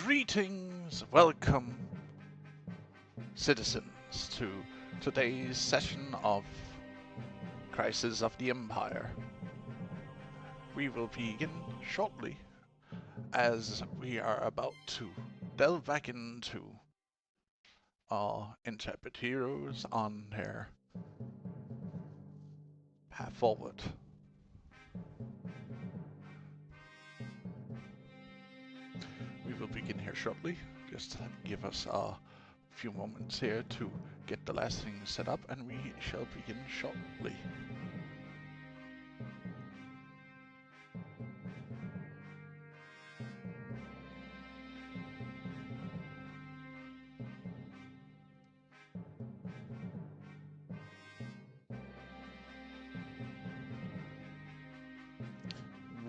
Greetings, welcome, citizens, to today's session of Crisis of the Empire. We will begin shortly, as we are about to delve back into our intrepid heroes on their path forward. We will begin here shortly. Just give us a few moments here to get the last thing set up, and we shall begin shortly.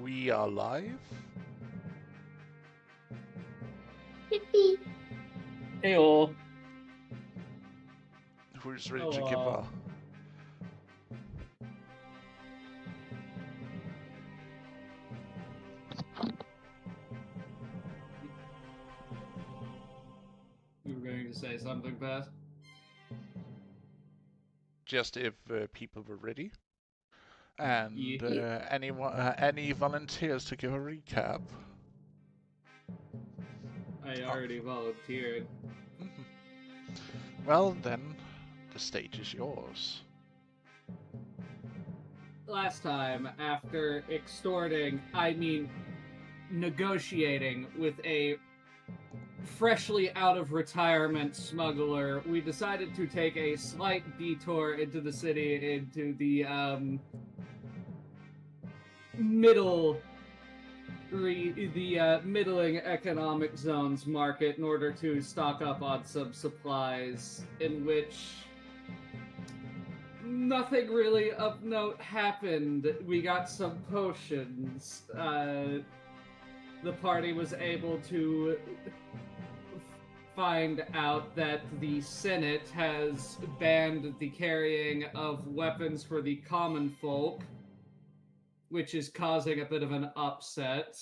We are live. Yippee. Heyo. Who's ready to give a... You were going to say something, Pat? Just if people were ready. And Yeah. any volunteers to give a recap? I already volunteered. Well, then, the stage is yours. Last time, after negotiating with a freshly out of retirement smuggler, we decided to take a slight detour into the city, into the middling economic zones market in order to stock up on some supplies, in which nothing really of note happened. We got some potions. The party was able to find out that the Senate has banned the carrying of weapons for the common folk, which is causing a bit of an upset,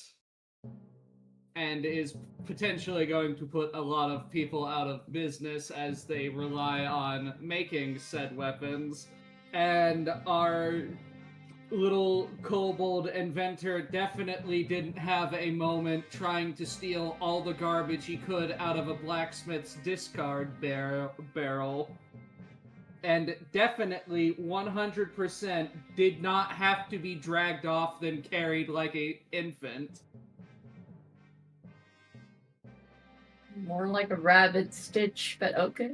and is potentially going to put a lot of people out of business as they rely on making said weapons. And our little kobold inventor definitely didn't have a moment trying to steal all the garbage he could out of a blacksmith's discard barrel. And definitely 100% did not have to be dragged off then carried like an infant. More like a rabbit stitch, but okay.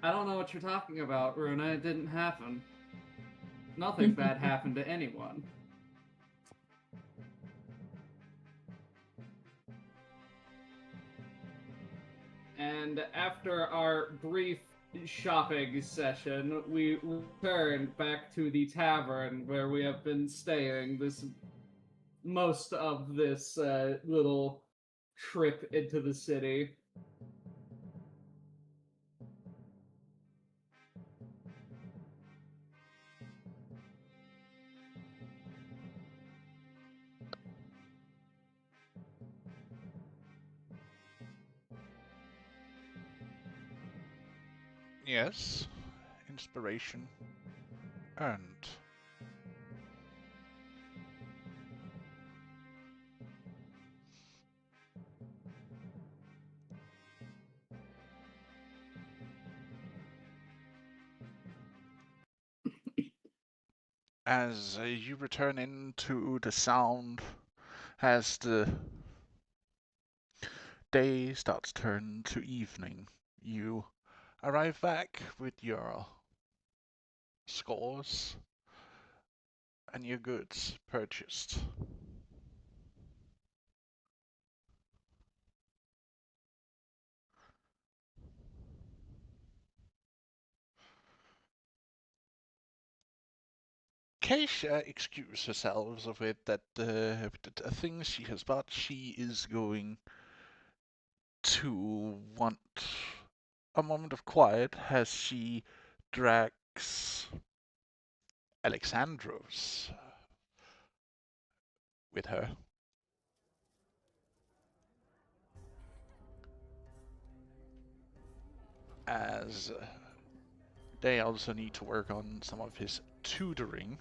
I don't know what you're talking about, Runa. It didn't happen. Nothing bad happened to anyone. And after our brief shopping session, we returned back to the tavern where we have been staying most of this little trip into the city. Yes, inspiration earned. As you return into the sound, as the day starts to turn to evening. You arrive back with your scores and your goods purchased. Keisha excuses herself with that the things she has bought, she is going to want a moment of quiet as she drags Alexandros with her. As they also need to work on some of his tutoring.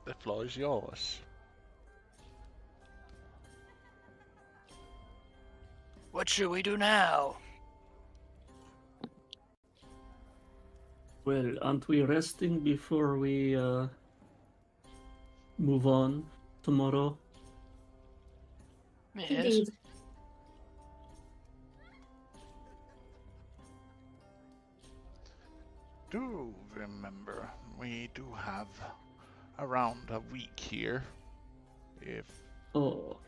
The floor is yours. What should we do now? Well, aren't we resting before we move on tomorrow? Yes. Indeed. Do remember, we do have around a week here. If Oh,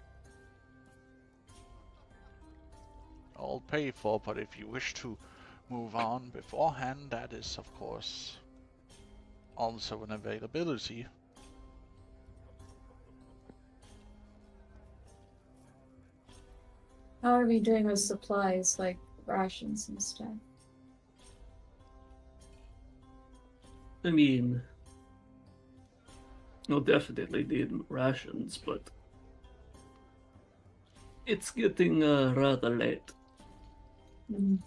all paid for, but if you wish to move on beforehand, that is of course also an availability. How are we doing with supplies, like rations and stuff? I mean, we'll definitely need rations, but it's getting rather late. Mm.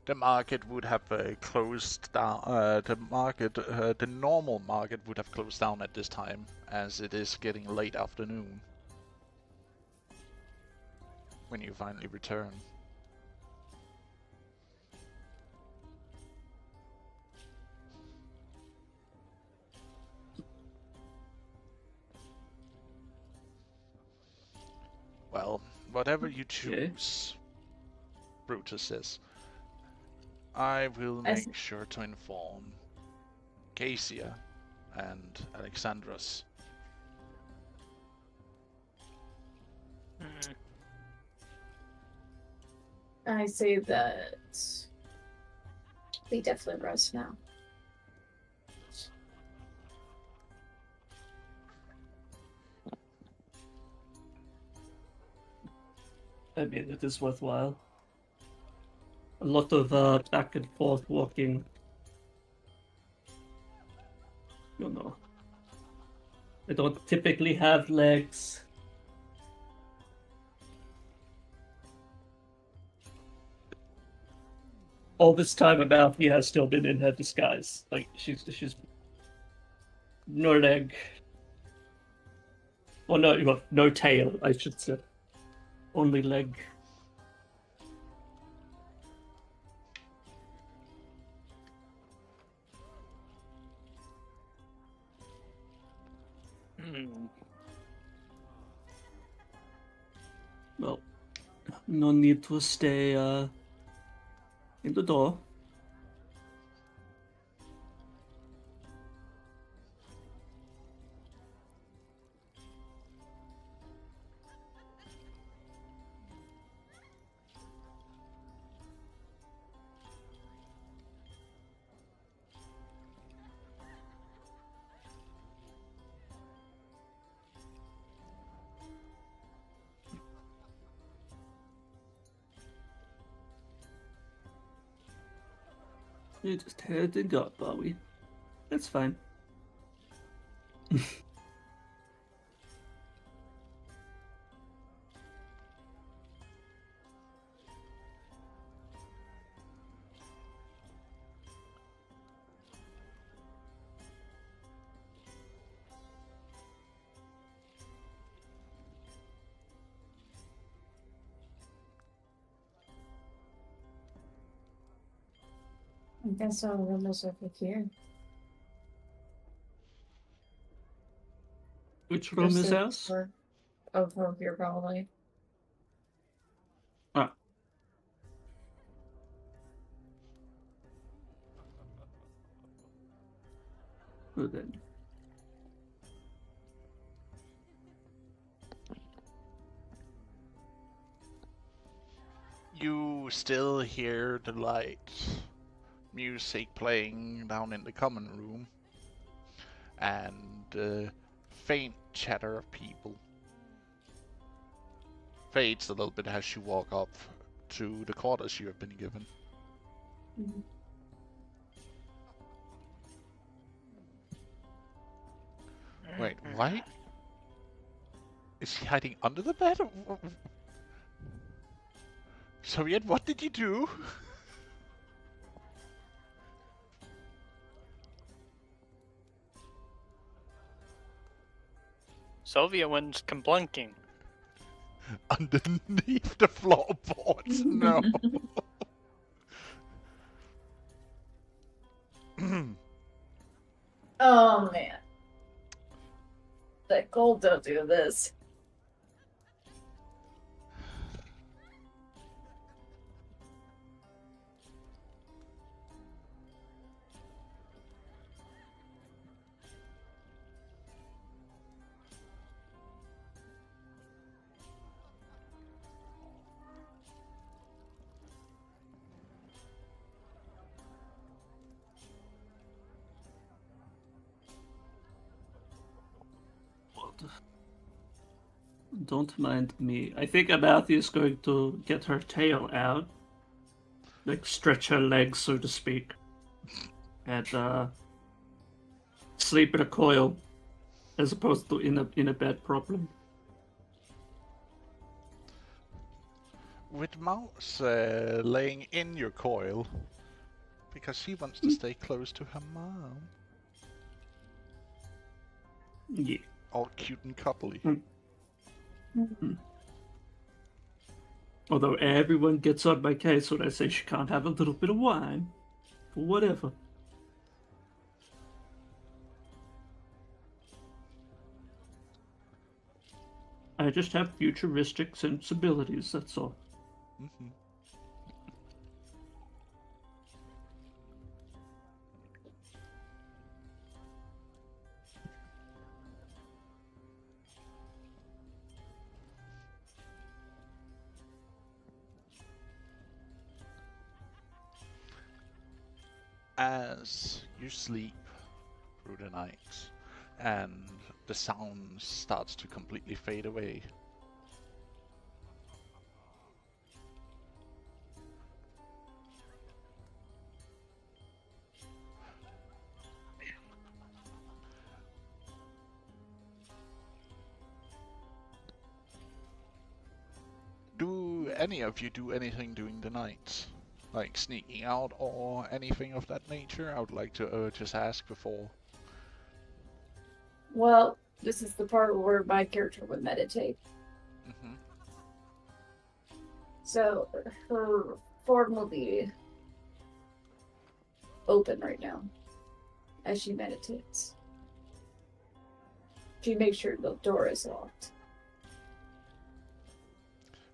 The market would have closed down. The normal market would have closed down at this time, as it is getting late afternoon when you finally return. Well, whatever you choose, Brutus says, I will make sure to inform Cassia and Alexandros. I say that we definitely rest now. I mean, it is worthwhile. A lot of back and forth walking. You know, I don't typically have legs. All this time about he has still been in her disguise. Like she's no leg. Well, no tail, I should say. Only leg. Well, no need to stay in the door. You just heard and got, Bowie. That's fine. I guess our room is over here. Which room is ours? Over here, probably. Ah. Well then. You still hear the light music playing down in the common room, and faint chatter of people. Fades a little bit as you walk up to the quarters you have been given. Mm-hmm. Wait, what? Is he hiding under the bed? Soviet, what did you do? Soviet one's complunking. Underneath the floorboards? No. Oh man. That gold don't do this. Don't mind me. I think Abathi is going to get her tail out. Like, stretch her legs, so to speak. And, sleep in a coil. As opposed to in a bed properly. With Mouse laying in your coil, because she wants to stay close to her mom. Yeah. All cute and coupley. Although everyone gets on my case when I say she can't have a little bit of wine. Or whatever. I just have futuristic sensibilities, that's all. Mm-hmm. As you sleep through the night and the sound starts to completely fade away, do any of you do anything during the night? Like sneaking out or anything of that nature? I would like to just ask before. Well, this is the part where my character would meditate. Mm-hmm. So her form will be open right now as she meditates. She makes sure the door is locked.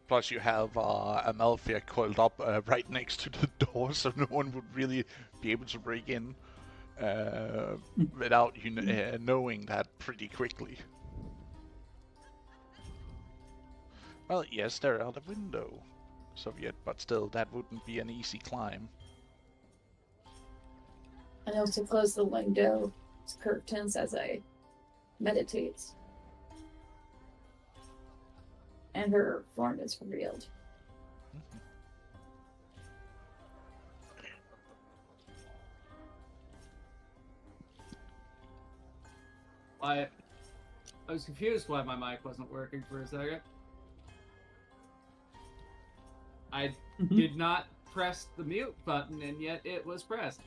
Plus you have Amalthea coiled up right next to the door, so no one would really be able to break in without you knowing that pretty quickly. Well, yes, they're out the window, Soviet, but still, that wouldn't be an easy climb. And also close the window curtains as I meditate. And her form is revealed. Mm-hmm. I was confused why my mic wasn't working for a second. I did not press the mute button, and yet it was pressed.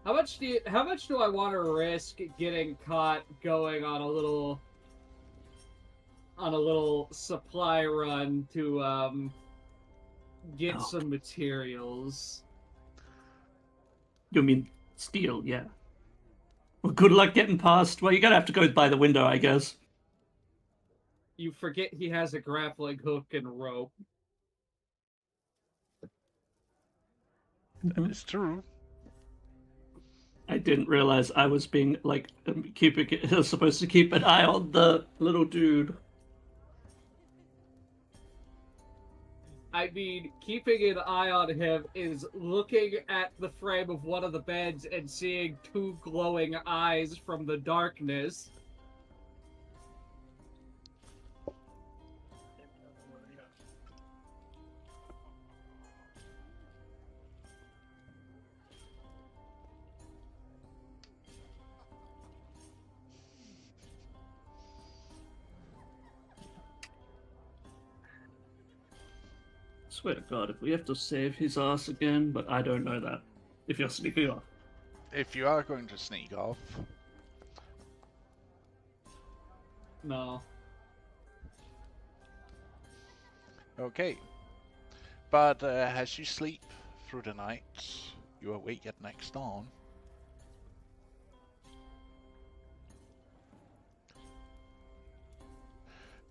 How much do I want to risk getting caught going on a little supply run to get some materials? You mean steal? Yeah. Well, good luck getting past. Well, you're gonna have to go by the window, I guess. You forget he has a grappling hook and rope. That is true. I didn't realize I was being like supposed to keep an eye on the little dude. I mean, keeping an eye on him is looking at the frame of one of the beds and seeing two glowing eyes from the darkness. Swear to God, if we have to save his ass again, but I don't know that. If you're sneaking off. If you are going to sneak off, No. okay. But as you sleep through the night, you awake at next dawn.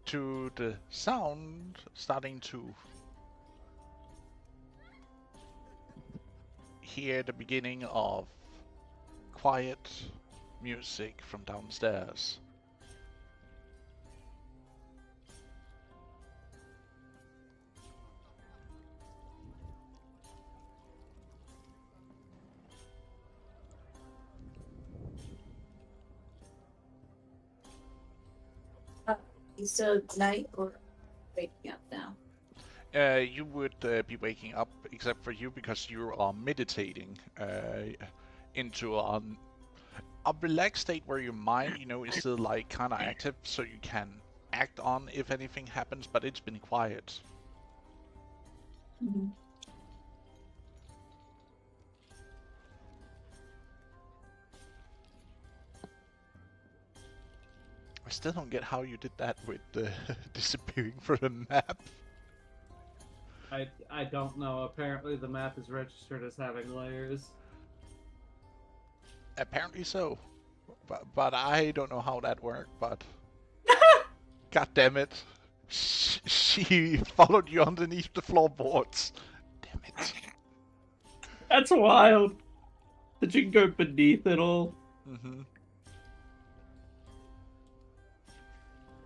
To the sound starting to hear the beginning of quiet music from downstairs. You still at night or waking up now? You would be waking up, except for you, because you are meditating into a relaxed state where your mind, is still like kind of active, so you can act on if anything happens, but it's been quiet. Mm-hmm. I still don't get how you did that with disappearing from the map. I don't know. Apparently the map is registered as having layers. Apparently so. But I don't know how that worked, but... God damn it. She followed you underneath the floorboards. Damn it. That's wild. Did you go beneath it all? Mm-hmm.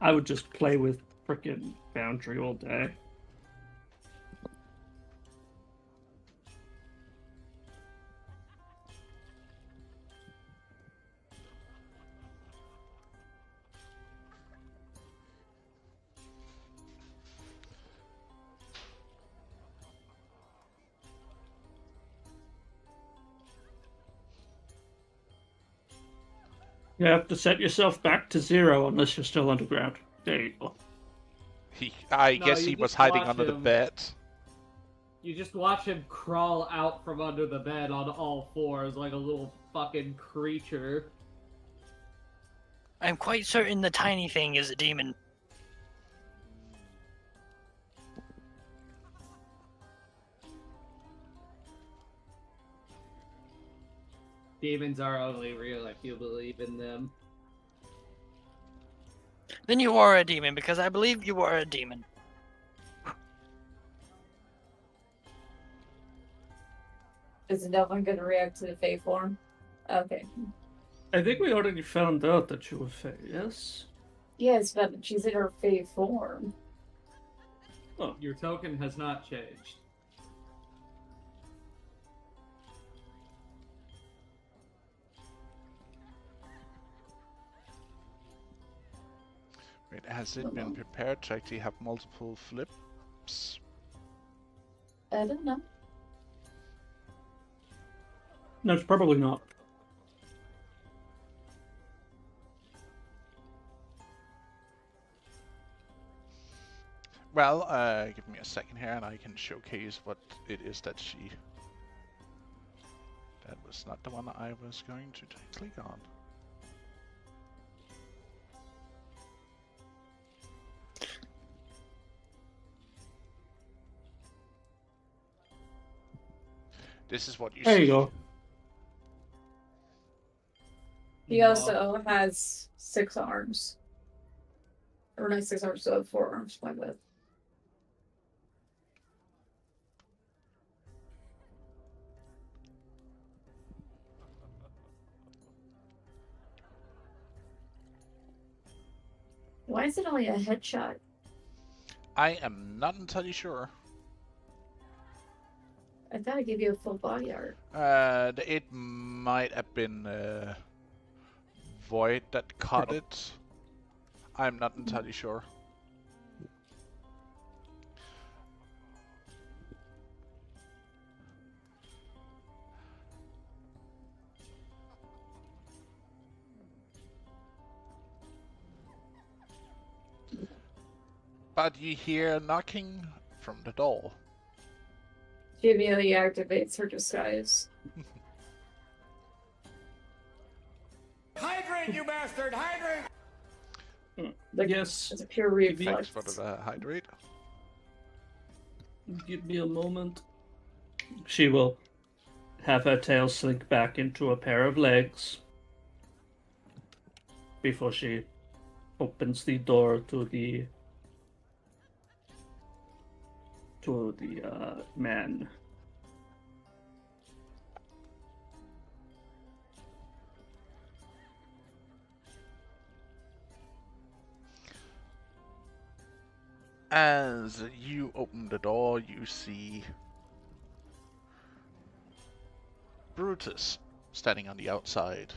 I would just play with frickin' Foundry all day. You have to set yourself back to 0 unless you're still underground. There you go. I No, guess you he was just hiding watch under the him. bed. You just watch him crawl out from under the bed on all fours like a little fucking creature. I'm quite certain the tiny thing is a demon. Demons are only real if you believe in them. Then you are a demon, because I believe you are a demon. Is no one going to react to the Fae form? Okay. I think we already found out that you were Fae, yes? Yes, but she's in her Fae form. Oh, Your token has not changed. Wait, has it been prepared to actually have multiple flips? I don't know. no, it's probably not. Well, give me a second here and I can showcase what it is that she... That was not the one I was going to click on. This is what you There see. you go. He also has 6 arms. Or not 6 arms, so 4 arms to play with. Why is it only a headshot? I am not entirely sure. I thought I'd give you a full body art. It might have been Void that caught it. I'm not entirely sure. But you hear knocking from the door. She immediately activates her disguise. Hydrate, you bastard! Hydrate! Like, Yes. it's a pure Thanks reflex. for the hydrate. Give me a moment. She will have her tail sink back into a pair of legs before she opens the door to the man. As you open the door, you see Brutus standing on the outside.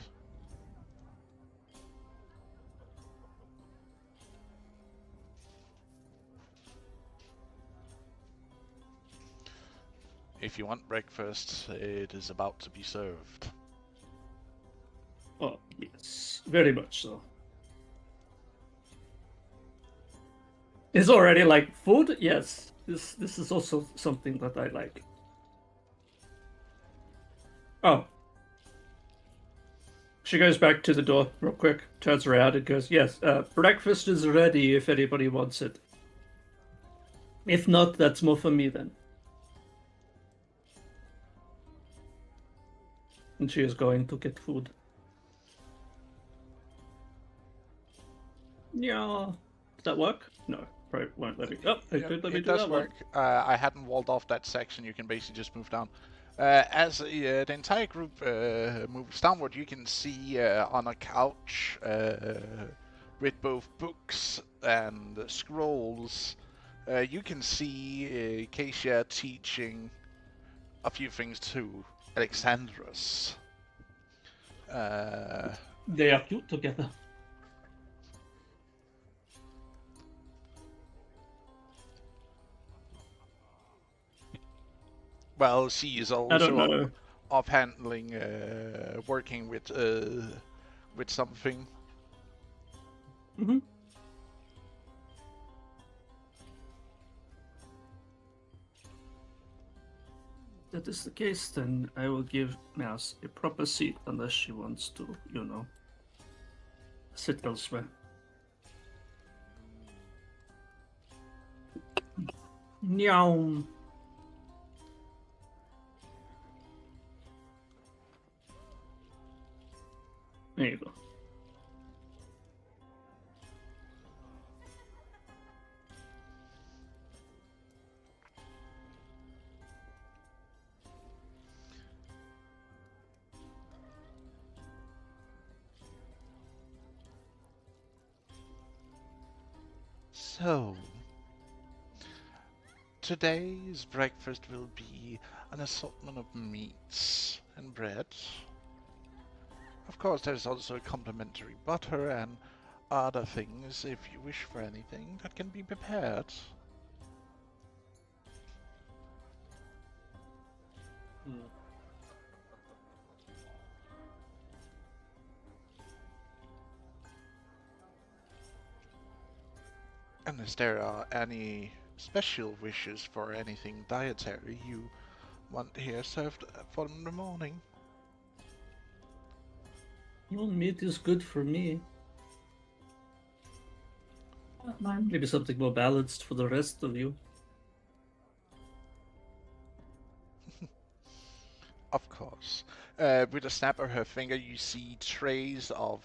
If you want breakfast, it is about to be served. Oh, yes. Very much so. It's already like food? Yes. This is also something that I like. Oh. She goes back to the door real quick, turns around and goes, yes, breakfast is ready if anybody wants it. If not, that's more for me then. And she is going to get food. Yeah. Does that work? No. Probably won't let me. Oh, it could let me It do does that work. one. I hadn't walled off that section. You can basically just move down. As the entire group moves downward, you can see on a couch with both books and scrolls, you can see Acacia teaching a few things to Alexandros. They are cute together. Well, she is I don't also know. off-handling, working with something. Mm-hmm. That is the case, then I will give Mouse a proper seat unless she wants to, you know, sit elsewhere. Meow. There you go. So, today's breakfast will be an assortment of meats and bread. Of course, there's also complimentary butter and other things if you wish for anything that can be prepared. And if there are any special wishes for anything dietary you want here served for the morning. Well, meat is good for me. Don't mind. Maybe something more balanced for the rest of you. Of course. With a snap of her finger, you see trays of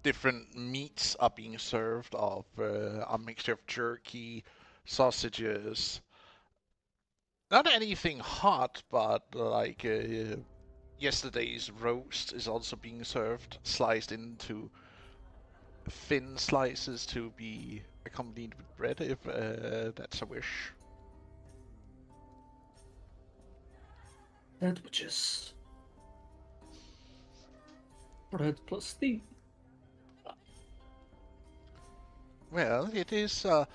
different meats are being served, of a mixture of jerky, sausages. Not anything hot, but like yesterday's roast is also being served, sliced into thin slices to be accompanied with bread, if that's a wish. Sandwiches. Bread plus thing. Well, it is a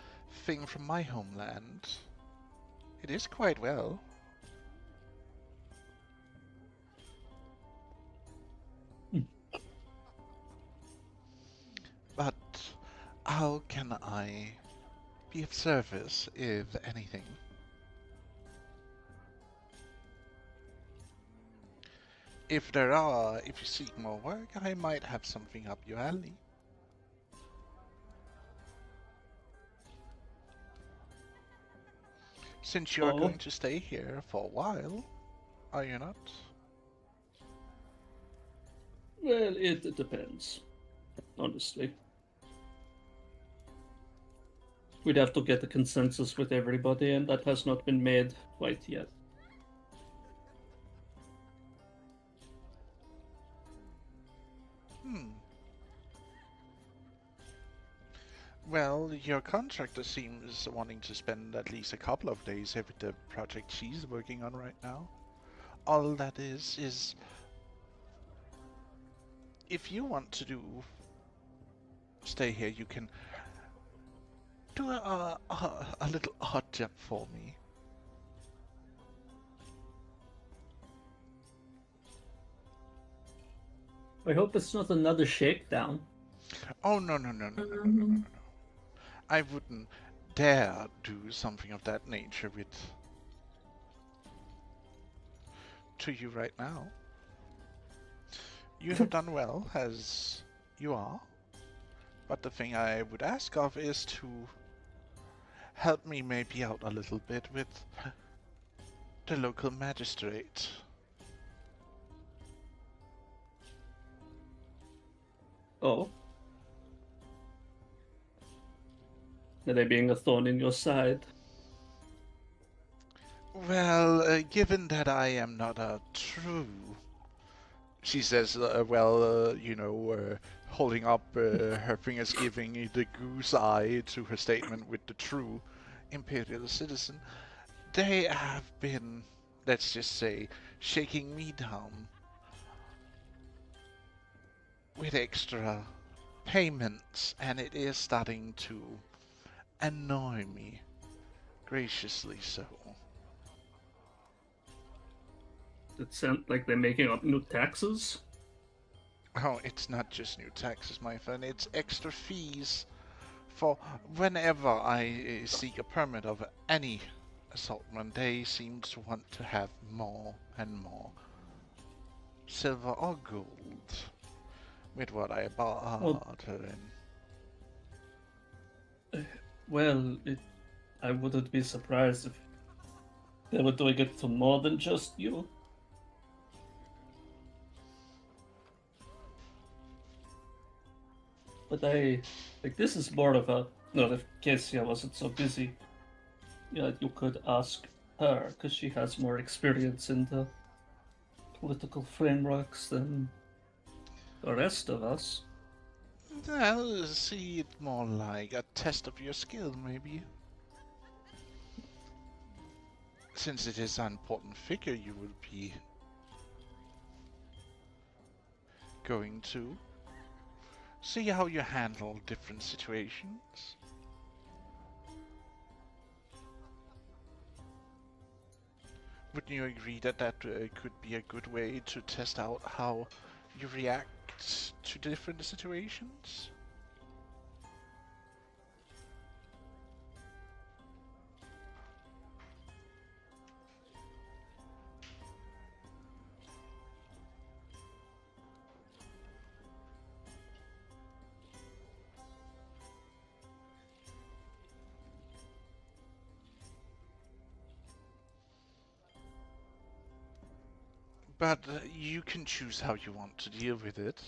thing from my homeland. It is quite well. But how can I be of service, if anything? If you seek more work, I might have something up your alley. Since you're going to stay here for a while, are you not? Well, it depends. Honestly. We'd have to get a consensus with everybody, and that has not been made quite yet. Well, your contractor seems wanting to spend at least a couple of days here with the project she's working on right now. All that is if you want to stay here, you can do a little odd job for me. I hope it's not another shakedown. Oh, no. I wouldn't dare do something of that nature to you right now. You have done well, as you are. But the thing I would ask of is to help me maybe out a little bit with the local magistrate. Oh? Are they being a thorn in your side? Well, given that I am not a true... She says, holding up her fingers, giving the goose eye to her statement with the true imperial citizen. They have been, let's just say, shaking me down with extra payments, and it is starting to annoy me, graciously so. It sounds like they're making up new taxes. Oh, it's not just new taxes, my friend, it's extra fees for whenever I seek a permit of any assaultment. They seem to want to have more and more silver or gold with what I barter in. Well, I wouldn't be surprised if they were doing it to more than just you. But this is more of a, not if Cassia wasn't so busy, yeah, you could ask her, because she has more experience in the political frameworks than the rest of us. I'll see it more like a test of your skill, maybe. Since it is an important figure you will be going to. See how you handle different situations. Wouldn't you agree that could be a good way to test out how you react to different situations? But you can choose how you want to deal with it.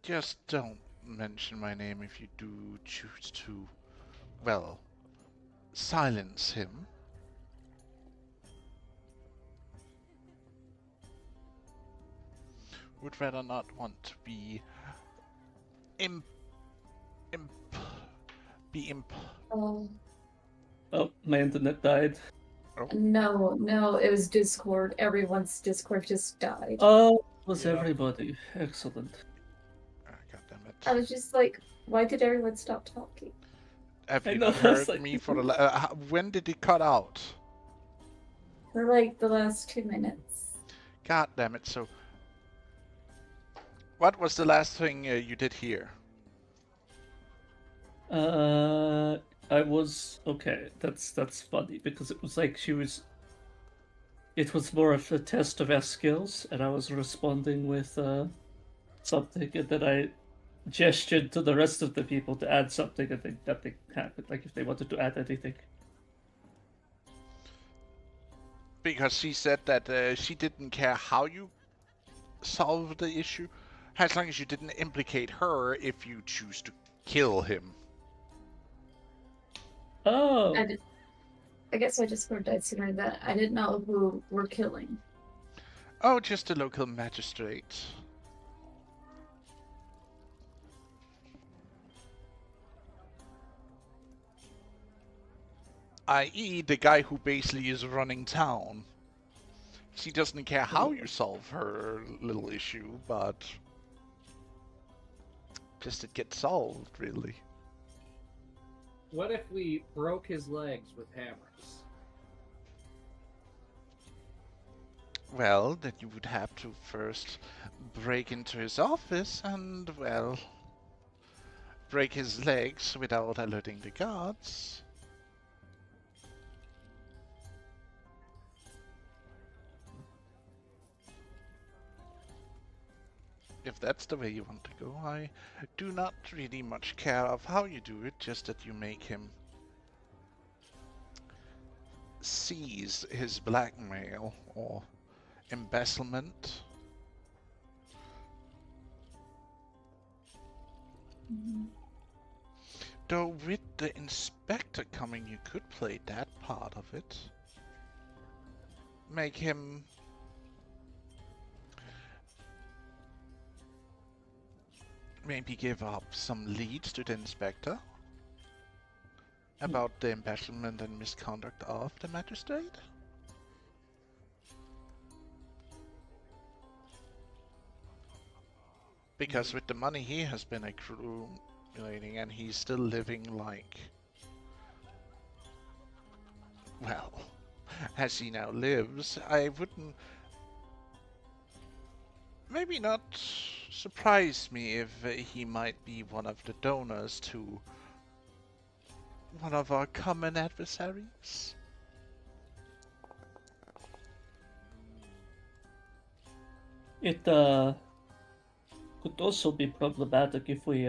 Just don't mention my name if you do choose to, well, silence him. Would rather not want to be Oh, Oh, my internet died. no, it was Discord. Everyone's Discord just died. Oh, it was Yeah. everybody. Excellent. God damn it. I was just like, why did everyone stop talking? Have I you know, not I was heard like- me for the when did it cut out? For like the last 2 minutes. God damn it, so... What was the last thing you did here? I was okay. That's funny because it was like it was more of a test of our skills, and I was responding with something, and then I gestured to the rest of the people to add something, and then nothing happened. Like if they wanted to add anything. Because she said that she didn't care how you solved the issue, as long as you didn't implicate her if you choose to kill him. Oh, I guess I just died sooner that I didn't know who we're killing. Oh, just a local magistrate. I.e. the guy who basically is running town. She doesn't care how you solve her little issue, but just it gets solved, really. What if we broke his legs with hammers? Well, then you would have to first break into his office and, well, break his legs without alerting the guards. If that's the way you want to go, I do not really much care of how you do it, just that you make him seize his blackmail or embezzlement. Though with the inspector coming, you could play that part of it. Make him maybe give up some leads to the inspector about the embezzlement and misconduct of the magistrate. Because with the money he has been accumulating and he's still living like, well, as he now lives, I wouldn't, maybe not surprise me if he might be one of the donors to one of our common adversaries. it could also be problematic if we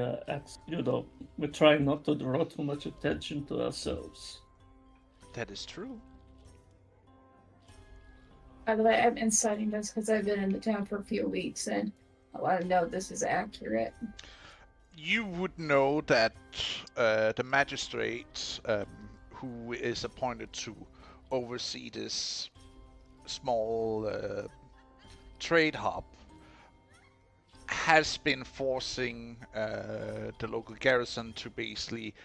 we're trying not to draw too much attention to ourselves. That is true. By the way, I'm inciting this because I've been in the town for a few weeks and I want to know this is accurate. You would know that the magistrate who is appointed to oversee this small trade hub has been forcing the local garrison to basically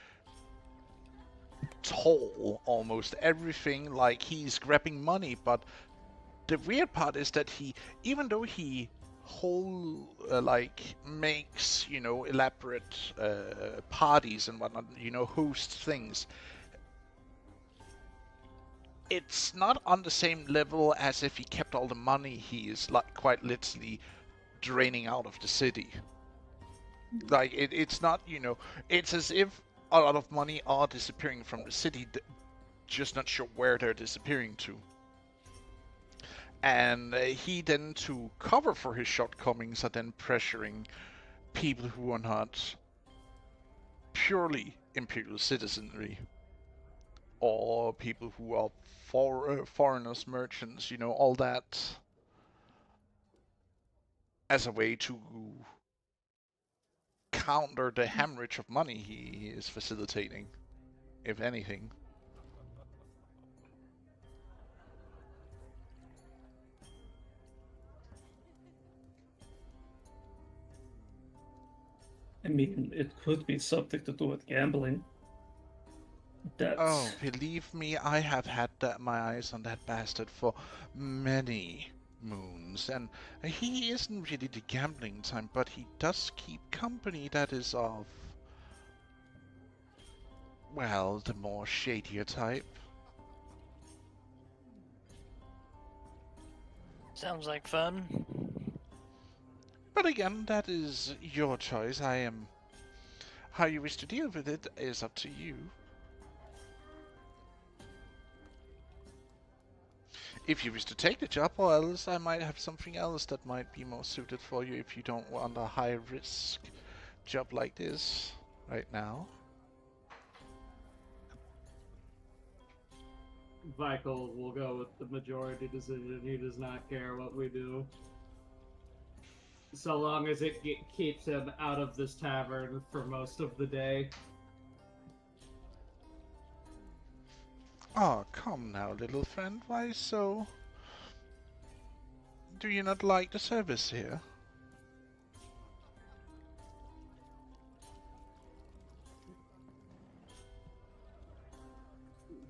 toll almost everything, like he's grabbing money. But the weird part is that he, even though he makes, you know, elaborate parties and whatnot, you know, host things, it's not on the same level as if he kept all the money he is like quite literally draining out of the city. Like it's not, you know, it's as if a lot of money are disappearing from the city, just not sure where they're disappearing to. And he then, to cover for his shortcomings, are then pressuring people who are not purely imperial citizenry, or people who are foreigners, merchants, all that, as a way to counter the hemorrhage of money he is facilitating, if anything. I mean, it could be something to do with gambling. That's... Oh, believe me, I have had my eyes on that bastard for many moons, and he isn't really the gambling type, but he does keep company that is of, well, the more shadier type. Sounds like fun. But again, that is your choice. How you wish to deal with it is up to you. If you wish to take the job, or else I might have something else that might be more suited for you if you don't want a high-risk job like this right now. Michael will go with the majority decision. He does not care what we do. So long as it keeps him out of this tavern for most of the day. Oh, come now, little friend. Why so? Do you not like the service here?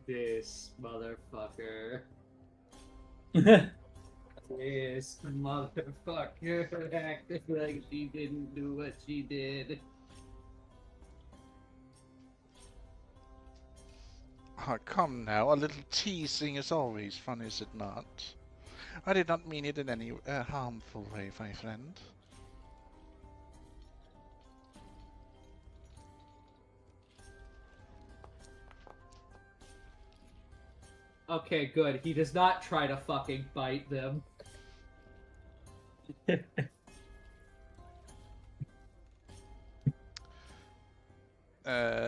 This motherfucker. This motherfucker acted like she didn't do what she did. Oh, come now. A little teasing is always fun, is it not? I did not mean it in any harmful way, my friend. Okay, good. He does not try to fucking bite them.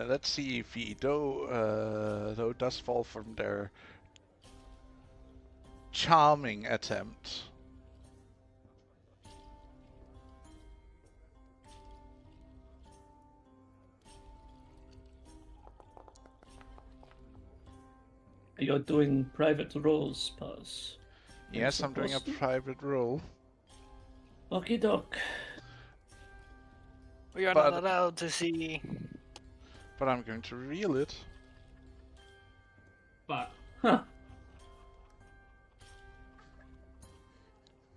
Let's see if he though does fall from their charming attempt. You're doing private roles, Paz. Yes, I'm doing a private role. Okie doke. We are But- not allowed to see. But I'm going to reveal it. But Huh.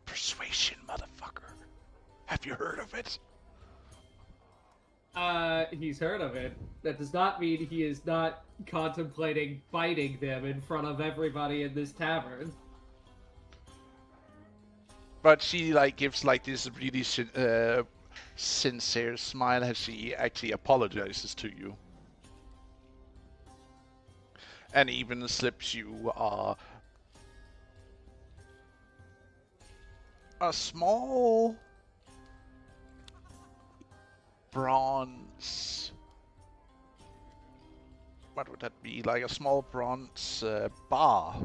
Persuasion, motherfucker. Have you heard of it? he's heard of it. That does not mean he is not contemplating biting them in front of everybody in this tavern. But she gives this really sincere smile as she actually apologizes to you, and even slips you a small bronze. What would that be? Like a small bronze bar.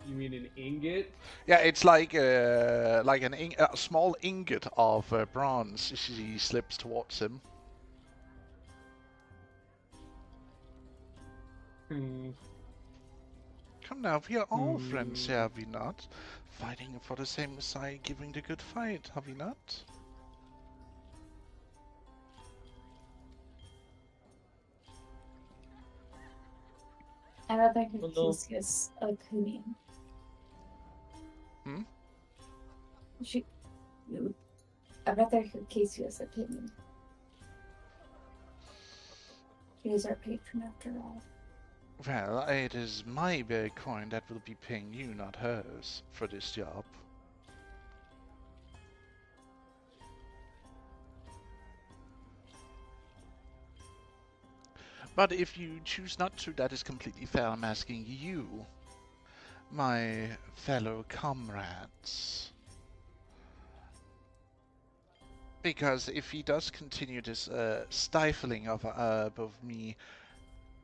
You mean an ingot? Yeah, it's like a small ingot of bronze. She slips towards him. Hmm. Come now, we are all friends here, are we not? Fighting for the same side, giving the good fight, are we not? I rather hear Oh, no. Casius' opinion. Hmm? I'd rather hear Casius' opinion. He is our patron after all. Well, it is my Bitcoin that will be paying you, not hers, for this job. But if you choose not to, that is completely fair. I'm asking you, my fellow comrades. Because if he does continue this stifling of both me,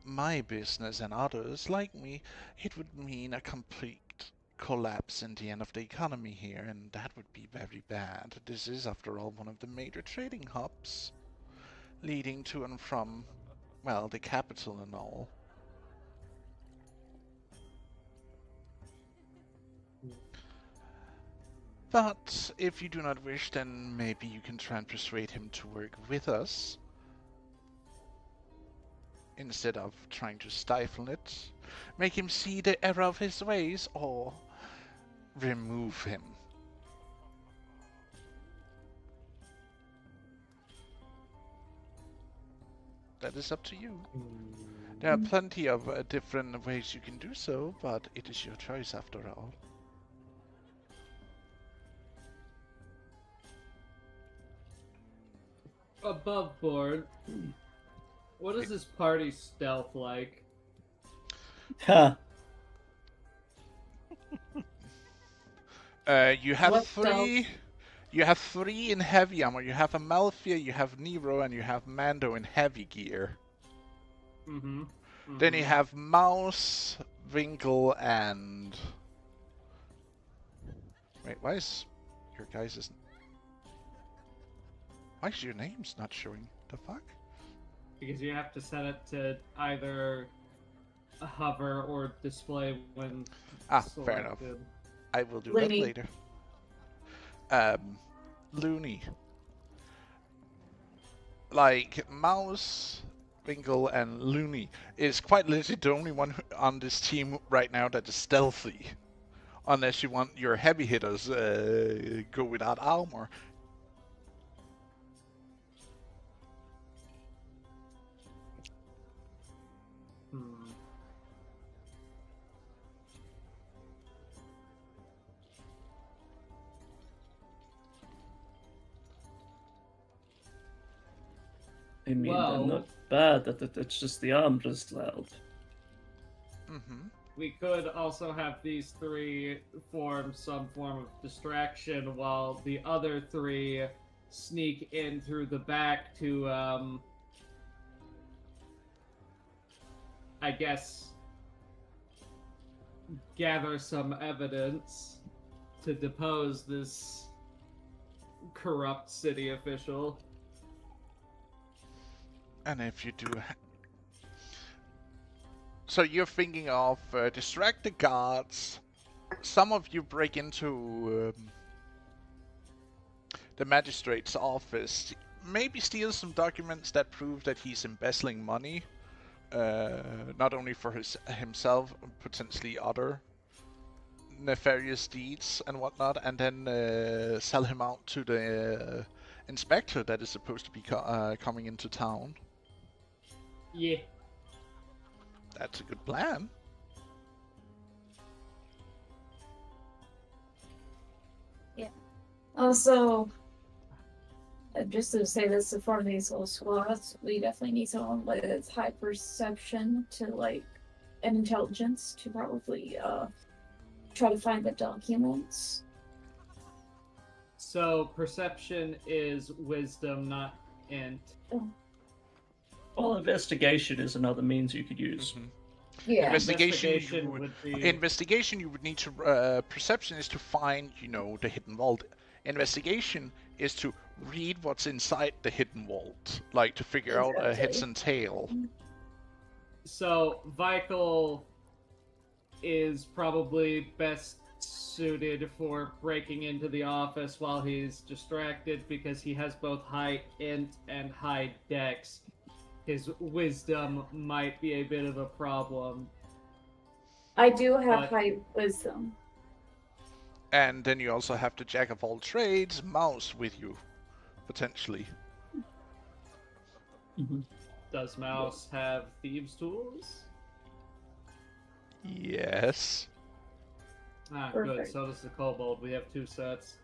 my business, and others like me, it would mean a complete collapse in the end of the economy here, and that would be very bad. This is, after all, one of the major trading hubs, leading to and from, well, the capital and all. But if you do not wish, then maybe you can try and persuade him to work with us, instead of trying to stifle it. Make him see the error of his ways, or remove him. That is up to you. There are plenty of different ways you can do so, but it is your choice after all. Above board, what is this party stealth like? Ha! You have What three. You have three in heavy armor. You have Amalthea, you have Nero, and you have Mando in heavy gear. Mm-hmm. Then you have Mouse, Winkle, and... Wait, why is your guys' Why is your name's not showing? The fuck? Because you have to set it to either hover or display when Fair enough. selected. I will do Looney. that later. Looney. Like, Mouse, Winkle, and Looney is quite literally the only one on this team right now that is stealthy. Unless you want your heavy hitters go without armor. Hmm. I mean, Well- they're not bad. It's just the armor's loud. Mm-hmm. We could also have these three form some form of distraction while the other three sneak in through the back to, I guess, gather some evidence to depose this corrupt city official. And if you do... So you're thinking of distract the guards, some of you break into the magistrate's office, maybe steal some documents that prove that he's embezzling money, not only for himself, potentially other nefarious deeds and whatnot, and then sell him out to the inspector that is supposed to be coming into town. Yeah. That's a good plan. Also, just to say this, to form these little squads, we definitely need someone with high perception to and intelligence to probably try to find the documents. So perception is wisdom, not int. Well, investigation is another means you could use. Mhm. Yeah. Investigation, you would, be investigation you would need to perception is to find, the hidden vault. Investigation is to read what's inside the hidden vault, like to figure out heads Exactly. and tail. So Vikel is probably best suited for breaking into the office while he's distracted because he has both high int and high dex. His wisdom might be a bit of a problem. I do have But- high wisdom. And then you also have the jack of all trades, Mouse, with you, potentially. Does Mouse have thieves' tools? Yes. Ah, good. Perfect. So does the kobold. We have two sets.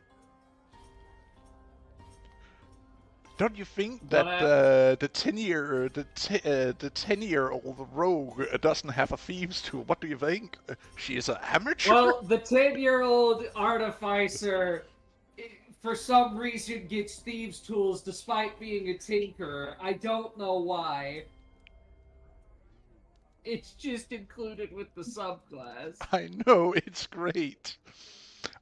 Don't you think What that the 10-year-old rogue doesn't have a thieves tool? What do you think? She is an amateur. Well, the 10-year-old artificer for some reason gets thieves' tools despite being a tinker. I don't know why. It's just included with the subclass. I know, it's great.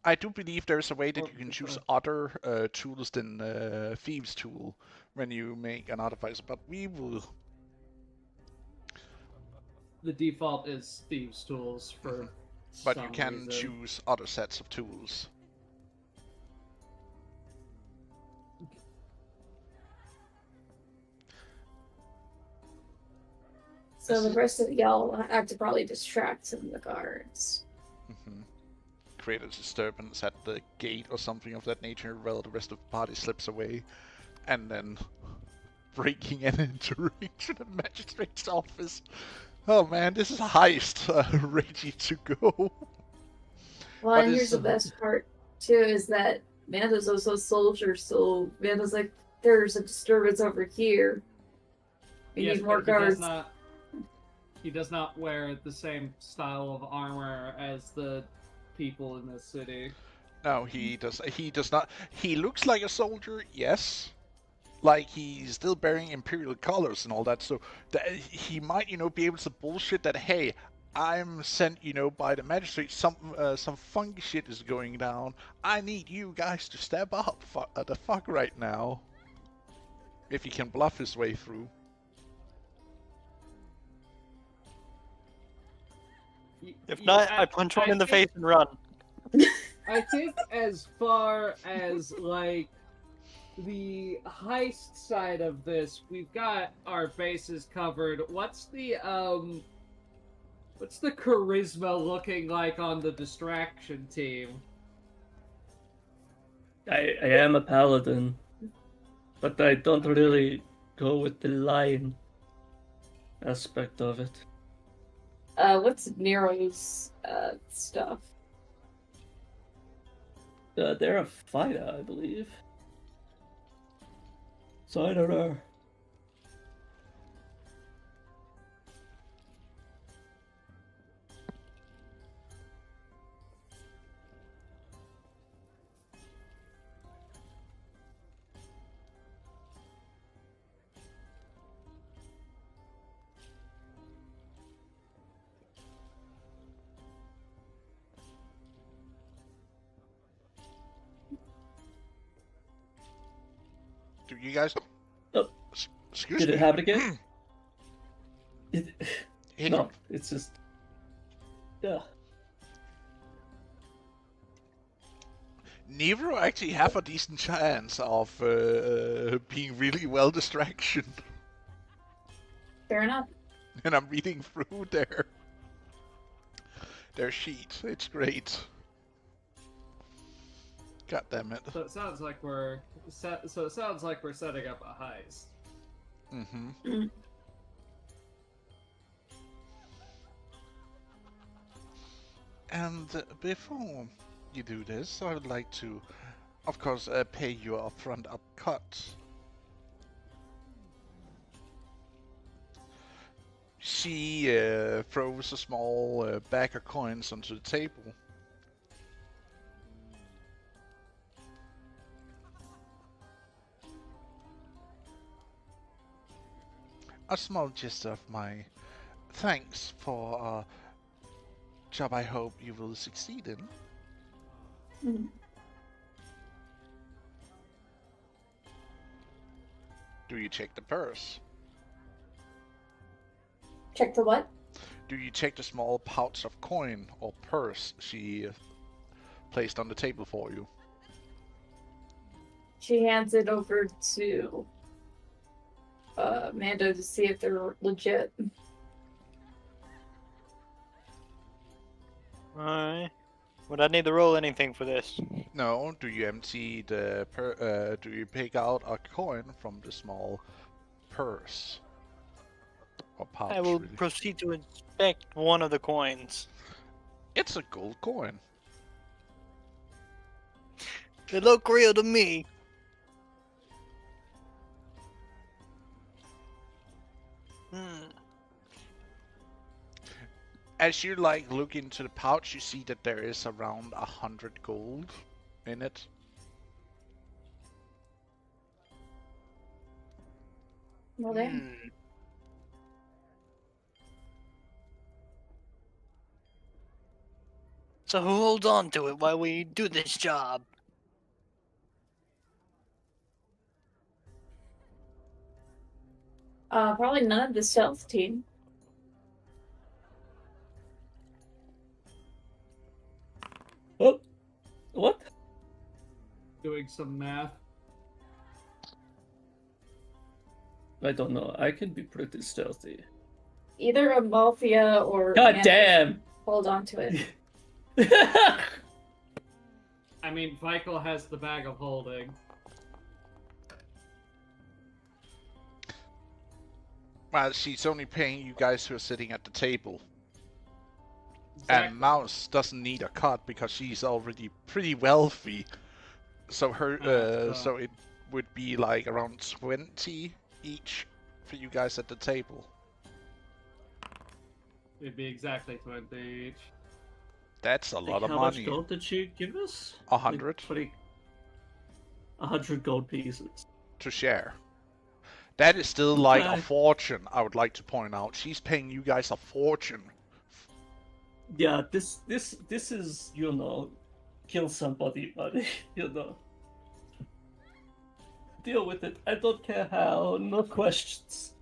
I do believe there's a way that Well, you can it's choose a- other tools than Thieves' Tool when you make an artificer, but we will... The default is thieves' tools for But some you can reason. choose other sets of tools. So the rest of y'all have to probably distract some of the guards. Mhm. Create a disturbance at the gate or something of that nature while the rest of the party slips away. And then breaking and entering to the magistrate's office. Oh man, this is a heist ready to go. Well, What and is here's the the- best part too is that Mando's also a soldier, so Mando's like, there's a disturbance over here. We Yes, need more but guards. he does not wear the same style of armor as the people in this city. No, he does not. He looks like a soldier, yes. Like he's still bearing imperial colors and all that, so that he might, be able to bullshit that, hey, I'm sent, by the magistrate. Some funky shit is going down. I need you guys to step up the fuck right now. If he can bluff his way through. If not, I punch one in the face and run. I think as far as like the heist side of this, we've got our bases covered. What's the charisma looking like on the distraction team? I am a paladin, but I don't really go with the lying aspect of it. What's Nero's stuff? They're a fighter, I believe. So I don't know. Do you guys? Oh. Excuse Did me. it happen again? Hang No, on. it's just... Yeah. Nero actually have a decent chance of being really well distraction. Fair enough. And I'm reading through their sheet. It's great. God damn it. So it sounds like we're setting up a heist. Mm-hmm. Mm. And before you do this, I would like to, of course, pay you a upfront cut. She throws a small bag of coins onto the table. A small gesture of my thanks for a job I hope you will succeed in. Mhm. Do you check the purse? Check the what? Do you check the small pouch of coin or purse she placed on the table for you? She hands it over to Mando to see if they're legit. Alright. Would I need to roll anything for this? No. Do you empty the do you pick out a coin from the small purse or pouch? I will really? proceed to inspect one of the coins. It's a gold coin. They look real to me. As you look into the pouch, you see that there is around 100 gold in it. Well then. So who holds on to it while we do this job? Probably none of the stealth team. Oh, what? Doing some math. I don't know. I can be pretty stealthy. Either Amalthea or God Amanda damn! hold on to it. I mean, Michael has the bag of holding. Well, she's only paying you guys who are sitting at the table. Exactly. And Mouse doesn't need a cut because she's already pretty wealthy. So so it would be like around 20 each for you guys at the table. It'd be exactly 20 each. That's a lot of How money. much gold did she give us? 100 Like 100 gold pieces. to share. That is still like a Okay. fortune, I would like to point out. She's paying you guys a fortune. Yeah, this is, you know, kill somebody, buddy. You know. Deal with it. I don't care how. No questions.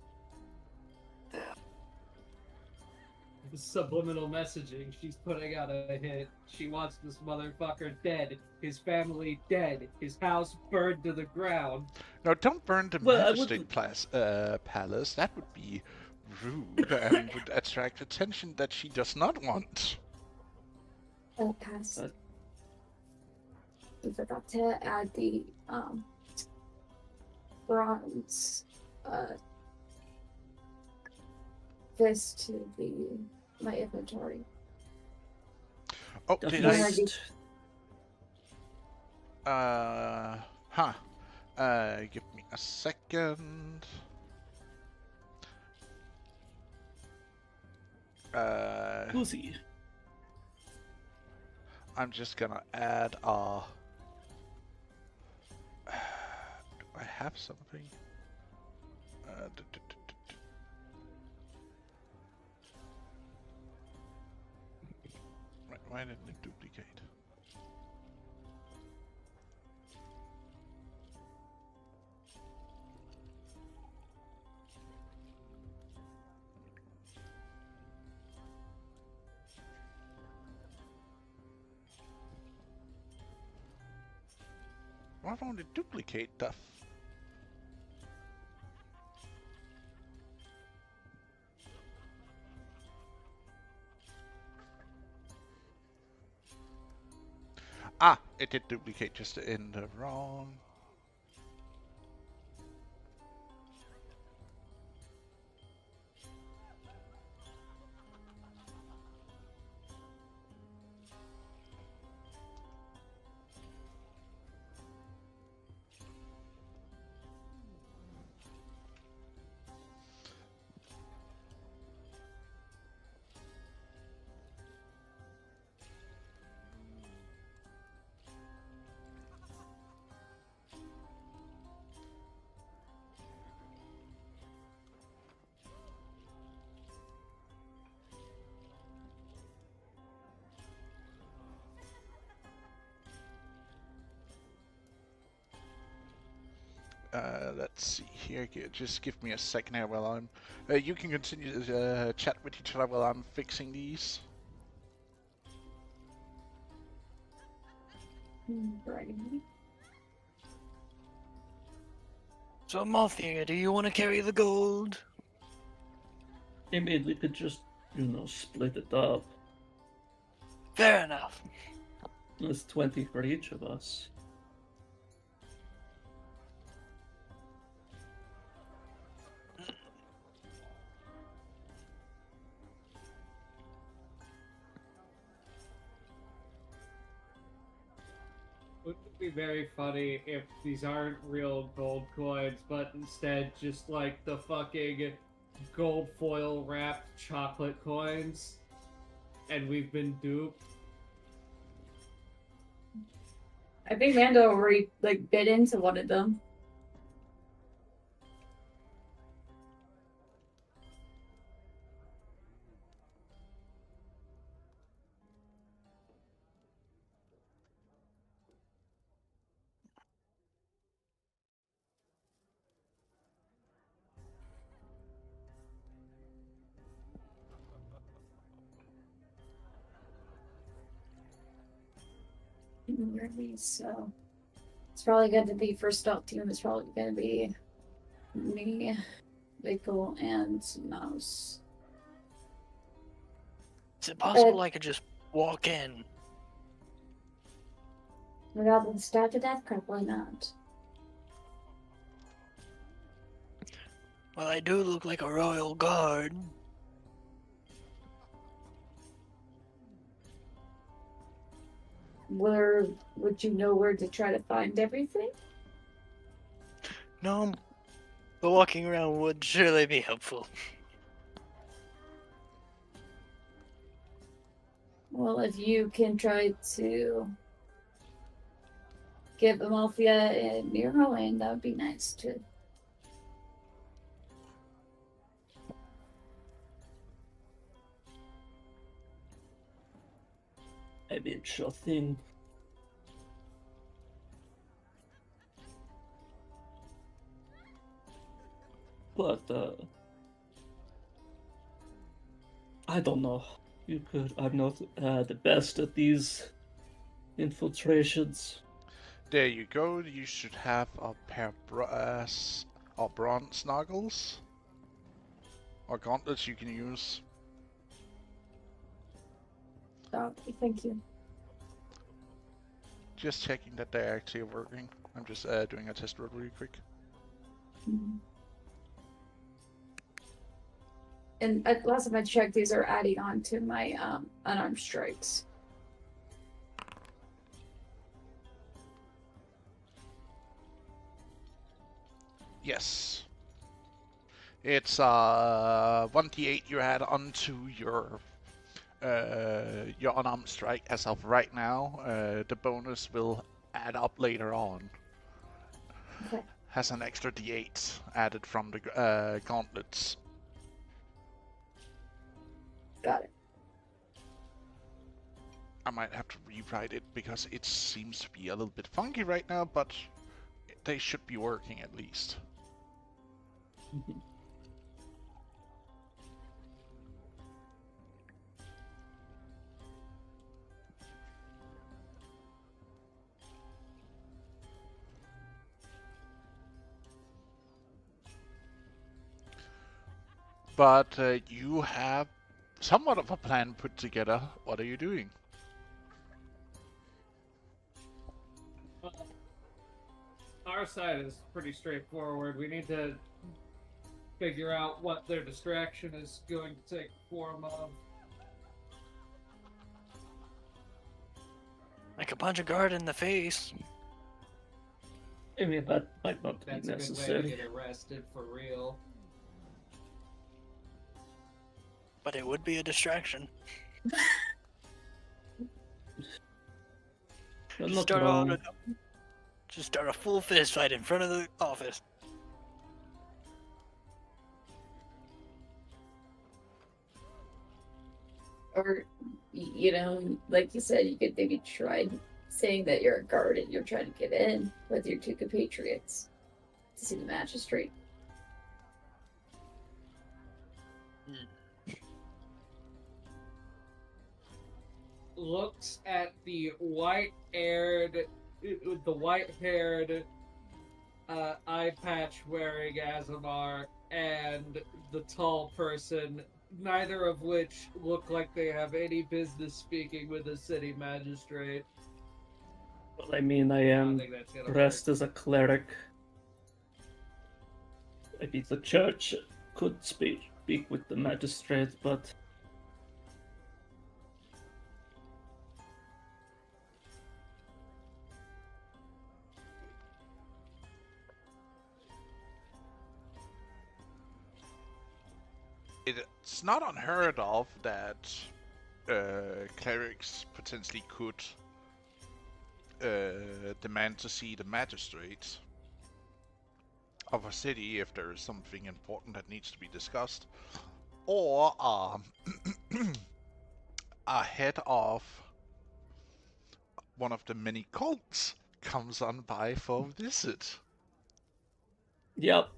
Subliminal messaging. She's putting out a hit. She wants this motherfucker dead. His family dead. His house burned to the ground. No, don't burn the Well, I Majestic Palace. That would be rude and would attract attention that she does not want. Oh, pass. Uh, We forgot to add the bronze this to my inventory. Oh, Got did I- missed. Give me a second. Uzi. I'm just gonna add do I have something? Why didn't it duplicate? Why won't it duplicate stuff? Ah, it did duplicate just in the wrong. Let's see here. Just give me a second here while I'm. You can continue to chat with each other while I'm fixing these. Right. So, Mafia, do you want to carry the gold? I mean, we could just, you know, split it up. Fair enough. It's 20 for each of us. Wouldn't it be very funny if these aren't real gold coins, but instead just like the fucking gold foil wrapped chocolate coins, and we've been duped? I think Mando already like bit into one of them. early, so it's probably going to be first stealth team. It's probably going to be me, Vickle, and Mouse. Is it possible I could just walk in? Without being stabbed to death, probably not. Well, I do look like a royal guard. Where would you know where to try to find everything? No, but walking around would surely be helpful. Well, if you can try to give Amalthea near Rowan, that would be nice too. I mean, sure thing. But, I don't know. I'm not the best at these infiltrations. There you go. You should have a pair of brass or bronze snuggles or gauntlets you can use. Okay, thank you. Just checking that they're actually working. I'm just doing a test roll really quick. Mhm. And last time I checked, these are adding on to my unarmed strikes. Yes. It's 1d8 you add onto your unarmed strike as of right now. The bonus will add up later on. Okay. Has an extra d8 added from the gauntlets. Got it. I might have to rewrite it because it seems to be a little bit funky right now, but they should be working at least. But you have somewhat of a plan put together. What are you doing? Our side is pretty straightforward. We need to figure out what their distraction is going to take form of. I could punch a guard in the face. I mean, that might not be That's a good way to necessary. get arrested for real. But it would be a distraction. You're Just not start, wrong. just start a full fist fight in front of the office. Or, you know, like you said, you could maybe try saying that you're a guard and you're trying to get in with your two compatriots to see the magistrate. Looks at the white-haired eye patch wearing Azamar and the tall person, neither of which look like they have any business speaking with a city magistrate. Well, I mean, I I don't am think that's gonna dressed work. as a cleric. Maybe the church could speak with the magistrate, but It's not unheard of that clerics potentially could demand to see the magistrate of a city if there is something important that needs to be discussed, or a head of one of the many cults comes on by for a visit. yep.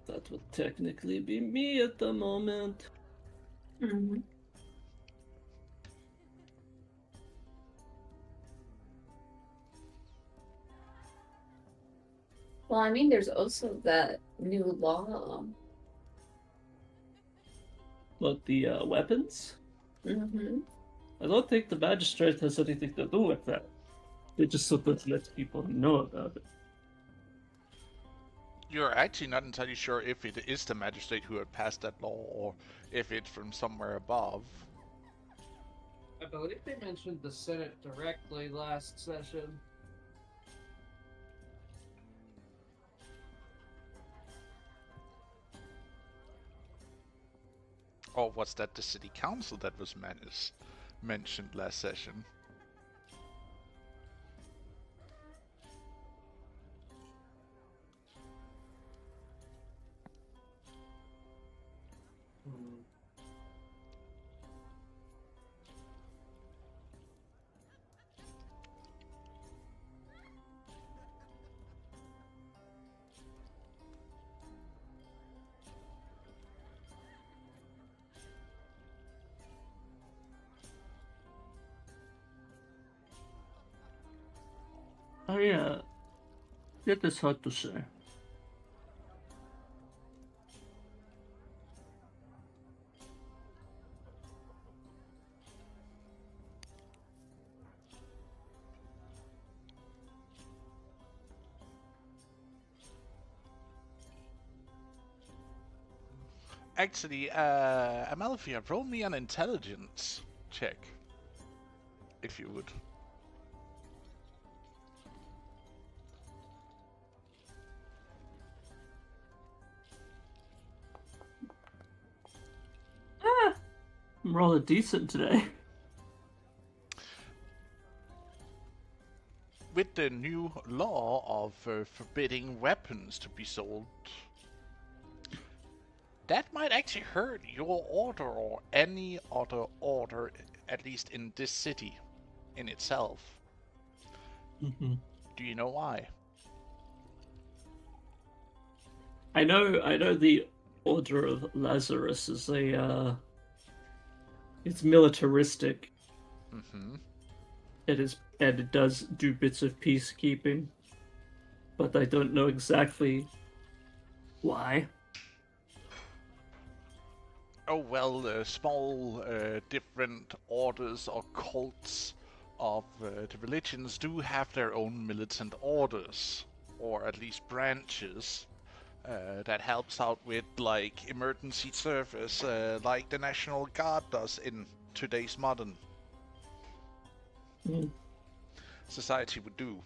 That would technically be me at the moment. Mm-hmm. Well, I mean, there's also that new law. But the weapons? Mm-hmm. I don't think the magistrate has anything to do with that. They just sort of let people know about it. You're actually not entirely sure if it is the magistrate who had passed that law or if it's from somewhere above. I believe they mentioned the Senate directly last session. Or was that the city council that was mentioned last session? It is hard to say. Actually, Amalthea, roll me an intelligence check, if you would. I'm rather decent today. With the new law of forbidding weapons to be sold, that might actually hurt your order or any other order, at least in this city in itself. Mm-hmm. Do you know why? I know the Order of Lazarus is it's militaristic. Mm-hmm. And it does do bits of peacekeeping, but I don't know exactly why. Oh well, small different orders or cults of the religions do have their own militant orders, or at least branches, that helps out with like emergency service, like the National Guard does in today's modern society would do.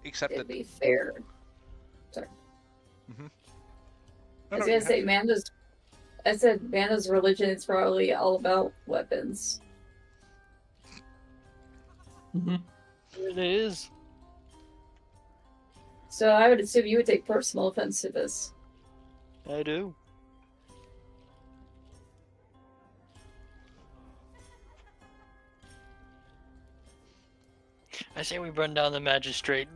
Except It'd that be fair. Sorry. Mm-hmm. I was gonna say, Manda's religion is probably all about weapons. Mm-hmm. It is. So I would assume you would take personal offense to this. I do. I say we run down the magistrate.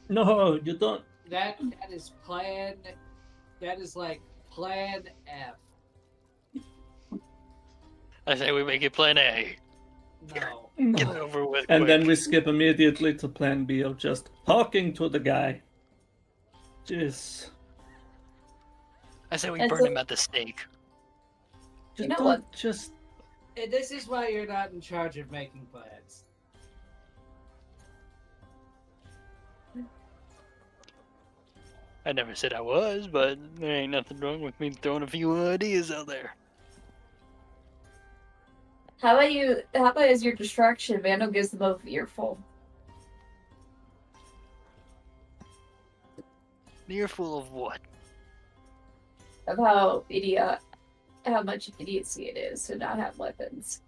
No, you don't. That is plan. That is like plan F. I say we make it plan A. No. Get it over with And quick. then we skip immediately to plan B of just talking to the guy. Jeez. I say we And burn so- him at the stake. You know Don't what? just And this is why you're not in charge of making plans. I never said I was, but there ain't nothing wrong with me throwing a few ideas out there. How about as your distraction, Vandal gives them both an earful. You're full of what? Of how much idiocy it is to not have weapons.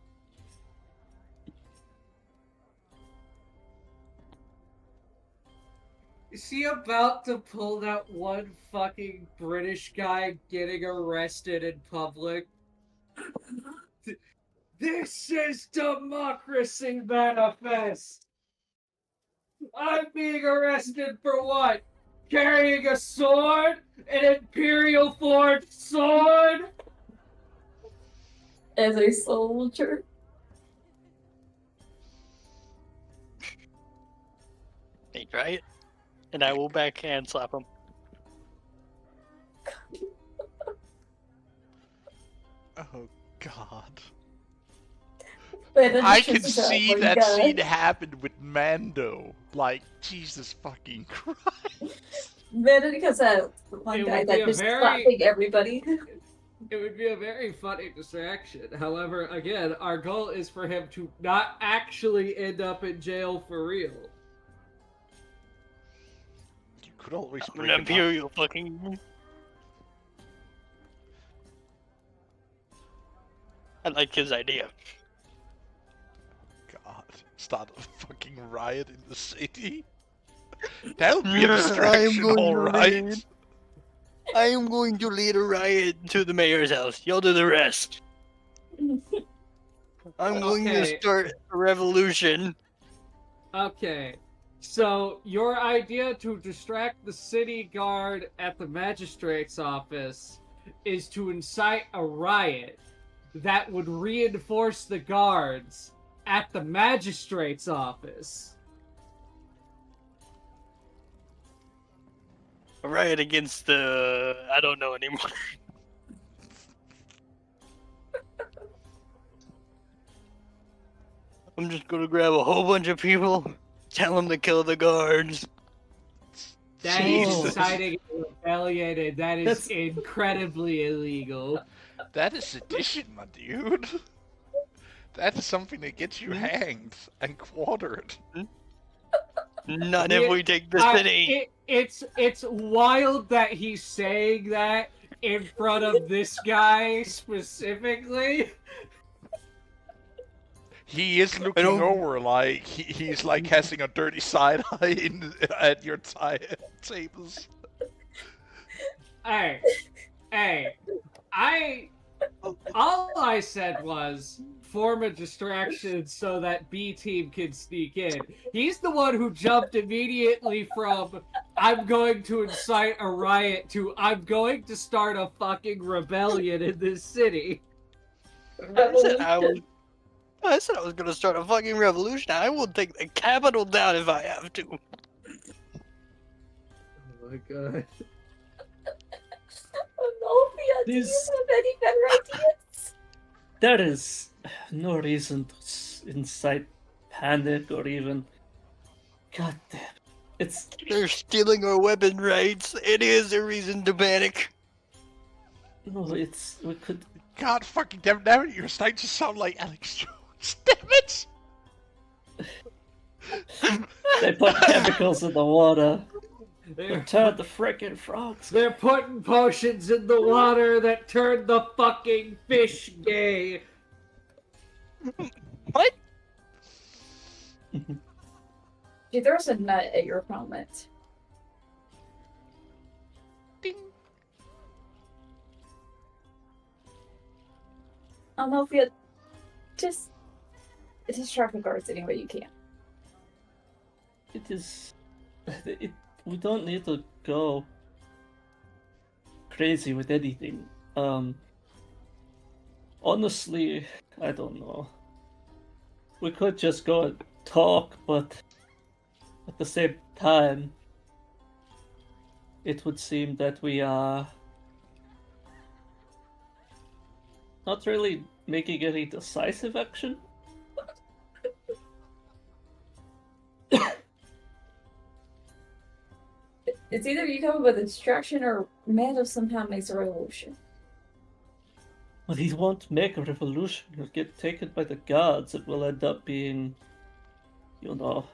Is he about to pull that one fucking British guy getting arrested in public? This is Democracy Manifest! I'm being arrested for what? Carrying a sword? An Imperial forged sword? As a soldier. Ain't right? and I will backhand slap him. Oh God. But I can see that scene happen with Mando. Like, Jesus fucking Christ. Then because that one It guy would be that a just very- slapping everybody. It would be a very funny distraction. However, again, our goal is for him to not actually end up in jail for real. You could always I'm bring an him up. imperial fucking. I like his idea. God, start a fucking riot in the city. That'll be a I am distraction, going to alright. lead. I am going to lead a riot to the mayor's house. Y'all do the rest. I'm going to Okay. start a revolution. Okay, so your idea to distract the city guard at the magistrate's office is to incite a riot that would reinforce the guards at the magistrate's office. A riot against the. I don't know anymore. I'm just gonna grab a whole bunch of people, tell them to kill the guards. That is Jesus. inciting a rebellion, and that is That's- incredibly illegal. That is sedition, my dude. That is something that gets you hanged and quartered. Not Yeah, if we take the I- city. It's wild that he's saying that in front of this guy specifically. He is looking don't- over like he's like casting a dirty side eye at your tables. Hey, all I said was form a distraction so that B team can sneak in. He's the one who jumped immediately from I'm going to incite a riot to I'm going to start a fucking rebellion in this city. I said I was gonna start a fucking revolution. I will take the capital down if I have to. Oh my god. Olivia, do you This- have any better ideas? There is no reason to incite panic or even. God damn. It's. They're stealing our weapon rights. It is a reason to panic. No, it's. We could. God fucking damn it, you're starting to sound like Alex Jones. Damn it! They put chemicals in the water. They're, Turn the frickin' frogs. they're putting potions in the water that turn the fucking fish gay. What? She throws a nut at your opponent. Ding. Olivia, just distract the guards any way you can. It is. We don't need to go crazy with anything. Honestly, I don't know. We could just go and talk, but at the same time, it would seem that we are not really making any decisive action. It's either you come up with a distraction or Mando somehow makes a revolution. Well, he won't make a revolution. He'll get taken by the gods. It will end up being, you know.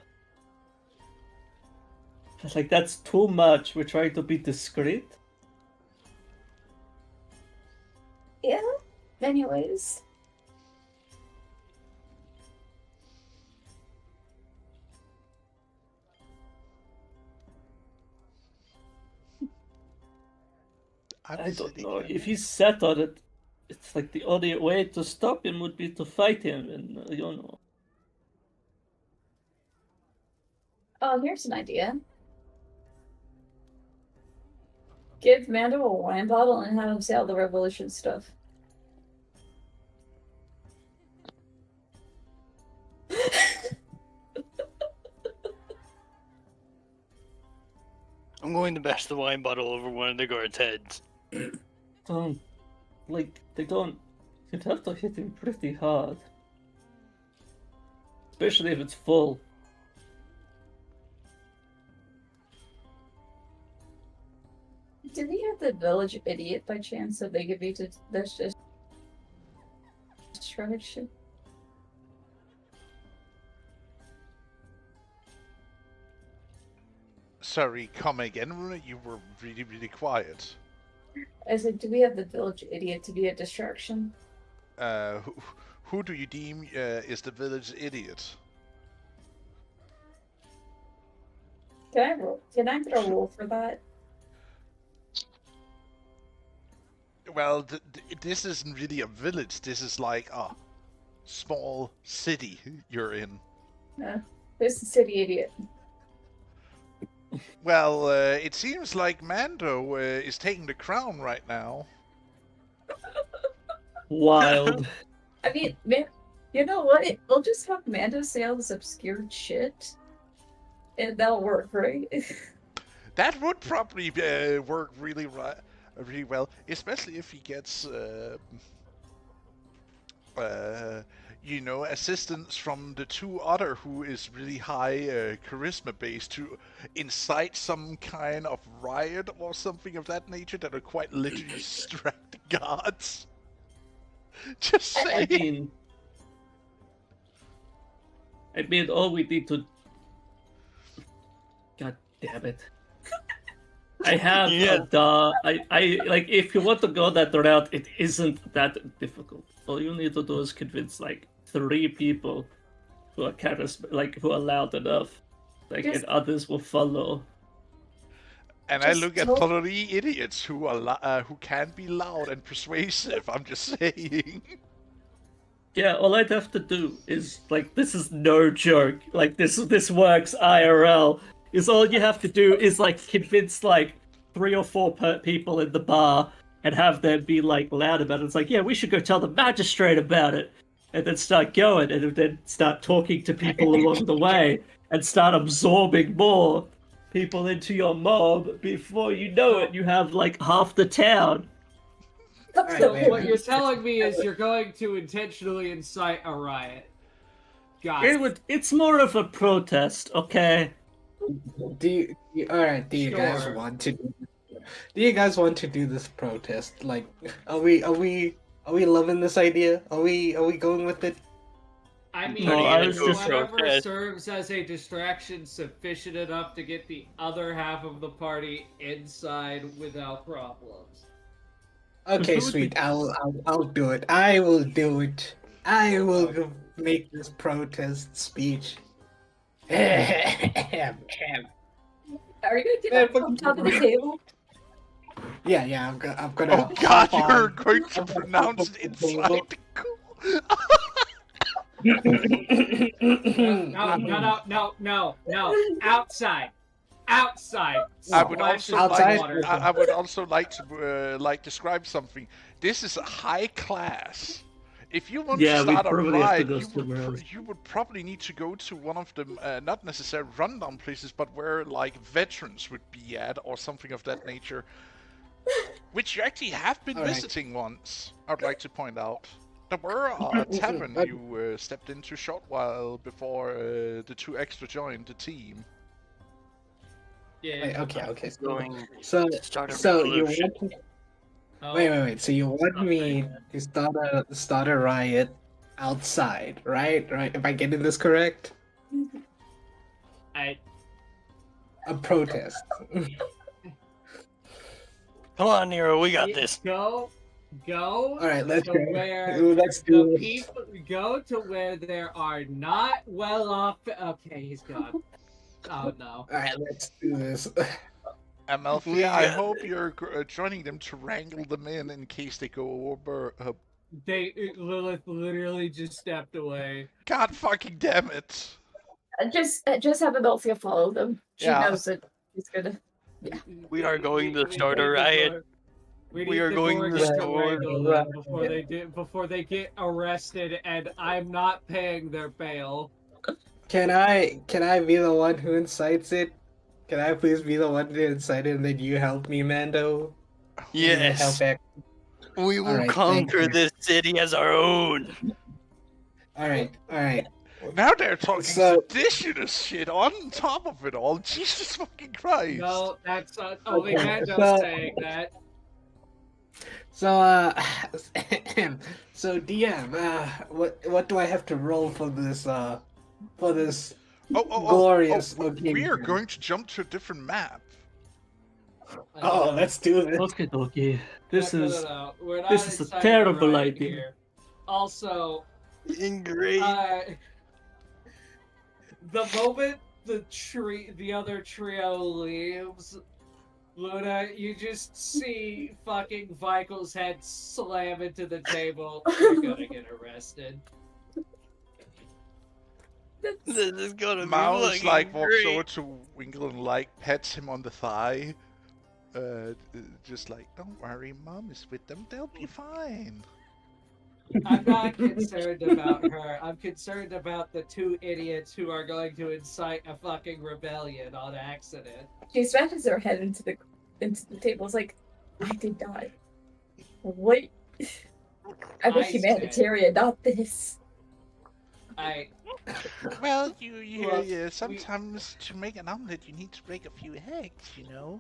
It's like, that's too much. We're trying to be discreet. Yeah. Anyways. I don't know. If he's set on it, it's like the only way to stop him would be to fight him, and you know. Oh, here's an idea. Give Mando a wine bottle and have him say all the revolution stuff. the bash the wine bottle over one of the guards' heads. They don't. You'd have to hit him pretty hard. Especially if it's full. Do we have the village idiot by chance so they could be this just distraction? Sorry, come again. You were really, really quiet. I said, do we have the village idiot to be a distraction? Who do you deem is the village idiot? Can I roll? Can I get a roll for that? Well, this isn't really a village. This is like a small city you're in. This is city idiot. Well, it seems like Mando is taking the crown right now. Wild. I mean, man, you know what? We'll just have Mando say all this obscure shit, and that'll work, right? That would probably work really well, especially if he gets, assistance from the two other who is really high charisma based to incite some kind of riot or something of that nature that will quite literally distract the gods. Just I saying. mean, all we need to. God damn it! I have I like. If you want to go that route, it isn't that difficult. All you need to do is convince like 3 people who are who are loud enough, and others will follow. And I look at 3 idiots who are who can be loud and persuasive. I'm just saying. Yeah, all I'd have to do is this is no joke. This works IRL. Is all you have to do is convince 3 or 4 people in the bar and have them be loud about it. It's yeah, we should go tell the magistrate about it, and then start going, and then start talking to people along the way, and start absorbing more people into your mob. Before you know it, you have half the town. What you're telling me is you're going to intentionally incite a riot. Got it. It's more of a protest, okay? Do you guys want to? Do you guys want to do this protest? Are we loving this idea? Are we going with it? I mean, whatever serves as a distraction sufficient enough to get the other half of the party inside without problems. Okay, sweet. I'll do it. I will do it. I will make this protest speech. Are you gonna get up on top of the table? Yeah. I'm gonna. Oh God, you're going to pronounce it inside. No. Outside. I would also Outside? I would also like to describe something. This is high class. If you want to start a riot, you would probably need to go to one of the not necessarily rundown places, but where veterans would be at or something of that nature, which you actually have been visiting once. I'd like to point out. There were a tavern you stepped into a short while before the 2 extra joined the team. Yeah. Okay. So you want to... Wait. So you want me to start a riot outside, right? Right. Am I getting this correct? A protest. Come on, Nero, we got this. Go. All right, let's go. Let's do it. Go to where there are not well off. Okay, he's gone. Oh no. All right, let's do this. Amalthea, I hope you're joining them to wrangle them in case they go over. Lilith literally just stepped away. God fucking damn it! Just have Amalthea follow them. She knows that he's gonna. Yeah. We are going to start a riot. We are going to start a riot before they get arrested, and I'm not paying their bail. Can I be the one who incites it? Can I please be the one to incite it and then you help me, Mando? You will help Yes, back. we will Alright, thank conquer you. this city as our own. Alright, alright. Now they're talking So- seditionist shit on top of it all. Jesus fucking Christ. No, that's only Okay, Mando's so- saying that. So, so DM, what do I have to roll for this, glorious looking? We are going to jump to a different map. Oh, let's do this. Okay, okay. This No, is no. We're not this is a inciting terrible riot idea. here. Also, Great. the moment the other trio leaves, Luna, you just see fucking Vikel's head slam into the table. You're gonna get arrested. This is gonna be Mouse fucking like walks great. over to Winkle and like pets him on the thigh. Just like, don't worry, Mom is with them. They'll be fine. I'm not concerned about her. I'm concerned about the two idiots who are going to incite a fucking rebellion on accident. She smashes her head into the table. It's like, I did not. What? I'm a I see. humanitarian, not this. Well, Well, sometimes to make an omelet, you need to break a few eggs, you know.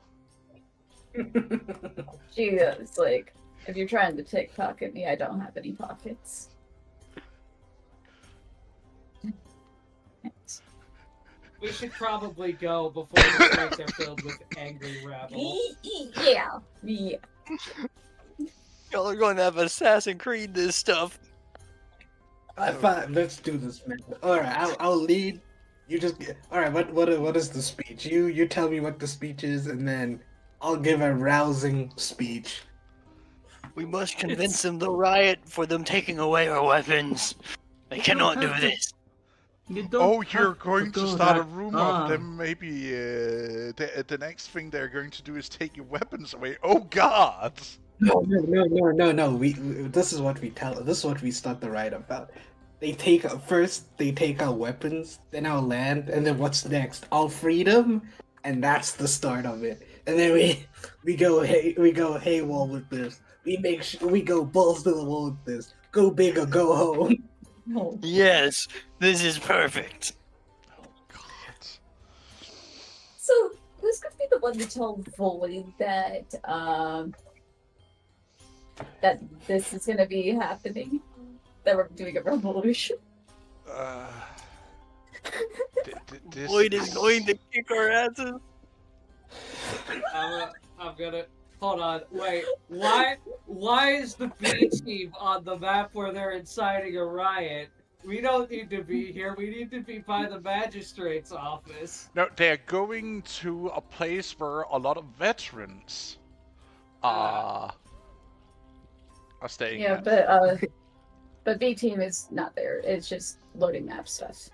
She is like, if you're trying to pickpocket me, I don't have any pockets. We should probably go before the streets are filled with angry rabble. Yeah, yeah. Y'all are going to have Assassin's Creed this stuff. Fine, let's do this, man. All right, I'll lead. You just all right. What is the speech? You tell me what the speech is, and then I'll give a rousing speech. We must convince them to riot for them taking away our weapons. They cannot do this. You don't Oh, have you're going to go start a that rumor far. of them. Maybe the next thing they're going to do is take your weapons away. Oh God! No. We this is what we tell. This is what we start the riot about. They take our weapons, then our land, and then what's next? Our freedom, and that's the start of it. And then we go wall with this. We go balls to the wall with this. Go big or go home. Oh. Yes, this is perfect. Oh God! So, who's gonna be the one to tell Void that that this is gonna be happening? That we're doing a revolution? This Lloyd is going to kick our asses. I'm gonna hold on. Wait, why is the B team on the map where they're inciting a riot? We don't need to be here. We need to be by the magistrate's office. No, they're going to a place where a lot of veterans are staying. Yeah, at. but B team is not there. It's just loading map stuff.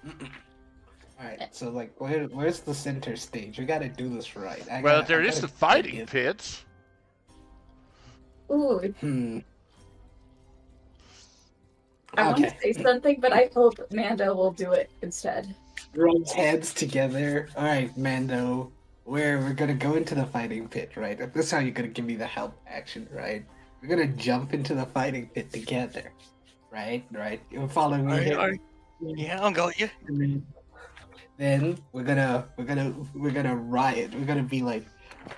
All right, so like, where's the center stage? We gotta do this right. Well, there is the fighting pit. Ooh, I want to Okay. say something, but I hope Mando will do it instead. Rubs heads together. All right, Mando. We're gonna go into the fighting pit, right? This is how you're gonna give me the help action, right? We're gonna jump into the fighting pit together, right? Right? You're following me here. Yeah, I'll go with you. And then we're gonna riot. We're gonna be like,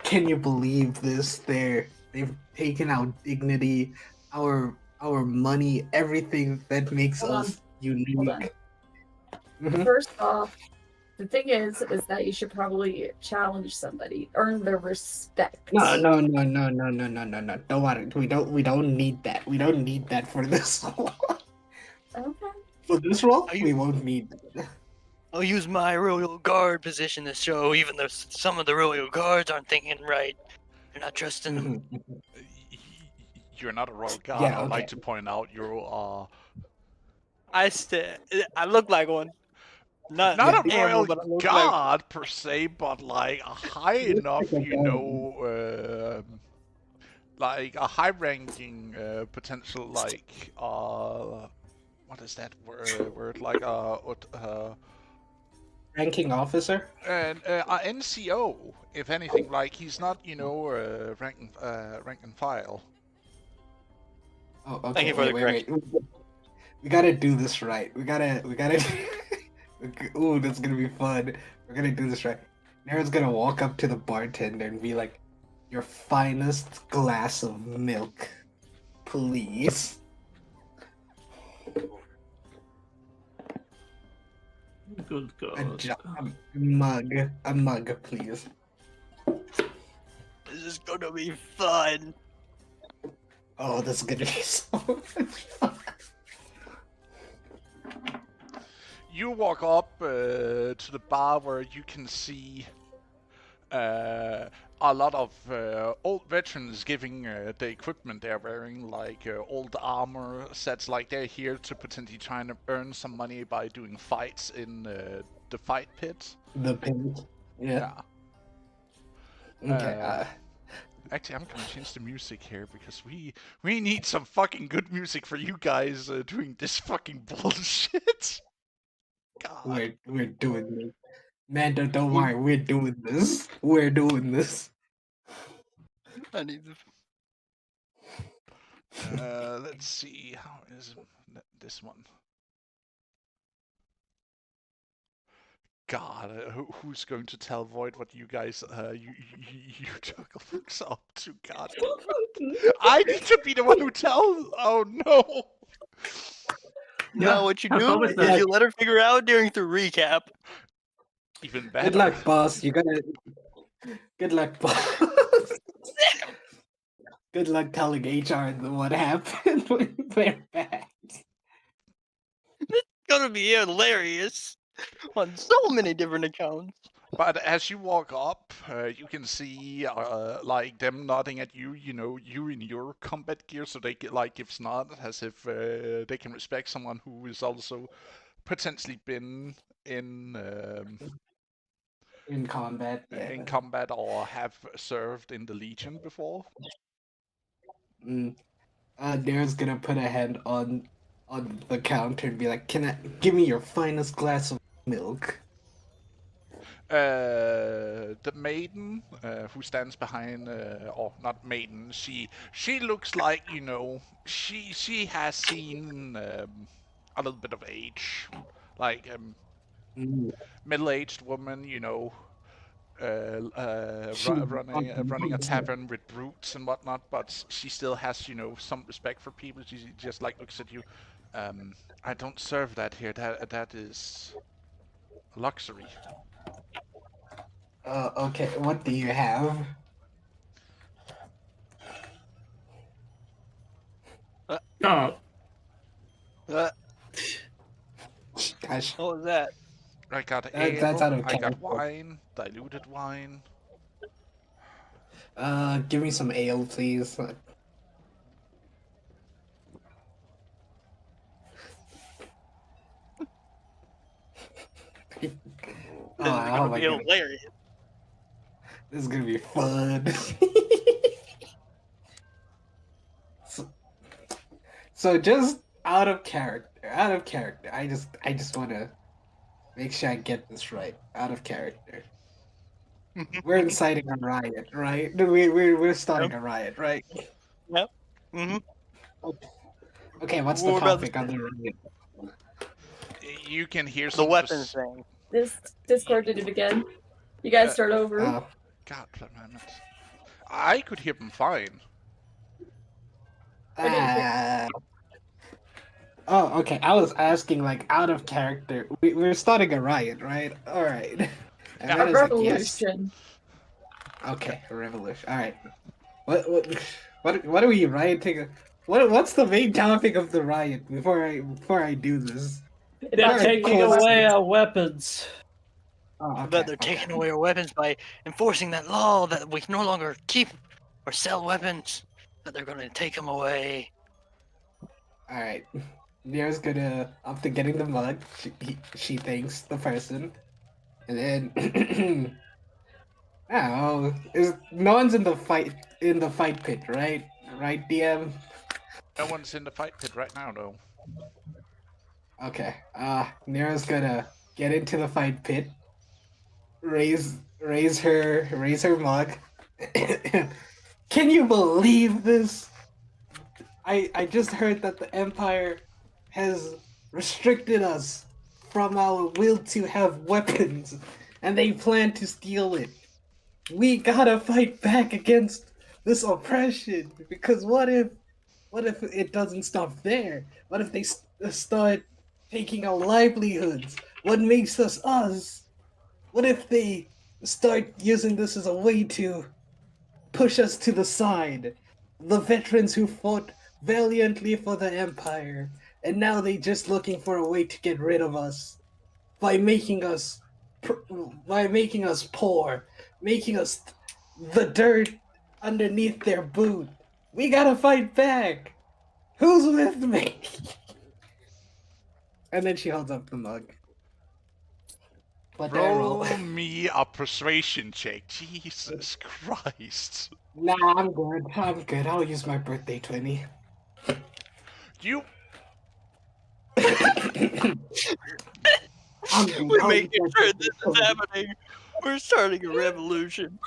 can you believe this? They've taken our dignity, our money, everything that makes Hold on. us unique. Hold on. Mhm. First off, the thing is that you should probably challenge somebody, earn their respect. No. Don't worry. We don't need that. We don't need that for this. Okay. For this role, Are you- we won't need that. I'll use my royal guard position to show even though some of the royal guards aren't thinking right. You're not trusting them. Mhm. You're not a royal god. Yeah, I'd like okay. to point out you are I look like one. Not not a an animal, royal but I look like god per se, but like a high enough, like a you know, like a high-ranking potential, like what is that word? Like ranking officer? And NCO, if anything, like he's not, rank and file. Oh, okay. Thank you for the wait. We gotta do this right. We gotta. Ooh, that's gonna be fun. We're gonna do this right. Nara's gonna walk up to the bartender and be like, "Your finest glass of milk, please." Good God. A mug, please. This is gonna be fun. Oh, this is gonna be so much fun. You walk up to the bar where you can see a lot of old veterans giving the equipment they're wearing, like old armor sets, like they're here to potentially try and earn some money by doing fights in the fight pit. The pink. Yeah. Okay. Actually, I'm gonna change the music here because we need some fucking good music for you guys doing this fucking bullshit. God. We're doing this. Man, don't worry. We're doing this. We're doing this. I need the. Let's see. How is this one? God, who's going to tell Void what you guys you juggle books up to? God, I need to be the one who tells. Oh no! No, what you How do was is that? you let her figure out during the recap. Even better. Good luck, boss. You gotta. Good luck, boss. Good luck telling HR what happened when we're back. It's gonna be hilarious on so many different accounts. But as you walk up, you can see like them nodding at you. You know, you in your combat gear, so they get like gives nod as if they can respect someone who is also potentially been in combat. Yeah. in combat or have served in the Legion before. Darren's gonna put a hand on the counter and be like, give me your finest glass of milk?" The maiden who stands behind, or not maiden, she looks like, she has seen a little bit of age, like middle-aged woman, running a tavern with brutes and whatnot, but she still has, some respect for people. She just like looks at you. I don't serve that here. That is luxury. Okay, what do you have? God. Gosh, What was that? I got That's ale, out of I got character. wine, diluted wine. Give me some ale, please. This is Oh gonna my be god, hilarious. this is gonna be fun. So just out of character. I just want to make sure I get this right. Out of character. We're inciting a riot, right? We're starting a riot, right? Mm-hmm. Okay, what's the We're about to topic on the riot? You can hear The some weapons thing. This Discord did it again. You guys start over. Oh, God, I could hear them fine. Oh, okay. I was asking, like, out of character. We're starting a riot, right? All right. And Yeah, that A is like, yes. revolution. Okay, a revolution. All right. What are we rioting? What's the main topic of the riot before I do this? They're Alright, taking cool. away our weapons. Oh, That they're taking away our weapons by enforcing that law that we can no longer keep or sell weapons. That they're gonna take them away. All right. Nira's gonna, after getting the mug, she thanks the person, and then oh, no one's in the fight pit, right? Right, DM. No one's in the fight pit right now, though. Okay. Nira's gonna get into the fight pit, raise her mug. Can you believe this? I just heard that the Empire has restricted us from our will to have weapons, and they plan to steal it. We gotta fight back against this oppression, because what if it doesn't stop there? What if they start taking our livelihoods? What makes us us? What if they start using this as a way to push us to the side? The veterans who fought valiantly for the Empire, and now they just looking for a way to get rid of us by making us poor, making us the dirt underneath their boot. We gotta fight back. Who's with me? And then she holds up the mug. But Roll me a persuasion check. Jesus Christ. Nah, I'm good. I'll use my birthday 20. You We're making sure this is happening. We're starting a revolution.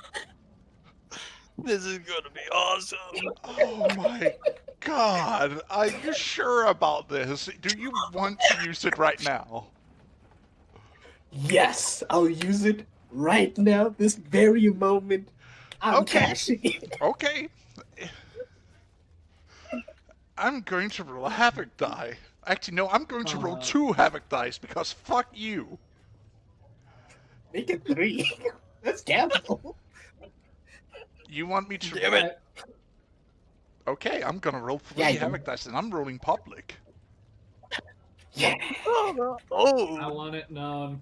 This is gonna be awesome. Oh my god. Are you sure about this? Do you want to use it right now? Yes, I'll use it right now, this very moment. I'm Okay. cashing it. Okay. I'm going to roll a havoc die. Actually, no, I'm going to roll 2 havoc dice because fuck you. Make it 3. That's capital. You want me to? Damn it. Okay, I'm gonna roll 3 Yeah, you- havoc dice, and I'm rolling public. Yeah. I Oh, want it known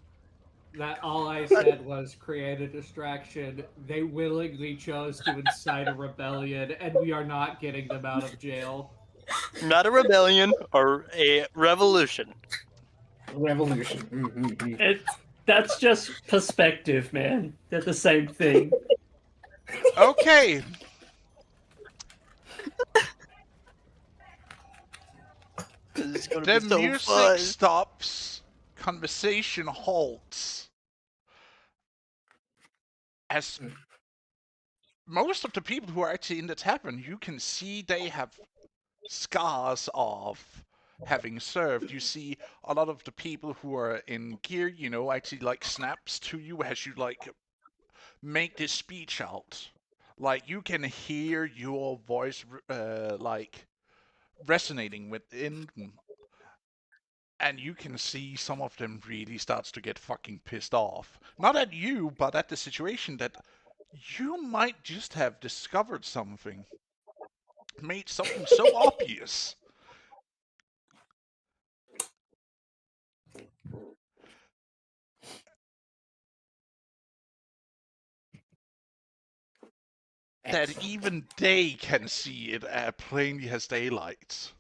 that all I said was create a distraction. They willingly chose to incite a rebellion, and we are not getting them out of jail. not a rebellion or a revolution. Revolution. Mm-hmm. That's just perspective, man. They're the same thing. Okay. This is gonna The be so music fun. stops. Conversation halts. As most of the people who are actually in the tavern, you can see they have scars of having served. You see a lot of the people who are in gear, actually like snaps to you as you like make this speech out. Like you can hear your voice like resonating within, and you can see some of them really starts to get fucking pissed off. Not at you, but at the situation that you might just have discovered something. Made something so obvious. That even they can see it plainly as daylight.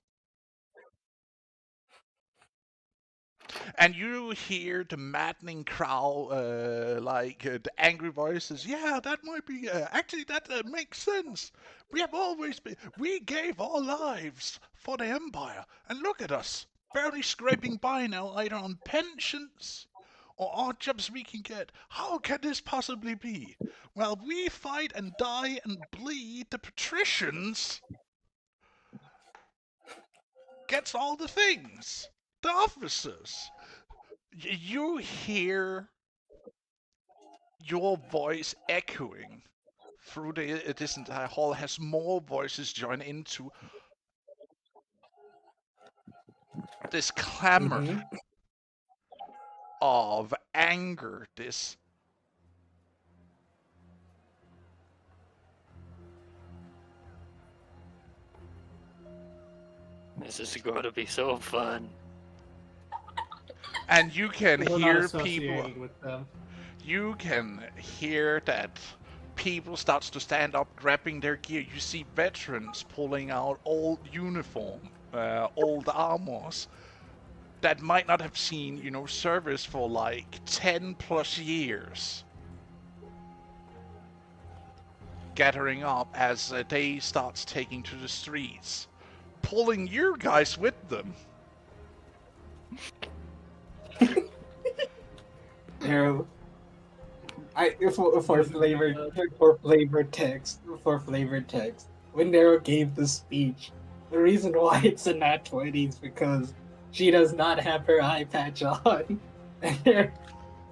And you hear the maddening crowd, the angry voices. Yeah, that might be. Actually, that makes sense. We gave our lives for the Empire, and look at us, barely scraping by now, either on pensions or odd jobs we can get. How can this possibly be? Well, we fight and die and bleed. The patricians gets all the things. The officers. You hear your voice echoing through this entire hall as more voices join into this clamor of anger, this This is going to be so fun. and you can We're not hear associated people. with them. You can hear that people starts to stand up, grabbing their gear. You see veterans pulling out old uniform, old armors that might not have seen, service for like 10 plus years. Gathering up as day starts taking to the streets, pulling you guys with them. For flavor text, when Nero gave the speech, the reason why it's a nat 20 is because she does not have her eye patch on,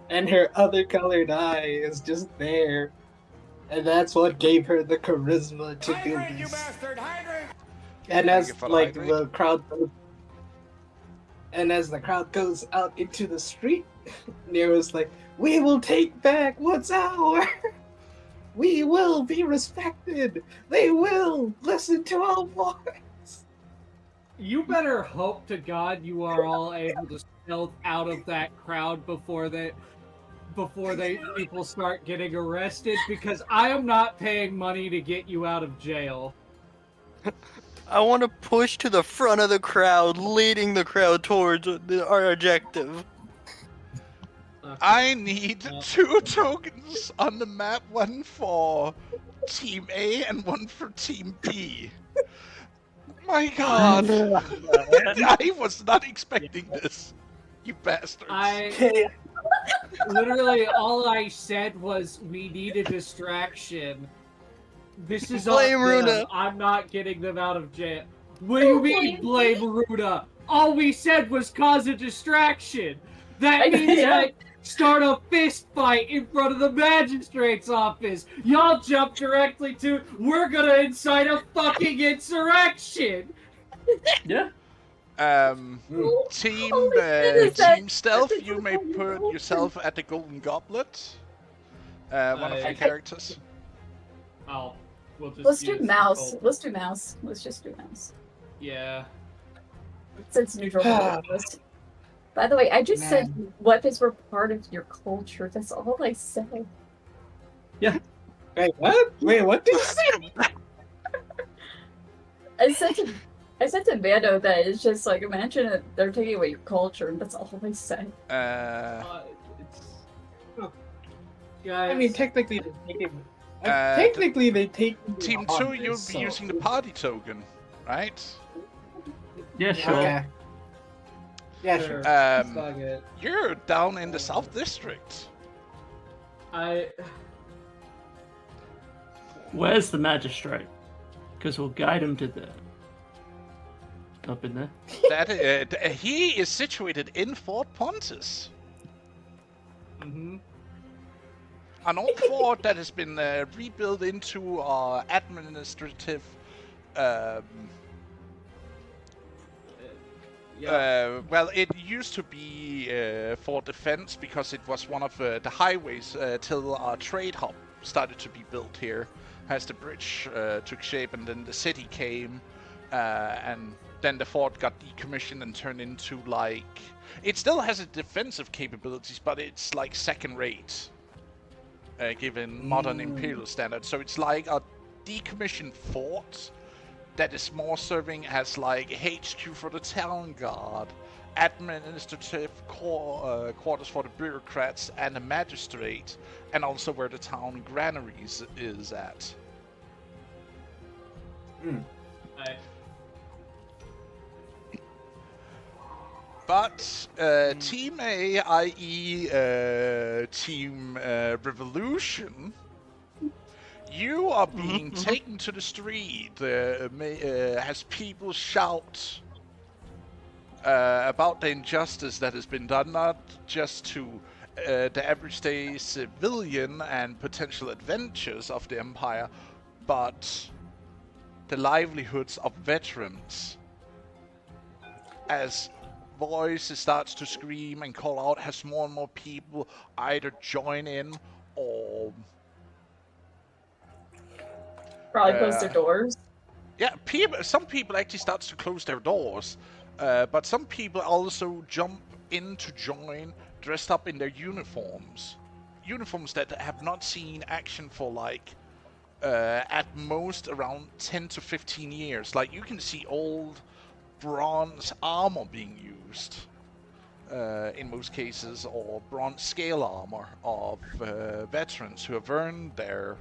and her other colored eye is just there, and that's what gave her the charisma to do this. And Thank you as for the like hydrate. the crowd goes, and as the crowd goes out into the street, Nero's like, "We will take back what's ours. We will be respected. They will listen to our voice." You better hope to God you are all able to stealth out of that crowd before people start getting arrested, because I am not paying money to get you out of jail. I want to push to the front of the crowd, leading the crowd towards our objective. I need 2 tokens on the map, one for Team A and one for Team B. My god. I was not expecting this. You bastards. Literally all I said was we need a distraction. This is Blame on them. Runa. I'm not getting them out of jail. What do you mean blame Runa? All we said was cause a distraction. That means like start a fist fight in front of the magistrate's office. Y'all jump directly to we're gonna incite a fucking insurrection. Yeah. Team goodness, that- Team Stealth, you may put yourself at the Golden Goblet. One of your Okay. characters. We'll just Let's do use mouse. Bolt. Let's do mouse. Let's just do mouse. Yeah. Since neutral list. By the way, I just said weapons were part of your culture. That's all I said. Wait, what? Wait, what did you say? I said to Vando that it's just like, imagine that they're taking away your culture, and that's all I said. Guys, I mean, technically, they take it. Uh, Technically, they take Team on 2, this, you'll be so- using the party token, right? Yeah, sure. Okay. Yeah, sure. Fuck it. You're down in the South District. Where's the magistrate? Because we'll guide him to there. Up in there. He is situated in Fort Pontus. Mm-hmm. An old fort that has been rebuilt into our administrative well, it used to be for defense because it was one of the highways till our trade hub started to be built here. As the bridge took shape and then the city came, and then the fort got decommissioned and turned into like... It still has its defensive capabilities, but it's like second rate, given modern Imperial standards. So it's like a decommissioned fort that is more serving as like HQ for the town guard, administrative quarters for the bureaucrats and the magistrate, and also where the town granaries is at. But Team A, i.e. Team Revolution, you are being taken to the street as people shout about the injustice that has been done, not just to the everyday civilian and potential adventures of the Empire, but the livelihoods of veterans. As voices starts to scream and call out, has more and more people either join in or Probably close their doors. yeah, some people actually starts to close their doors, but some people also jump in to join dressed up in their uniforms that have not seen action for like at most around 10 to 15 years. Like you can see old bronze armor being used in most cases, or bronze scale armor of veterans who have earned their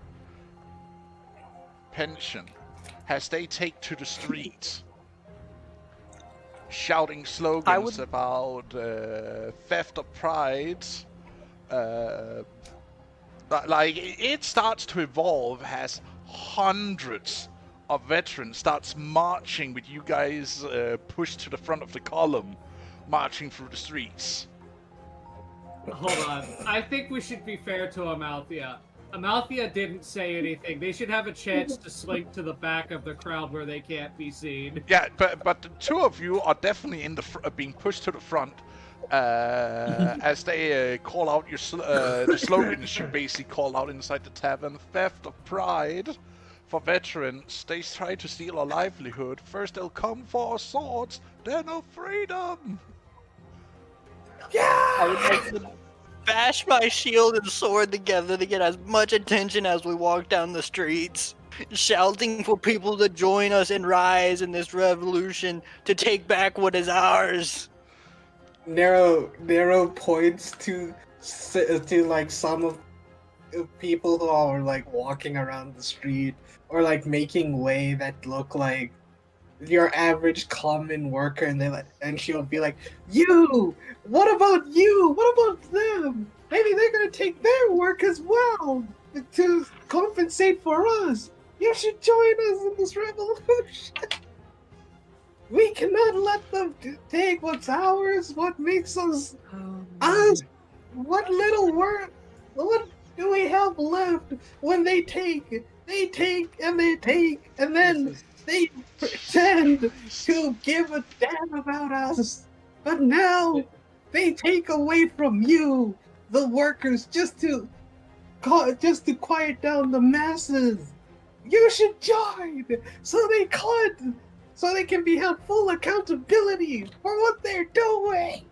pension, as they take to the streets shouting slogans about theft of pride, Like, it starts to evolve as hundreds of veterans starts marching with you guys pushed to the front of the column, marching through the streets. Hold on. I think we should be fair to Amalthea. Amalthea didn't say anything. They should have a chance to slink to the back of the crowd where they can't be seen. Yeah, but the two of you are definitely in the being pushed to the front as they call out your the slogans you basically call out inside the tavern: theft of pride for veterans. They try to steal our livelihood. First they'll come for our swords, then our freedom. I would like to bash my shield and sword together to get as much attention as we walk down the streets, shouting for people to join us and rise in this revolution to take back what is ours. Nero points to like some of people who are like walking around the street or like making way that look like your average common worker, and she'll be like, "You! What about you? What about them? Maybe they're gonna take their work as well to compensate for us. You should join us in this revolution. We cannot let them take what's ours. What makes us us? What little work? What do we have left when they take? They take and they take, and then they pretend to give a damn about us. But now they take away from you, the workers, just to quiet down the masses. You should join so they can be held full accountability for what they're doing."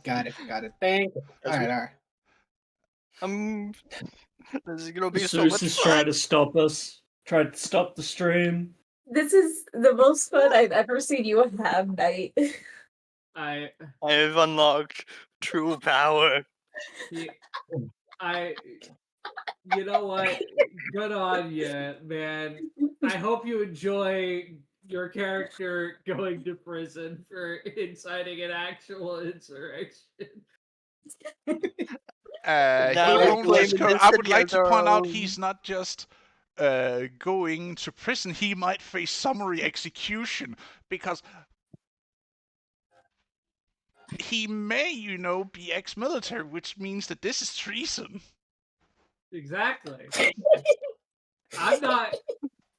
Got it. Thank you. All right. This is gonna be so Zeus much is fun. trying to stop us. Trying to stop the stream. This is the most fun I've ever seen you have, Knight. I have unlocked true power. You know what? Good on you, man. I hope you enjoy your character going to prison for inciting an actual insurrection. I would like to point out he's not just going to prison. He might face summary execution because he may, be ex-military, which means that this is treason. Exactly.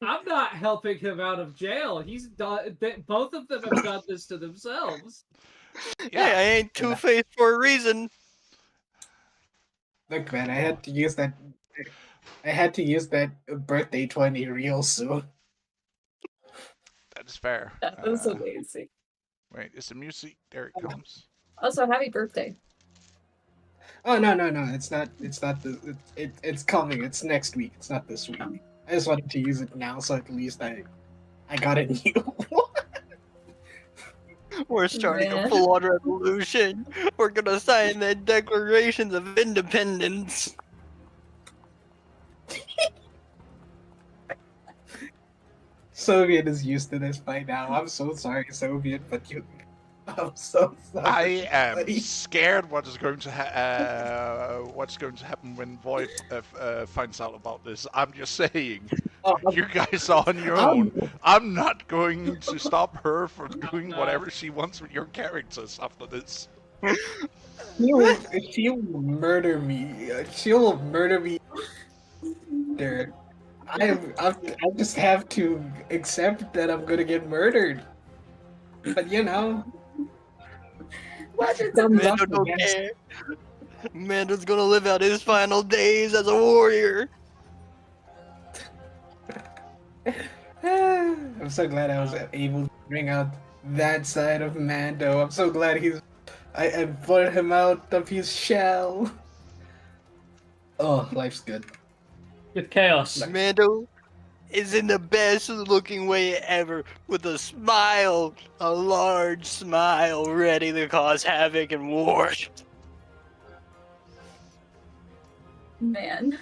I'm not helping him out of jail. He's done. Both of them have done this to themselves. Yeah, I ain't Two-Faced for a reason. Look, man, I had to use that. I had to use that birthday 20 real soon. That is fair. That was amazing. Wait, is the music? There it comes. Also, happy birthday. Oh no, it's not. It's not the. It's coming. It's next week. It's not this week. I just wanted to use it now, so at least I got a new one. We're starting a Man. full-on revolution. We're gonna sign the Declarations of Independence. Soviet is used to this by now. I'm so sorry, Soviet, but you. I'm so sorry. I am buddy. scared what's going to happen when Void finds out about this. I'm just saying, Oh, you guys are on your own. I'm not going to stop her from doing whatever she wants with your characters after this. she'll murder me. She'll murder me. There. I just have to accept that I'm gonna get murdered. But you know, What is thumbs up Mando don't against- care. Mando's gonna live out his final days as a warrior. I'm so glad I was able to bring out that side of Mando. I'm so glad I brought him out of his shell. Oh, life's good. With chaos. Mando is in the best looking way ever, with a smile, a large smile, ready to cause havoc and war. Man.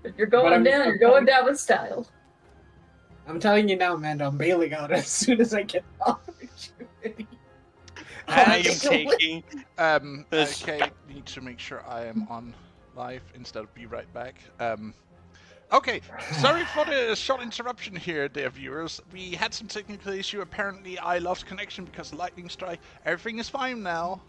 If you're But going I'm- down, you're going down with style. I'm telling you now, Mando, I'm bailing out as soon as I get off opportunity. I am taking. This- Okay, need to make sure I am on live instead of be right back. Okay, sorry for the short interruption here, dear viewers. We had some technical issue. Apparently, I lost connection because of lightning strike. Everything is fine now.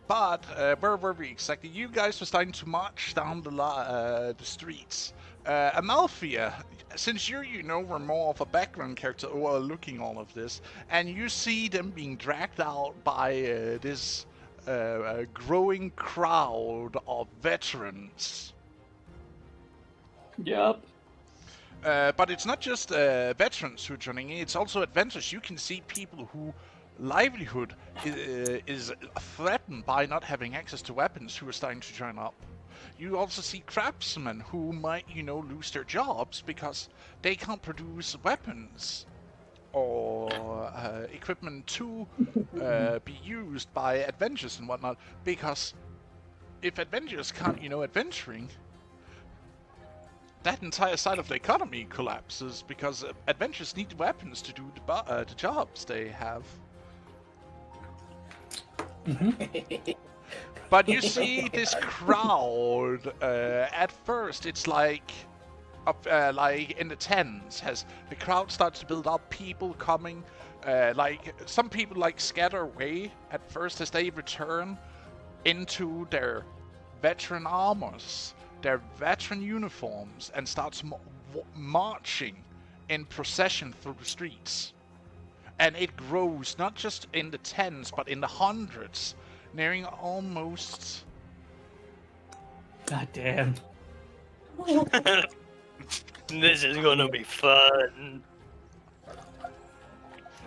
But where were we exactly? You guys were starting to march down the streets. Amalthea, since you know, were more of a background character overlooking all of this, and you see them being dragged out by this growing crowd of veterans. Yep. But it's not just veterans who are joining in, it's also adventurers. You can see people who livelihood is threatened by not having access to weapons who are starting to join up. You also see craftsmen who might, lose their jobs because they can't produce weapons or equipment to be used by adventurers and whatnot. Because if adventurers can't, adventuring, that entire side of the economy collapses because adventurers need weapons to do the jobs they have. But you see this crowd. At first, it's like in the tens. As the crowd starts to build up, people coming. Like some people scatter away at first as they return into their veteran armors, their veteran uniforms, and starts marching in procession through the streets. And it grows not just in the tens, but in the hundreds, nearing almost. God damn. This is gonna be fun.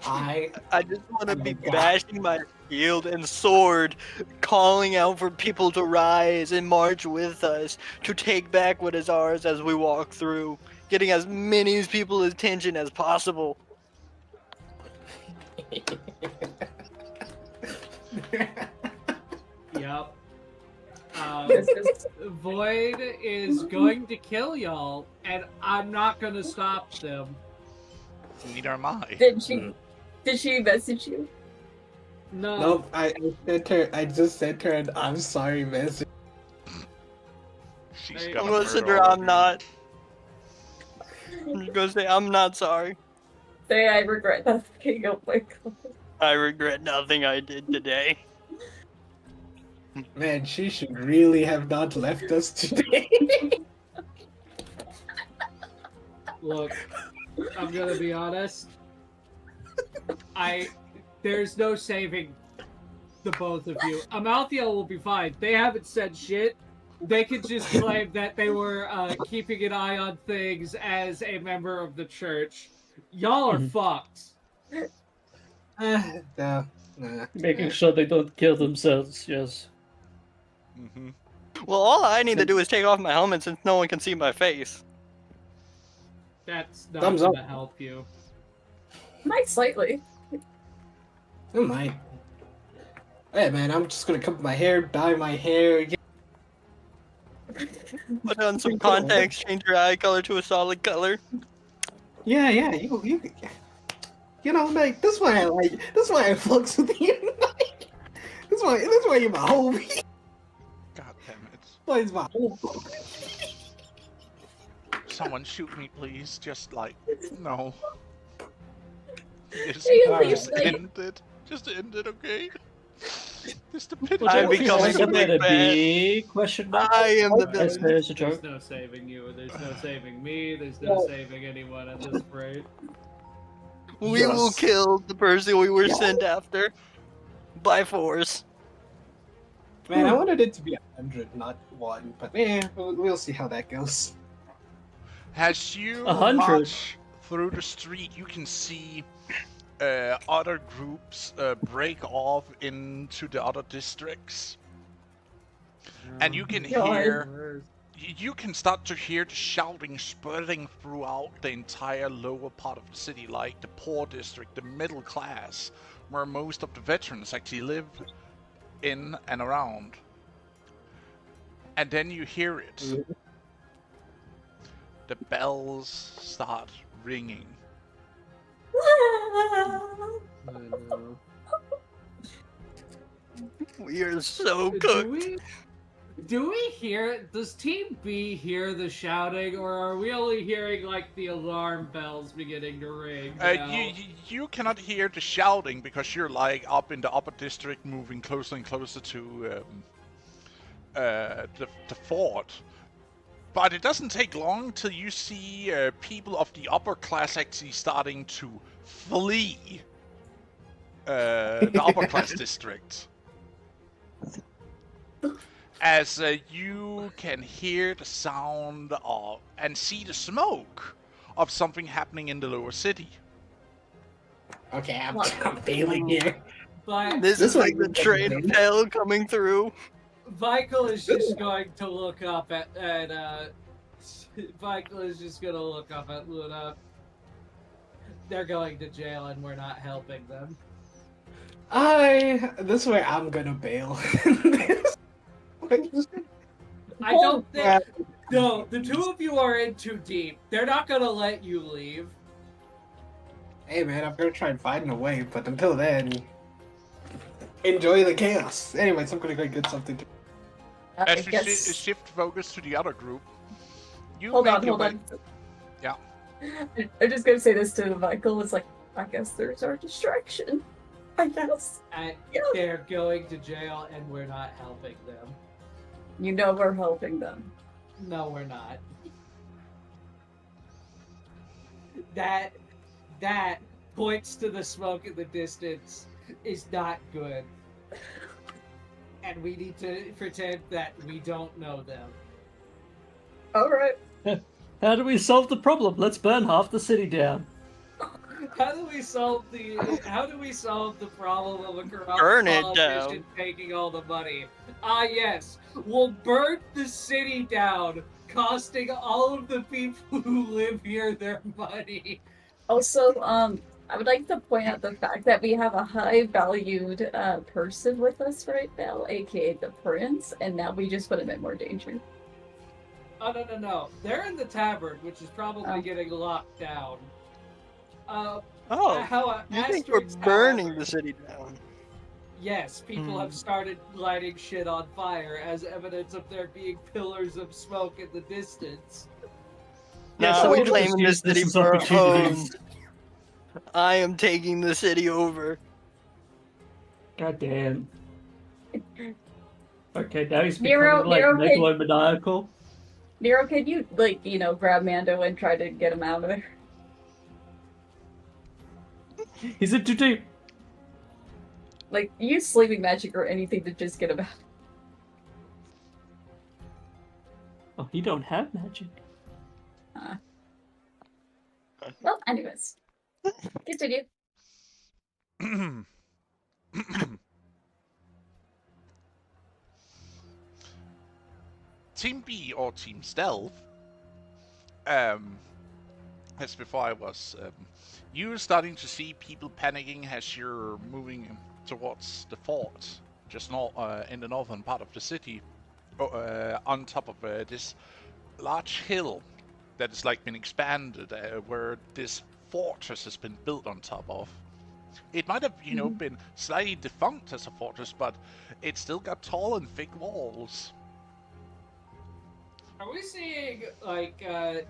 I just want to Oh my be God. bashing my shield and sword, calling out for people to rise and march with us, to take back what is ours as we walk through, getting as many people's attention as possible. Yep. This is- Void is going to kill y'all, and I'm not gonna stop them. Neither am I. Did she message you? No. Nope, I sent her. I just sent her an "I'm sorry" message. She's Hey, gonna I'm gonna send murder her, all I'm of not. I'm gonna say, I'm not sorry. Say I regret nothing. Oh my god. I regret nothing I did today. Man, she should really have not left us today. Look, I'm gonna be honest. There's no saving the both of you. Amalthea will be fine. They haven't said shit. they could just claim that they were keeping an eye on things as a member of the church. Y'all are fucked. Nah. Making sure they don't kill themselves, yes. Mm-hmm. Well, all I need to do is take off my helmet since no one can see my face. That's not Thumbs gonna up. help you. Might slightly. Oh my. Hey man, I'm just gonna cut my hair, dye my hair. Put on some contacts, change your eye color to a solid color. Yeah, you know, like that's why I fucks with you. Like, that's why you're my homie. God damn it. Why is my homie? Someone shoot me, please. Just like, no. Just, Hey, just like- end it. Just end it, okay? This stupidity. I'm What's becoming your a big gonna fan. be? Question mark? I am the Yes, villain. there's a There's joke. no saving you. There's no saving me. There's no saving anyone at this rate. We will Yes. kill the person we were sent after. By force. Man, I wanted it to be 100, not 1, but we'll see how that goes. As you 100. march through the street, you can see other groups break off into the other districts. And you can hear, you can start to hear the shouting spreading throughout the entire lower part of the city, like the poor district, the middle class, where most of the veterans actually live in and around. And then you hear it. The bells start ringing. We are so cooked. Do we hear? Does Team B hear the shouting, or are we only hearing like the alarm bells beginning to ring? now? You cannot hear the shouting because you're like up in the upper district, moving closer and closer to the fort. But it doesn't take long till you see people of the upper class actually starting to flee the upper class district. As you can hear the sound of and see the smoke of something happening in the lower city. Okay, I'm failing here. But This is one like the is train of hell coming through. Michael is just going to look up at Michael is just gonna look up at Luna. They're going to jail, and we're not helping them. This is where I'm gonna bail. I don't think. No, the two of you are in too deep. They're not gonna let you leave. Hey man, I'm gonna try and find a way, but until then, enjoy the chaos. Anyways, I'm gonna go get something to. I As you guess. shift focus to the other group, you Hold make on, your hold way. on. Yeah. I'm just gonna say this to Michael. It's like, I guess there's our distraction. I guess. And Yeah. they're going to jail, and we're not helping them. You know we're helping them. No, we're not. That points to the smoke in the distance is not good. And we need to pretend that we don't know them. Alright. How do we solve the problem? Let's burn half the city down. How do we solve the problem of a corrupt Burn it politician down. taking all the money? Ah, yes, we'll burn the city down, costing all of the people who live here their money. Also, I would like to point out the fact that we have a high valued person with us right now, aka the prince, and now we just put him in more danger. Oh, no. They're in the tavern, which is probably Oh. getting locked down. Oh, How you think we're asterisks, burning however, the city down? Yes, people have started lighting shit on fire as evidence of there being pillars of smoke in the distance. Yeah, No, so we we'll claim just the use this city as for our opportunities. own. I am taking the city over. God damn. Okay, now he's Nero- becoming like Nero, hey. megalomaniacal. Nero, can you, grab Mando and try to get him out of there? He's in too deep. Use sleeping magic or anything to just get him out. he don't have magic. Well, anyways. Continue. Team B or Team Stealth, as before I was, you're starting to see people panicking as you're moving towards the fort, just in the northern part of the city, on top of this large hill that has like been expanded, where this fortress has been built on top of. It might have, been slightly defunct as a fortress, but it's still got tall and thick walls. Are we seeing, like,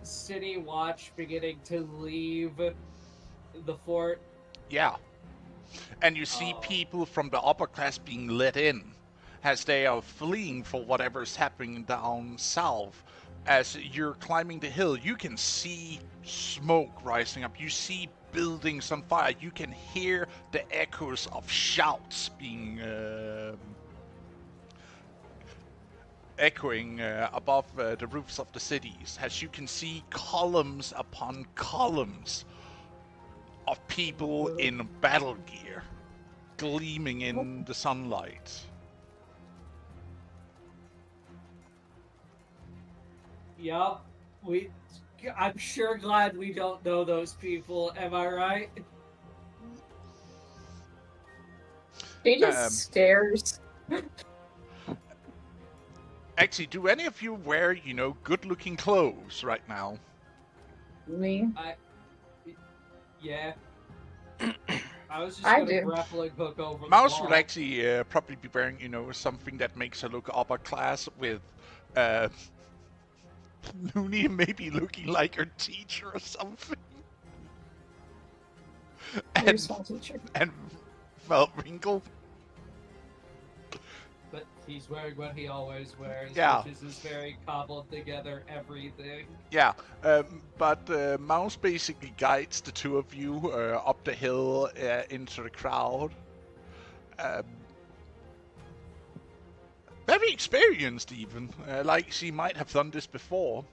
City Watch beginning to leave the fort? Yeah. And you see people from the upper class being let in as they are fleeing for whatever's happening down south. As you're climbing the hill, you can see smoke rising up. You see buildings on fire. You can hear the echoes of shouts being echoing above the roofs of the cities, as you can see columns upon columns of people in battle gear gleaming in the sunlight. Yup. I'm sure glad we don't know those people, am I right? She just stares. Actually, do any of you wear, good-looking clothes right now? Me. Yeah. I was just I gonna do. grappling hook over Mouse the would wall. actually probably be wearing, something that makes her look upper class with, Looney maybe looking like her teacher or something. Very small teacher. And Wrinkle. But he's wearing what he always wears, Yeah. which is this very cobbled together everything. Yeah, but Mouse basically guides the two of you up the hill into the crowd. Very experienced, even. Like she might have done this before.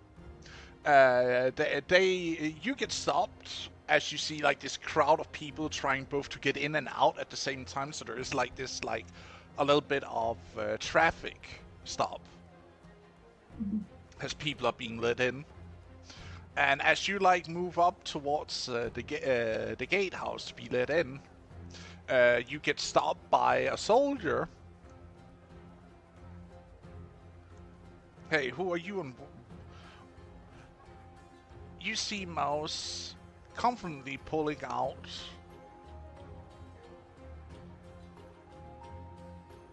You get stopped as you see like this crowd of people trying both to get in and out at the same time. So there is like this a little bit of traffic stop as people are being let in. And as you move up towards the gatehouse to be let in, you get stopped by a soldier. Hey, who are you? And you see Mouse confidently pulling out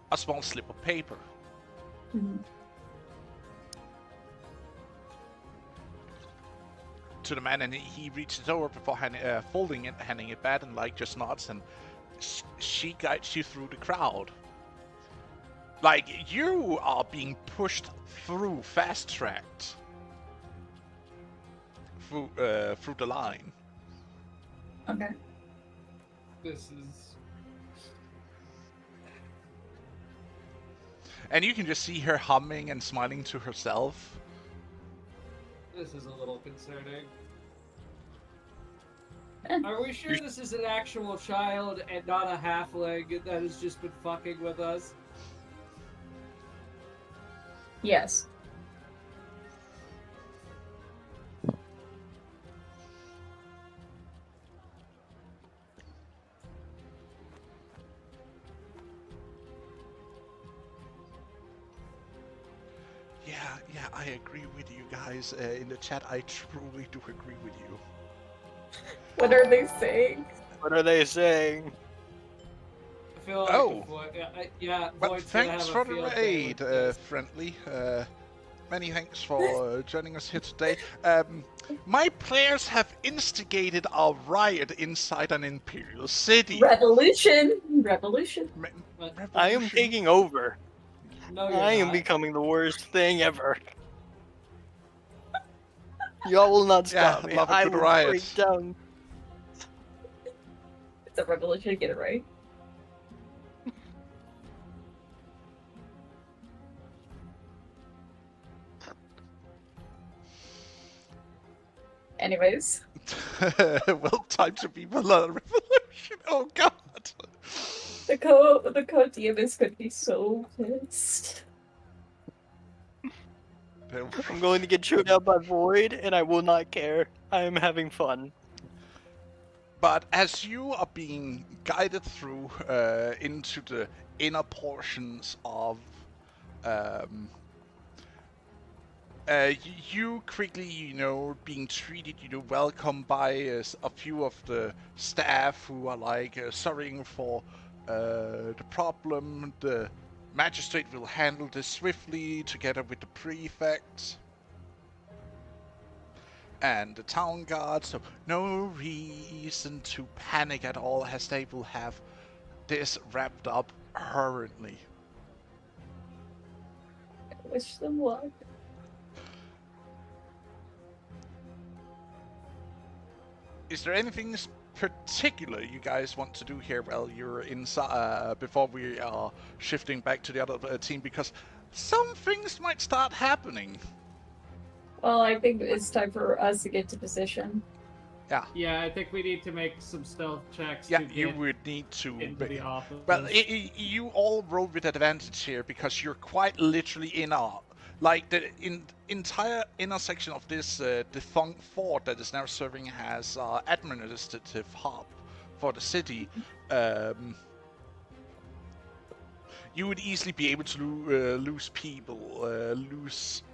a small slip of paper. Mhm. To the man, and he reaches over before folding it, handing it back, and just nods, and she guides you through the crowd. You are being pushed through, fast-tracked through the line. Okay. This is... And you can just see her humming and smiling to herself. This is a little concerning. Eh. Are we sure this is an actual child and not a halfling that has just been fucking with us? Yes. Yeah, I agree with you guys. In the chat, I truly do agree with you. What are they saying? What are they saying? I feel like Oh. yeah, Well, Void's gonna thanks have for a the field day raid, with this. Friendly. Many thanks for joining us here today. My players have instigated a riot inside an Imperial city. Revolution! Revolution. I am Revolution. taking over. No, you're I am not. becoming the worst thing ever. Y'all will not Yeah, stop me. love a I good will riot. break down. It's a revolution, get it right. Anyways, Well, time to be Banana Revolution. Oh god. the code DMs could be so pissed. I'm going to get chewed out by Void, and I will not care. I am having fun. But as you are being guided through into the inner portions of you quickly, being treated, welcomed by a few of the staff who are like sorrying for the problem. The magistrate will handle this swiftly together with the prefect and the town guard, so no reason to panic at all, as they will have this wrapped up hurriedly. I wish them luck. Is there anything particular you guys want to do here while you're inside, before we are shifting back to the other team? Because some things might start happening. Well, I think it's time for us to get to position. Yeah, I think we need to make some stealth checks Yeah, to you get would need to. into the office. Well, you all roll with advantage here because you're quite literally in like the entire inner section of this defunct fort that is now serving as administrative hub for the city. You would easily be able to lose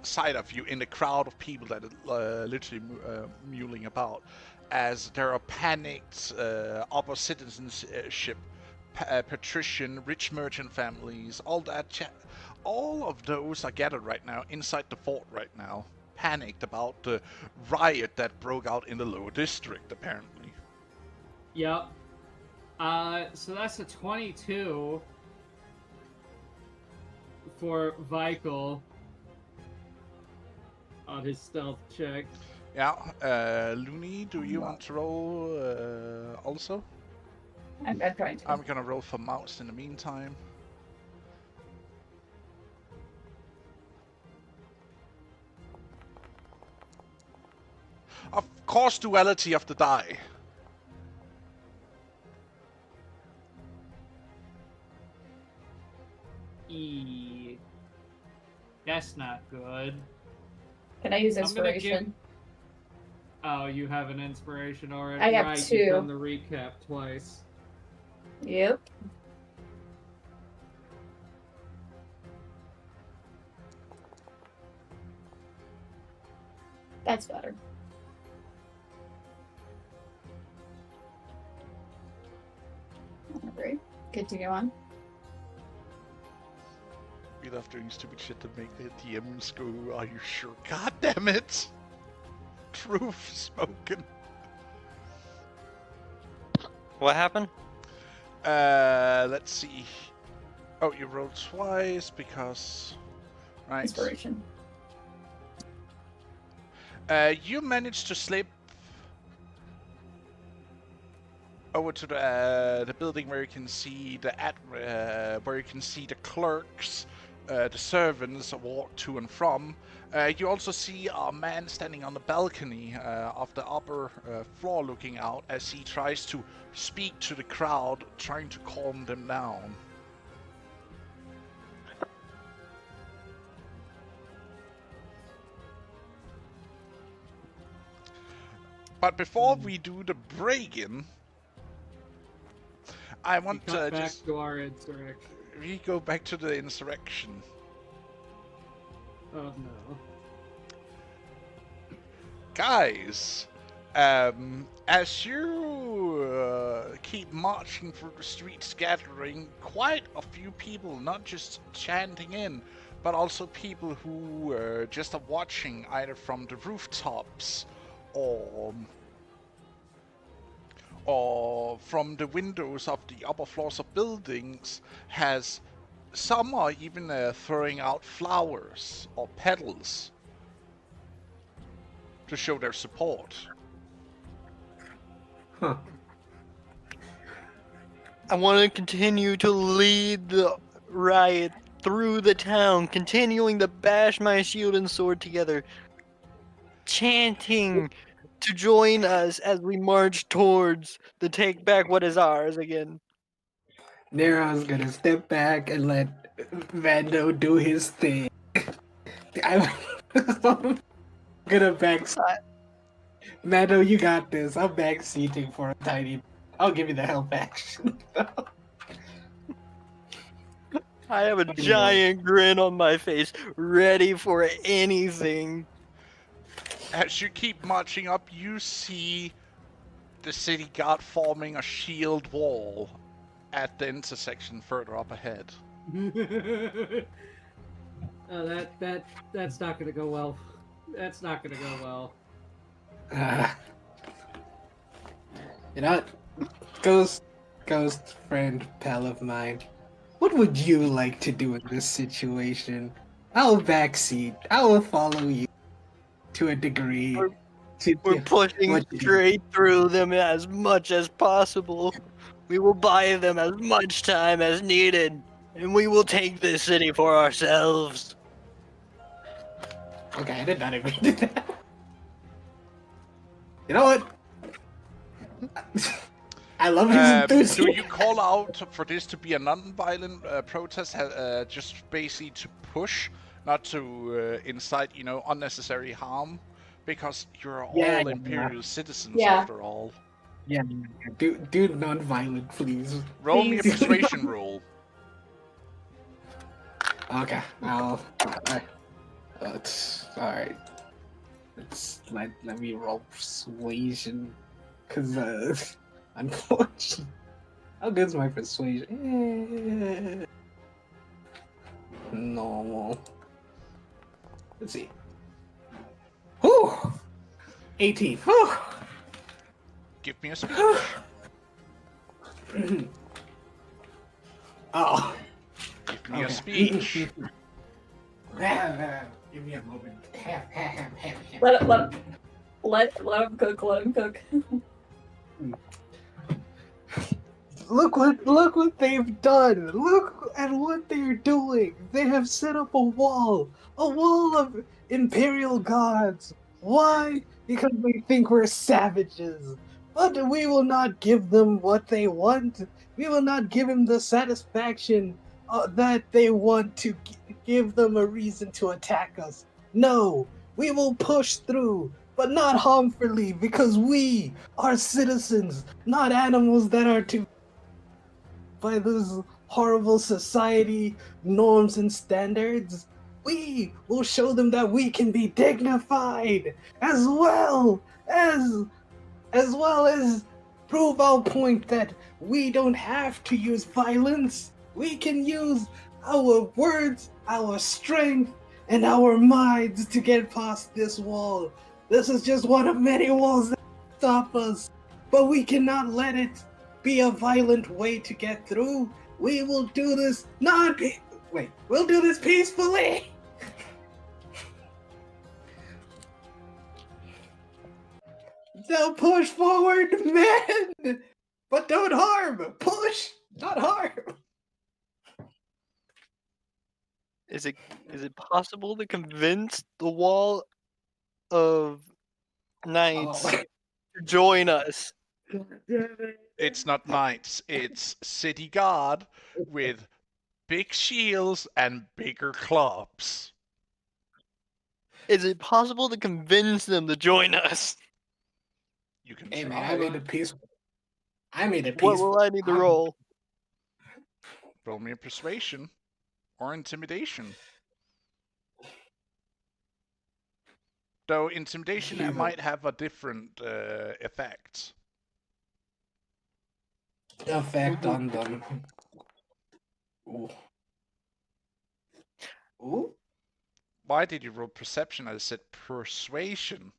sight of you in the crowd of people that are literally mulling about, as there are panicked upper citizenship, patrician, rich merchant families, all of those are gathered right now inside the fort right now, panicked about the riot that broke out in the lower district, apparently. Yep. So that's a 22 for Vikel on his stealth check. Yeah, Looney, do you want to roll also? I'm trying to. I'm gonna roll for Mouse in the meantime. Of course, duality of the die. That's not good. Can I use I'm gonna inspiration? Oh, you have an inspiration already? I have right, 2. You've done the recap twice. Yep. That's better. Alright, good to go on. We love doing stupid shit to make the DMs go, are you sure? God damn it! Truth spoken. What happened? Let's see. Oh, you rolled twice because... Right. Inspiration. You managed to slip over to the building where you can see where you can see the clerks, the servants walk to and from. You also see a man standing on the balcony of the upper floor looking out as he tries to speak to the crowd, trying to calm them down. But before we do the break-in, I want We to cut back just... to our insurrection. We go back to the insurrection. Oh no. Guys, as you keep marching through the streets, gathering quite a few people, not just chanting in, but also people who just are watching either from the rooftops or from the windows of the upper floors of buildings, some are even throwing out flowers or petals to show their support. Huh. I want to continue to lead the riot through the town, continuing to bash my shield and sword together, chanting to join us as we march towards the take back what is ours again. Nero's gonna step back and let Vando do his thing. I'm gonna back. Vando, you got this. I'm backseating for a tiny. I'll give you the help action. I have a giant grin on my face, ready for anything. As you keep marching up, you see the city guard forming a shield wall at the intersection further up ahead. That's not gonna go well. That's not gonna go well. You know what? Ghost friend, pal of mine. What would you like to do in this situation? I'll backseat. I will follow you to a degree. We're pushing what you do. straight through them as much as possible. We will buy them as much time as needed, and we will take this city for ourselves. Okay, I did not even do that. You know what? I love his enthusiasm. Do you call out for this to be a non-violent protest, just basically to push, not to incite, unnecessary harm? Because you're all Yeah. Imperial citizens Yeah. after all. Yeah, do non-violent, please. Roll me a Please. persuasion roll. Okay, alright. Let me roll persuasion, cause unfortunately, how good's my persuasion? Normal. Let's see. Whew! 18. Whew! Give me a speech. Oh. Give me a Okay. speech. Give me a moment. Let him cook. Let him cook. Look what they've done. Look at what they're doing. They have set up a wall of Imperial guards. Why? Because they think we're savages. But we will not give them what they want. We will not give them the satisfaction that they want to give them a reason to attack us. No, we will push through, but not harmfully, because we are citizens, not animals that are to by this horrible society norms and standards. We will show them that we can be dignified as well as prove our point that we don't have to use violence. We can use our words, our strength, and our minds to get past this wall. This is just one of many walls that stop us, but we cannot let it be a violent way to get through. We will do this we'll do this peacefully. So push forward, men! But don't harm! Push, not harm! Is it possible to convince the wall of knights Oh. to join us? It's not knights, it's city guard with big shields and bigger clubs. Is it possible to convince them to join us? You can Hey try. man, I made it peaceful. What will I need to roll? Roll me a persuasion or intimidation. Though intimidation Yeah. might have a different effect. Effect on them. Ooh. Ooh? Why did you roll perception? I said persuasion.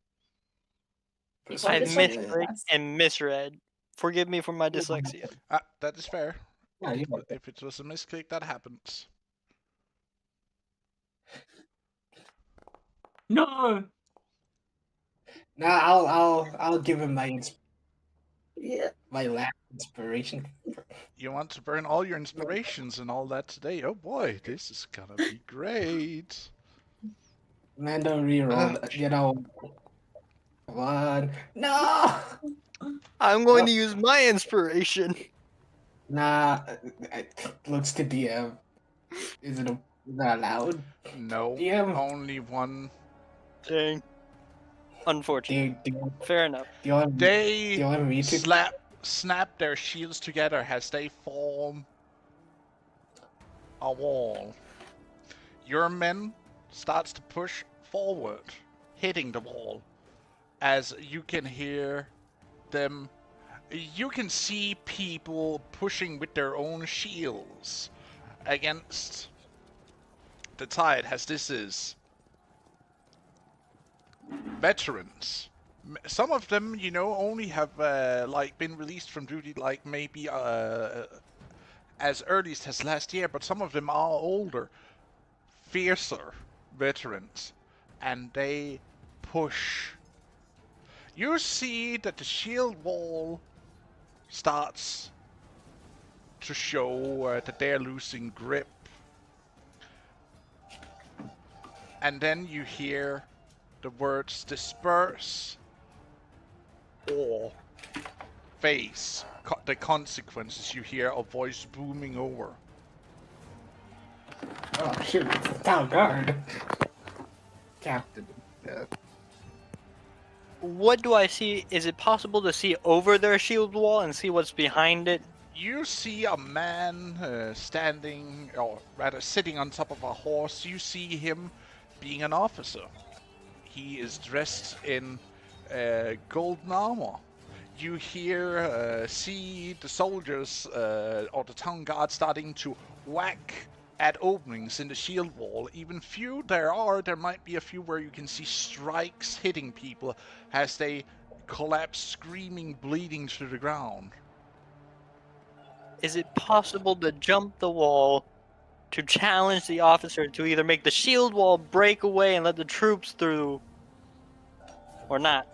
I Persuasion. misread and misread. Forgive me for my dyslexia. That is fair. Yeah, you If it was a misclick, that happens. No. Nah, I'll give him Yeah. my last inspiration. You want to burn all your inspirations and all that today? Oh boy, this is gonna be great. Mando rerolled, Come on. No! I'm going to use my inspiration. Nah, looks to DM. Is it not allowed? No, DM. only one. Dang. Unfortunate. Fair enough. Do you want They me to? snap their shields together as they form a wall. Your men starts to push forward, hitting the wall. As you can hear them, you can see people pushing with their own shields against the tide, as this is veterans. Some of them, you know, only have like been released from duty, like maybe as early as last year, but some of them are older, fiercer veterans, and they push. You see that the shield wall starts to show that they're losing grip, and then you hear the words disperse or face the consequences. You hear a voice booming over. Oh shoot! It's the town guard. Captain. What do I see? Is it possible to see over their shield wall and see what's behind it? You see a man standing, or rather sitting on top of a horse. You see him being an officer. He is dressed in golden armor. You see the soldiers or the town guard starting to whack at openings in the shield wall. Even few there might be a few where you can see strikes hitting people as they collapse, screaming, bleeding to the ground. Is it possible to jump the wall to challenge the officer to either make the shield wall break away and let the troops through, or not?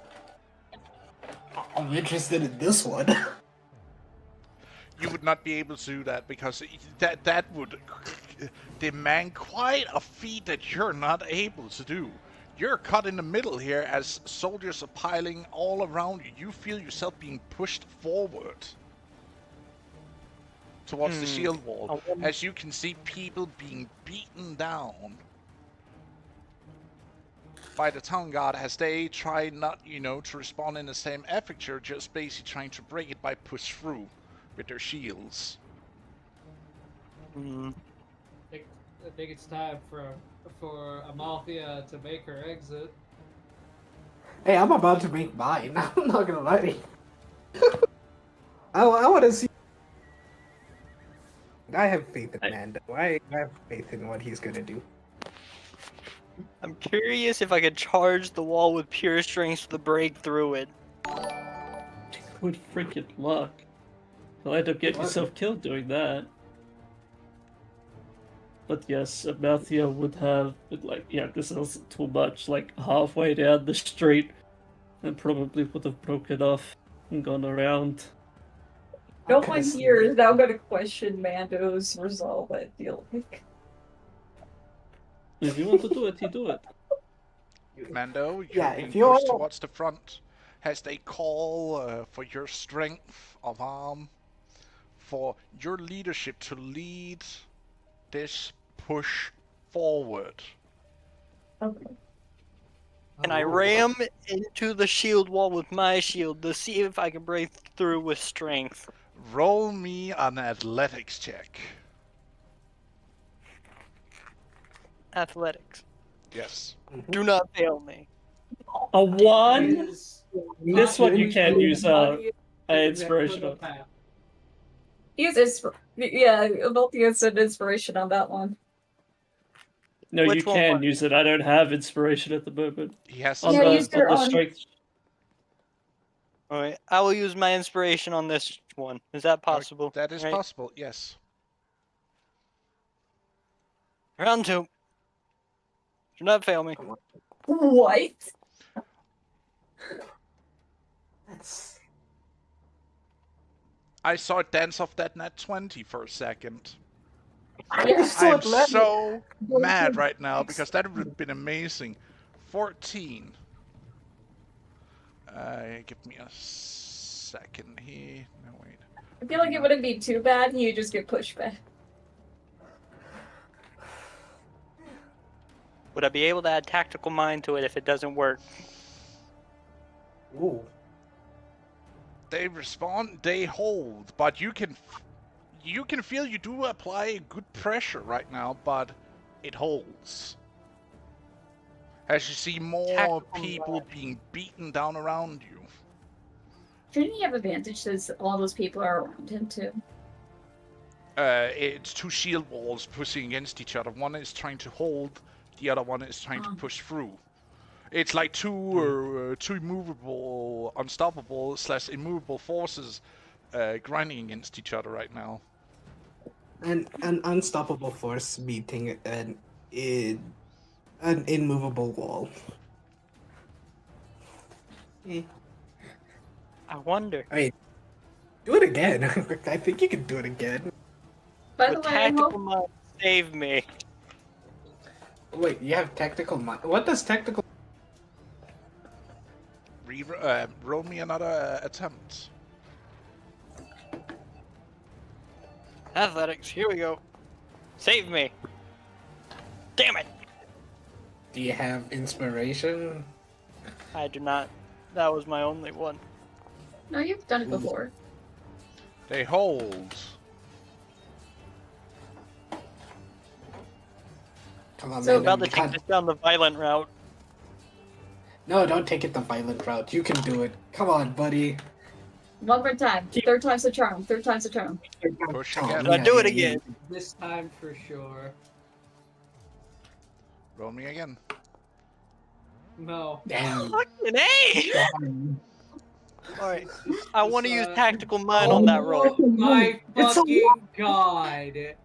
I'm interested in this one. You would not be able to do that because that would demand quite a feat that you're not able to do. You're caught in the middle here as soldiers are piling all around you. You feel yourself being pushed forward towards the shield wall, as you can see people being beaten down by the town guard as they try not, to respond in the same effort. You're just basically trying to break it by push through with their shields. I think it's time for Amalthea to make her exit. Hey, I'm about to make mine. I'm not gonna lie to you. I want to see. I have faith in Mando. I have faith in what he's gonna do. I'm curious if I could charge the wall with pure strength to break through it. Good freaking luck. You'll end up getting yourself killed doing that. But yes, Amalthea would have been like, yeah, this isn't too much, like halfway down the street, and probably would have broken off and gone around. No one here is now going to question Mando's resolve, I feel like. If you want to do it, you do it. Mando, Yeah, being if you're- pushed towards the front as they call for your strength of arm, for your leadership to lead this push forward. Okay. And I ram into the shield wall with my shield to see if I can break through with strength. Roll me an athletics check. Athletics. Yes. Do not fail me. A 1? Is This one you can't use Amalthea inspirational. path. Use Amalthea's an inspiration on that one. No, Which you one can was- use it. I don't have inspiration at the moment. He has On Yeah, the, use on your the own. strength. Alright, I will use my inspiration on this one. Is that possible? That is Right? possible, yes. Round 2. Do not fail me. What? That's... I saw it dance off that nat 20 for a second. You're so I'm athletic. so mad right now because that would have been amazing. 14. Give me a second here. No, wait. I feel like it wouldn't be too bad. You just get pushed back. Would I be able to add tactical mind to it if it doesn't work? Ooh. They respond, they hold, but you can feel you do apply good pressure right now, but it holds. As you see more Tactical people being beaten down around you. Shouldn't he have advantage since all those people are around him too? It's two shield walls pushing against each other. One is trying to hold, the other one is trying to push through. It's like two immovable, unstoppable / immovable forces grinding against each other right now. An unstoppable force meeting an immovable wall. I wonder. Do it again. I think you can do it again. By the Would way, I tactical hope mind save me? Wait, you have tactical mind. What does tactical? Roll me another attempt. Athletics, here we go. Save me. Damn it! Do you have inspiration? I do not. That was my only one. no, you've done it before. They hold. Come on, So- man. About to you take can't- this down the violent route. No, don't take it the violent route. You can do it. Come on, buddy. One more time. Third time's the charm. Third time's the charm. Push Oh, again. I'll do it yeah, again. This time for sure. Roll me again. No. Damn. Fucking A! Damn. Alright, I want to use Uh, tactical mind on that roll. Oh my It's a fucking god!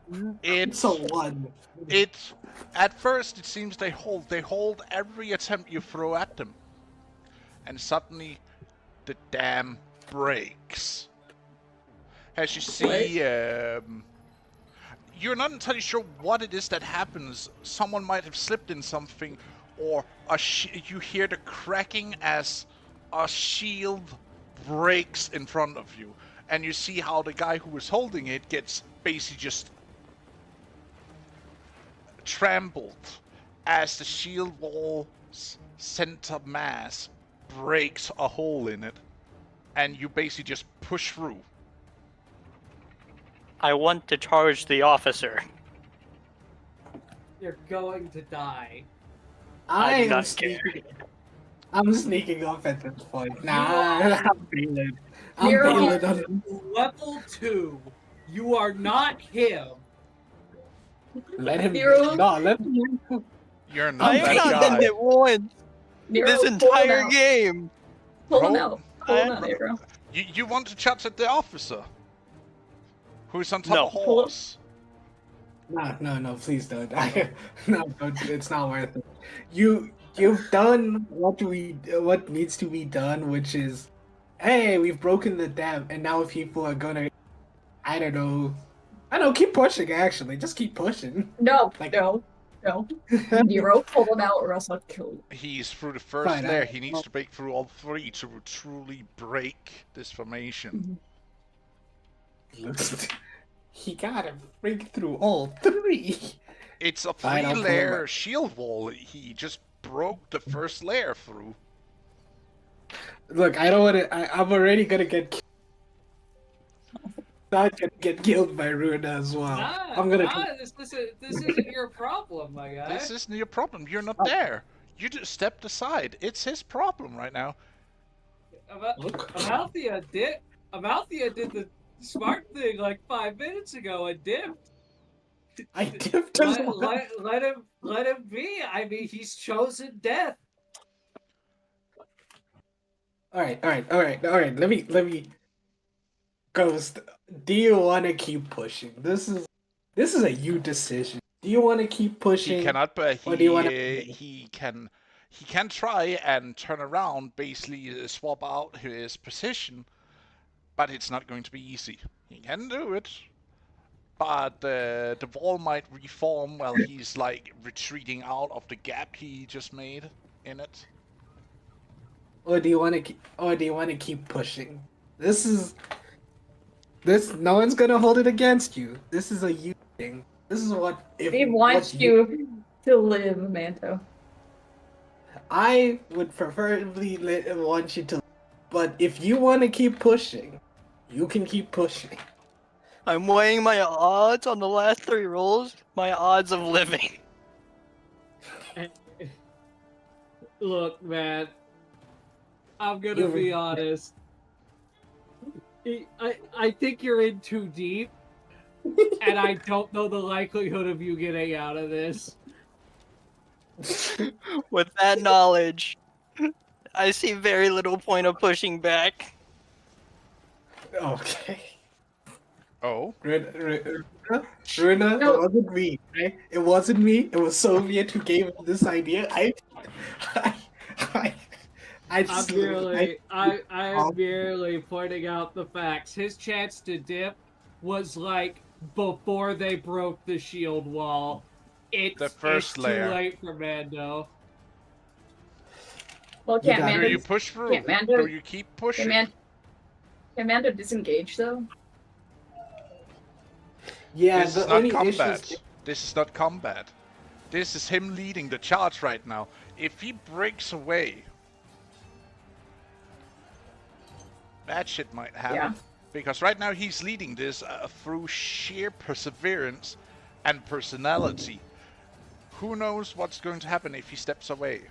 It's So one. It's at first it seems they hold. They hold every attempt you throw at them, and suddenly the dam breaks. As you see, you're not entirely sure what it is that happens. Someone might have slipped in something, or you hear the cracking as a shield breaks in front of you, and you see how the guy who was holding it gets basically just trampled as the shield wall's center mass breaks a hole in it, and you basically just push through. I want to charge the officer. You're going to die. I do I'm not sneaking. I'm sneaking off at this point. Nah, I'm bailing. I'm You're bailing on Level 2. You are not him. Let him. Nero. No, let him. You're not I that have not guy. done it once Nero, this pull him entire out. game. Pull him Roll. out. Pull him I- out, Nero. You want to chat at the officer who's on top No. of a horse. No, please don't. No, don't. It's not worth it. You've done what needs to be done, which is, hey, we've broken the dam, and now people are gonna, I don't know, keep pushing. Actually, just keep pushing. No, Like- no. Nero, pull him out or else I'll kill you. He's through the first Fine, layer. I- He needs to break through all three to truly break this formation. He gotta break through all three. It's a Fine, I'll pull him three-layer up. shield wall. He just broke the first layer through. Look, I don't want to. I'm already gonna get. Not gonna get killed by Runa as well. I'm gonna. This isn't your problem, my guy. This isn't your problem. You're not Oh. there. You just stepped aside. It's his problem right now. Look. Amalthea did the smart thing like 5 minutes ago and dipped. I dipped as well. Let him be. I mean, he's chosen death. All right. Let me. Ghost, do you want to keep pushing? This is a you decision. Do you want to keep pushing? He cannot, but Or do you wanna- he can try and turn around, basically swap out his position, but it's not going to be easy. He can do it, but the wall might reform while he's like retreating out of the gap he just made in it. or do you want to keep pushing? This. No one's gonna hold it against you. This is a you thing. This is what. We want you to live, Manto. I would preferably want you to, but if you want to keep pushing, you can keep pushing. I'm weighing my odds on the last 3 rolls. My odds of living. Look, man. I'm gonna be honest. I think you're in too deep, and I don't know the likelihood of you getting out of this. With that knowledge, I see very little point of pushing back. Okay. Oh, Runa, No. it wasn't me, right? It wasn't me. It was Soviet who gave this idea. I'm merely pointing out the facts. His chance to dip was like before they broke the shield wall. The first it's layer. too late for Mando. Well, You can't got it. do Mando, you push through? can't Mando- Do you keep pushing? can Mando disengage though? Yeah, This the is not only combat. issue. This is not combat. This is him leading the charge right now. If he breaks away, bad shit might happen. Yeah. Because right now he's leading this through sheer perseverance and personality. Who knows what's going to happen if he steps away?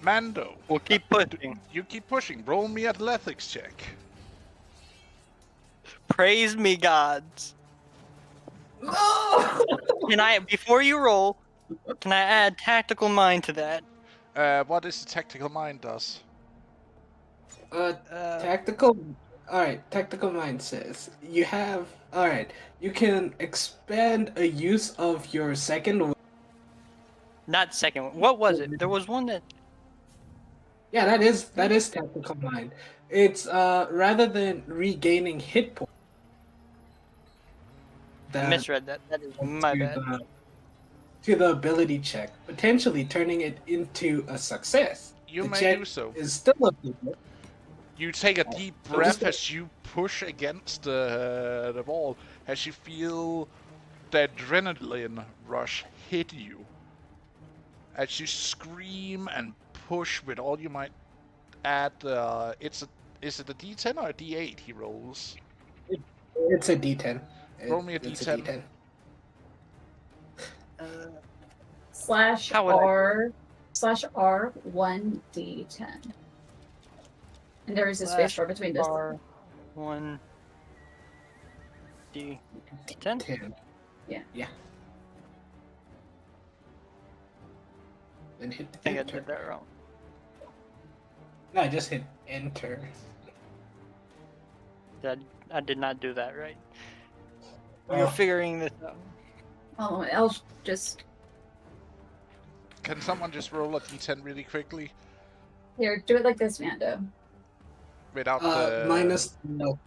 Mando, We'll keep pushing. you keep pushing. Roll me athletics check. Praise me, gods. No! Can I, before you roll, can I add tactical mind to that? What is the tactical mind does? Tactical. Alright, tactical mind says you have. Alright, you can expand a use of your second. Not second one. What was it? There was one that. Yeah, that is tactical mind. It's rather than regaining hit points. I misread that. That is my bad. To the ability check, potentially turning it into a success. You The may check do so. is still a failure. You take a deep I'm breath just- as you push against the wall, as you feel the adrenaline rush hit you. As you scream and push with all you might add, is it a D10 or a D8 he rolls? It's a D10. Roll me a It's D10. Slash How would I- R 1d10. And there is a space bar between this. R 1 D 10. 10. Yeah. Yeah. Then hit I think I enter. did that wrong. No, just hit enter. I did not do that right. Oh. We're figuring this out. Oh, I'll just Can someone just roll a D10 really quickly here do it like this, Mando. without the Minus no.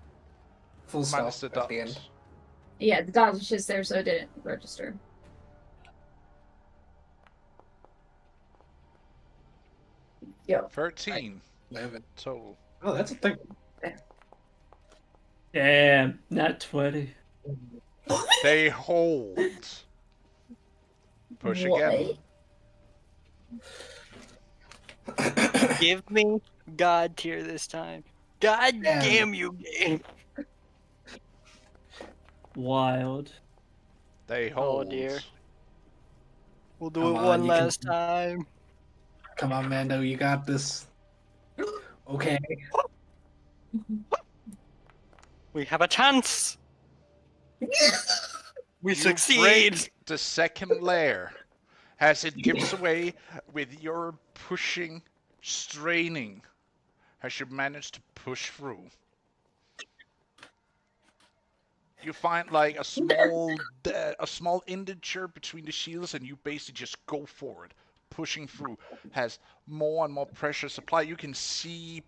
Full minus stop the at the end. dots? Yeah, the dot is just there, so it didn't register. Yo, 13 11. total. Oh, that's a thing. Damn, not 20. They hold. Push again. Give me God tier this time. God Damn. damn you, game. Wild. They Oh, hold. dear. We'll do Come it on, one you can- last time. Come on, Mando, you got this. Okay. We have a chance. We You succeed. break the second layer as it gives away with your pushing, straining, as you manage to push through. You find like a small indenture between the shields, and you basically just go forward, pushing through. Has more and more pressure supply. You can see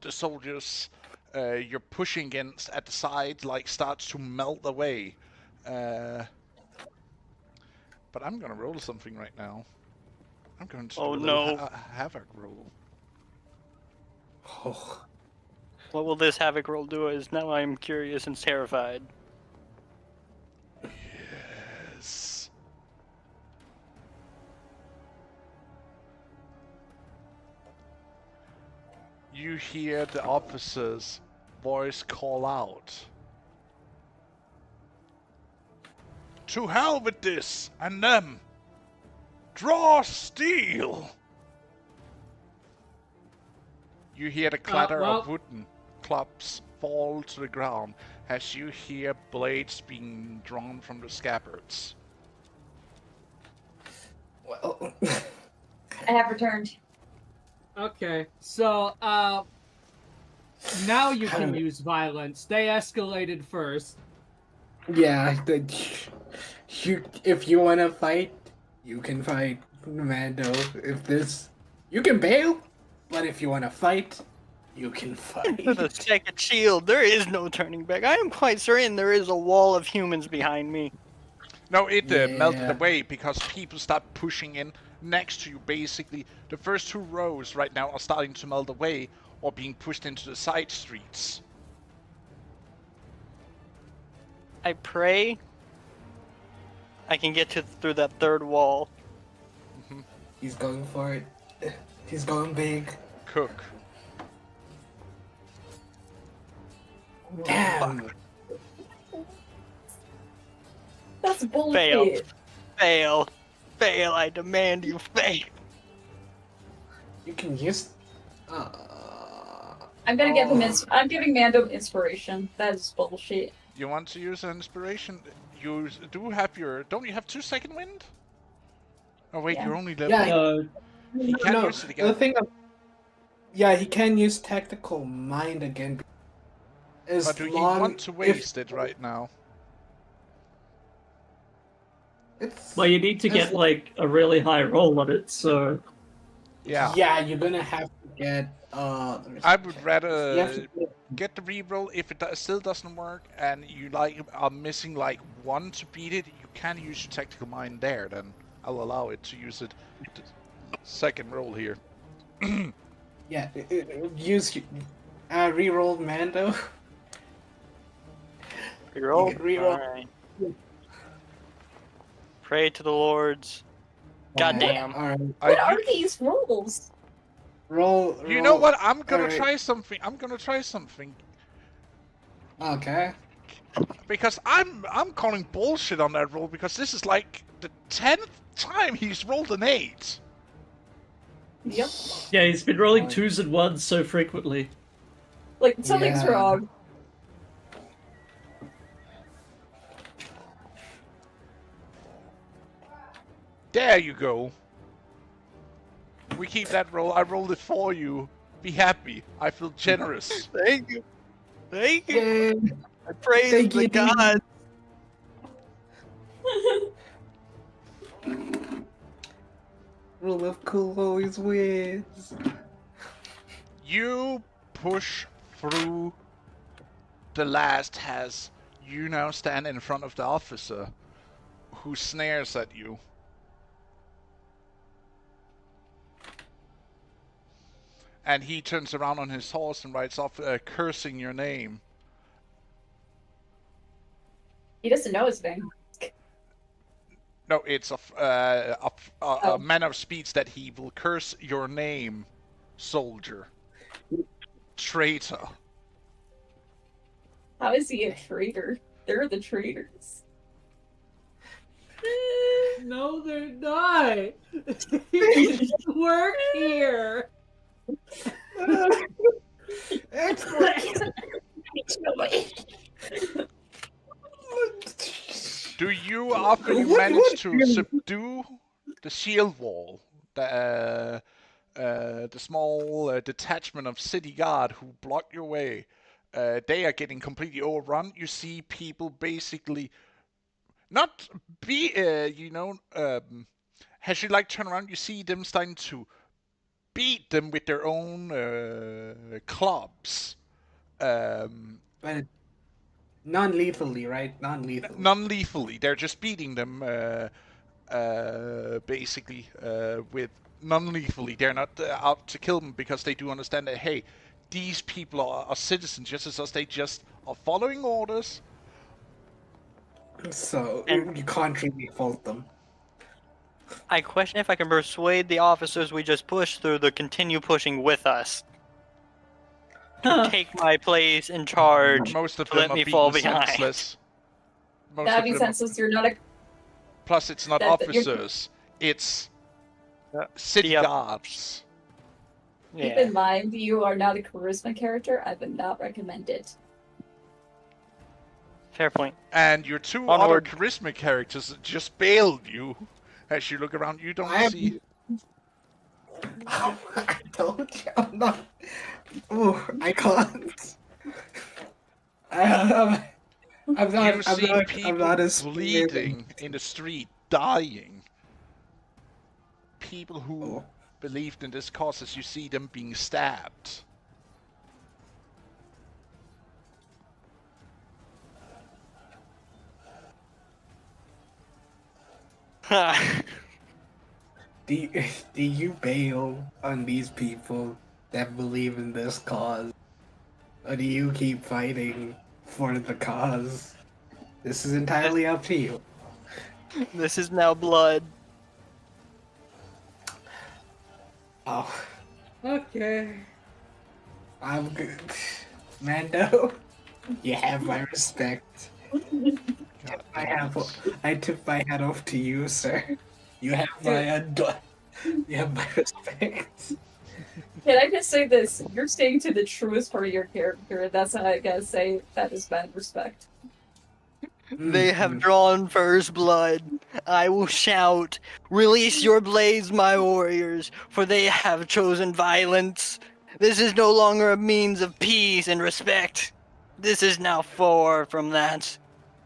the soldiers you're pushing against at the side like starts to melt away. But I'm gonna roll something right now. I'm going to Oh, do a little no. havoc roll. Oh, What will this havoc roll do? Is now I'm curious and terrified. Yes. You hear the officer's voice call out. To hell with this and them! Draw steel! You hear the clatter well- of wooden clubs fall to the ground as you hear blades being drawn from the scabbards. well. I have returned. Okay, so now you can use violence. They escalated first. Yeah, if you wanna fight, you can fight, Mando. If this, you can bail, but if you wanna fight, you can fight. For the second shield, there is no turning back. I am quite certain there is a wall of humans behind me. No, it melted Yeah. away because people start pushing in next to you. Basically, the first 2 rows right now are starting to melt away or being pushed into the side streets. I pray I can get through that third wall. He's going for it. He's going big. Cook. Damn. That's bullshit. Fail. Fail. I demand you fail. You can use. I'm gonna give him. I'm giving Mando inspiration. That is bullshit. You want to use an inspiration? You do have your... Don't you have 2 second wind? Oh wait, Yeah. you're only level... Yeah. No, He can't No, use it the again. thing of, yeah, he can use tactical mind again. As But do you long want to if waste it right now? It's, well, you need to As get lo- like a really high roll on it. So Yeah. yeah, you're gonna have to get. I would you rather have to get the reroll. If it still doesn't work and you like are missing like 1 to beat it, you can use your tactical mind there. Then I'll allow it to use it. Second roll here. Yeah, use reroll Mando. Reroll? You can reroll. Alright. Pray to the lords. Goddamn. All right, What are these rules? roll. You know roll. what? I'm gonna Alright. try something. I'm gonna try something Okay. because I'm calling bullshit on that roll because this is like the 10th time he's rolled an 8. Yep. yeah, he's been rolling 2s and 1s so frequently. Like something's Yeah. wrong. There you go. We keep that roll. I rolled it for you. Be happy. I feel generous. Thank you. Thank you. Yay. I praise Thank the you. gods. Rule of cool always wins. You push through the last has. You now stand in front of the officer who snares at you. And he turns around on his horse and rides off, cursing your name. He doesn't know his name. No, it's a Oh. manner of speech that he will curse your name, soldier. Traitor. How is he a traitor? They're the traitors. No, they're not. You work here. Do you, after you What- manage what to really- subdue the shield wall, the small detachment of city guard who block your way, they are getting completely overrun. You see people basically not be, as you like turn around, you see them starting to beat them with their own clubs. But non-lethally, right? Non-lethally. Non-lethally, they're just beating them basically with non-lethally. They're not out to kill them because they do understand that, hey, these people are citizens just as us. They just are following orders. So And- you can't really fault them. I question if I can persuade the officers we just pushed through to continue pushing with us. To take my place in charge. Most of to them let are me beaten fall behind. senseless. Most That'd of be them are- senseless. You're not a. Plus, it's not that you're- officers. It's Yeah. city Yep. guards. Keep Yeah. in mind, you are not a charisma character. I would not recommend it. Fair point. And your two Onward. other charisma characters just bailed you. As you look around, you don't I am- see. I told you I'm not. Oh, I can't. I'm not. You I'm see not. people I'm not as bleeding in the street, dying. People who Oh. believed in this cause, as you see them being stabbed. Do you bail on these people that believe in this cause, or do you keep fighting for the cause? This is entirely up to you. This is now blood. Oh, Okay. I'm good. Mando, you have my respect. God damn it. I tip my hat off to you, sir. You have my you have my respect. Can I just say this? You're staying to the truest part of your character. That's how I gotta say that is bad respect. They have drawn first blood. I will shout, "Release your blades, my warriors, for they have chosen violence. This is no longer a means of peace and respect. This is now far from that.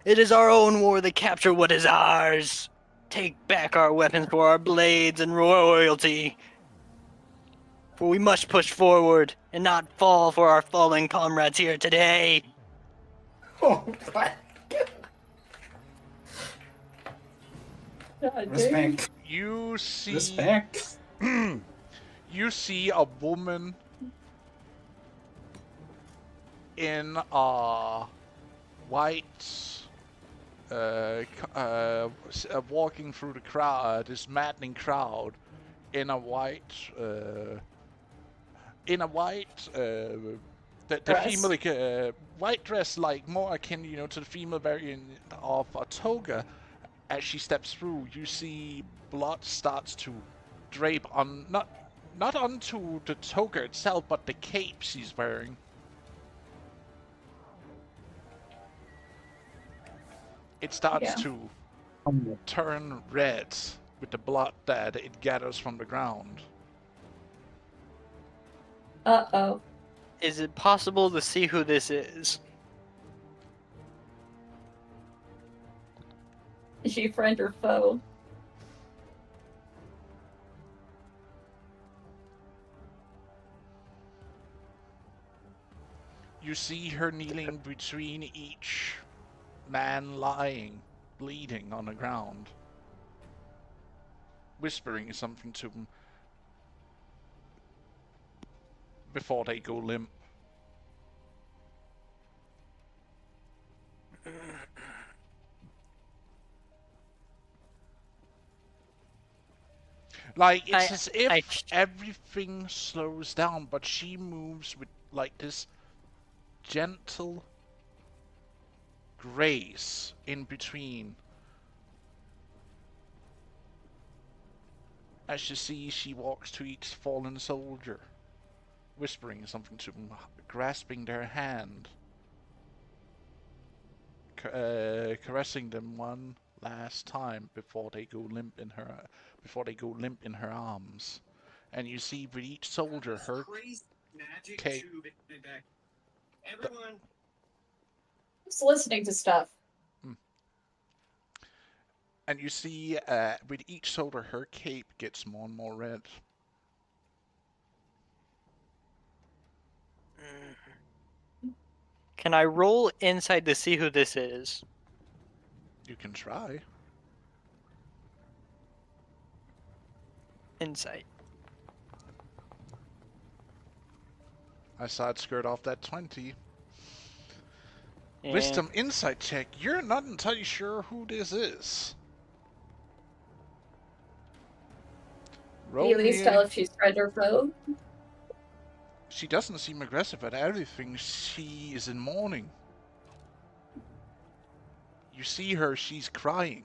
It is our own war to capture what is ours. Take back our weapons for our blades and royalty. For we must push forward and not fall for our fallen comrades here today." Oh my God. God dang. Respect. You see. Respect. You see a woman in a white, walking through the crowd, this maddening crowd, in a white, the Dress. female, white dress, like more akin, to the female variant of a toga. As she steps through, you see blood starts to drape on not onto the toga itself, but the cape she's wearing. It starts Yeah. to turn red with the blood that it gathers from the ground. Uh-oh. Is it possible to see who this is? Is she friend or foe? You see her kneeling between each man lying, bleeding on the ground, whispering something to them before they go limp. Like, it's as if everything slows down, but she moves with, like, this gentle grace in between. As you see, she walks to each fallen soldier, whispering something to them, grasping their hand, caressing them one last time before they go limp in her arms. And you see with each soldier her cape. Everyone. Just listening to stuff. And you see with each soldier her cape gets more and more red. Can I roll inside to see who this is? You can try. Insight. I side skirt off that 20. And Wisdom insight check. You're not entirely sure who this is. Can you at least tell if she's friend or foe? She doesn't seem aggressive at everything. She is in mourning. You see her, she's crying.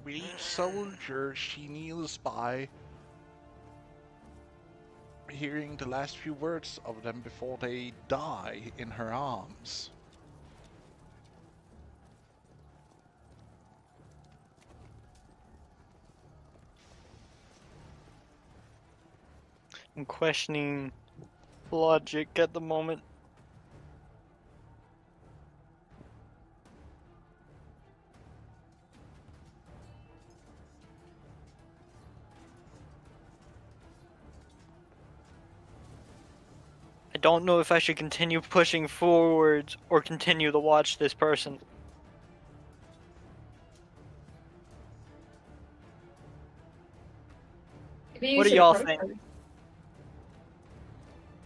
With each soldier she kneels by, hearing the last few words of them before they die in her arms. I'm questioning logic at the moment. I don't know if I should continue pushing forwards or continue to watch this person. Maybe you What do should y'all approach think? her.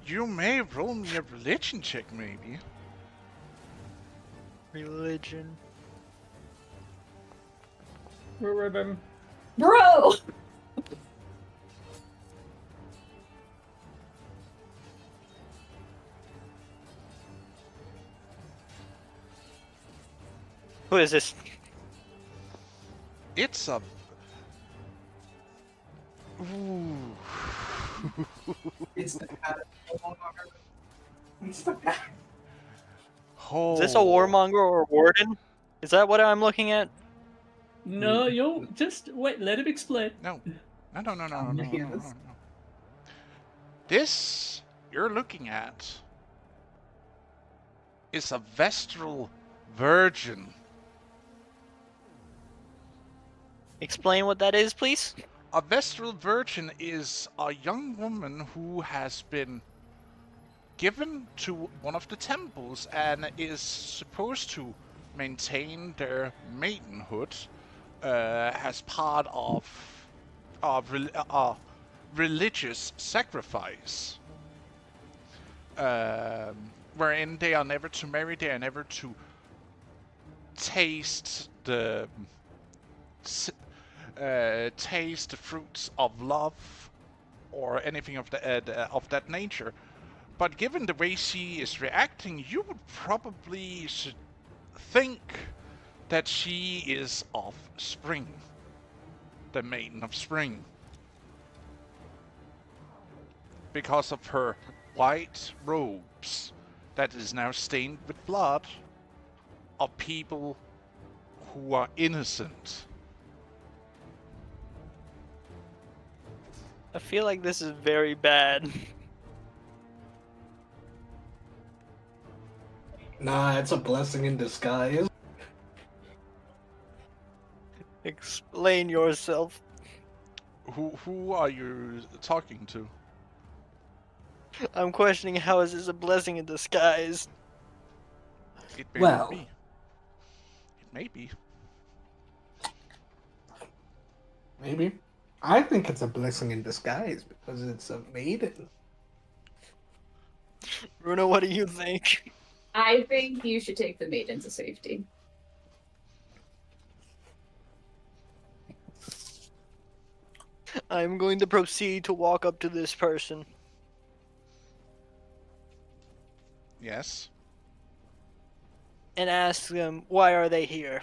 You may roll me a religion check, maybe. Religion. Ribbon. Bro! Who is this? It's a... Ooh. It's the It's the Oh. Is this a warmonger or a warden? Is that what I'm looking at? No, you just wait. Let him explain. No. No. Yes. This you're looking at is a Vestral Virgin. Explain what that is, please. A Vestral Virgin is a young woman who has been given to one of the temples and is supposed to maintain their maidenhood as part of religious sacrifice, wherein they are never to marry, they are never to taste the fruits of love or anything of that nature. But given the way she is reacting, you would probably think that she is of Spring, the Maiden of Spring, because of her white robes that is now stained with blood of people who are innocent. I feel like this is very bad. Nah, it's a blessing in disguise. Explain yourself. Who are you talking to? I'm questioning how is this a blessing in disguise? It may Well. not be. It may be. Maybe. I think it's a blessing in disguise because it's a maiden. Runa, what do you think? I think you should take the maiden to safety. I'm going to proceed to walk up to this person. Yes. And ask them, why are they here?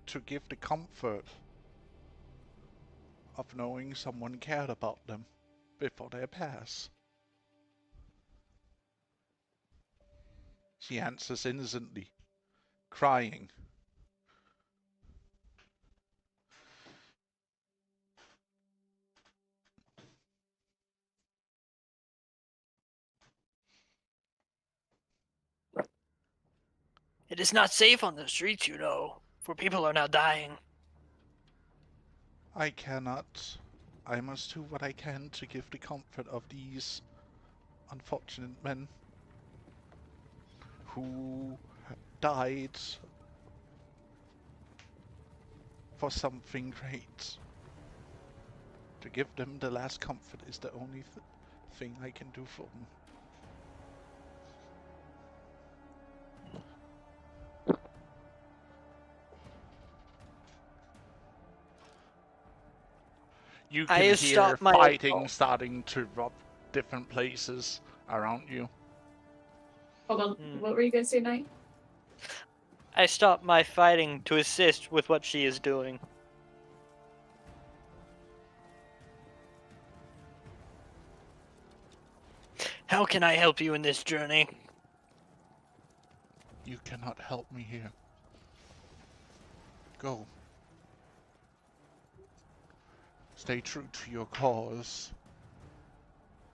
To give the comfort of knowing someone cared about them before they pass. She answers innocently, crying. It is not safe on the streets, you know, for people are now dying. I cannot. I must do what I can to give the comfort of these unfortunate men who died for something great. To give them the last comfort is the only thing I can do for them. You I can have hear stopped my fighting assault. starting to erupt different places around you. Hold on. What were you gonna say, Knight? I stopped my fighting to assist with what she is doing. How can I help you in this journey? You cannot help me here. Go. Stay true to your cause.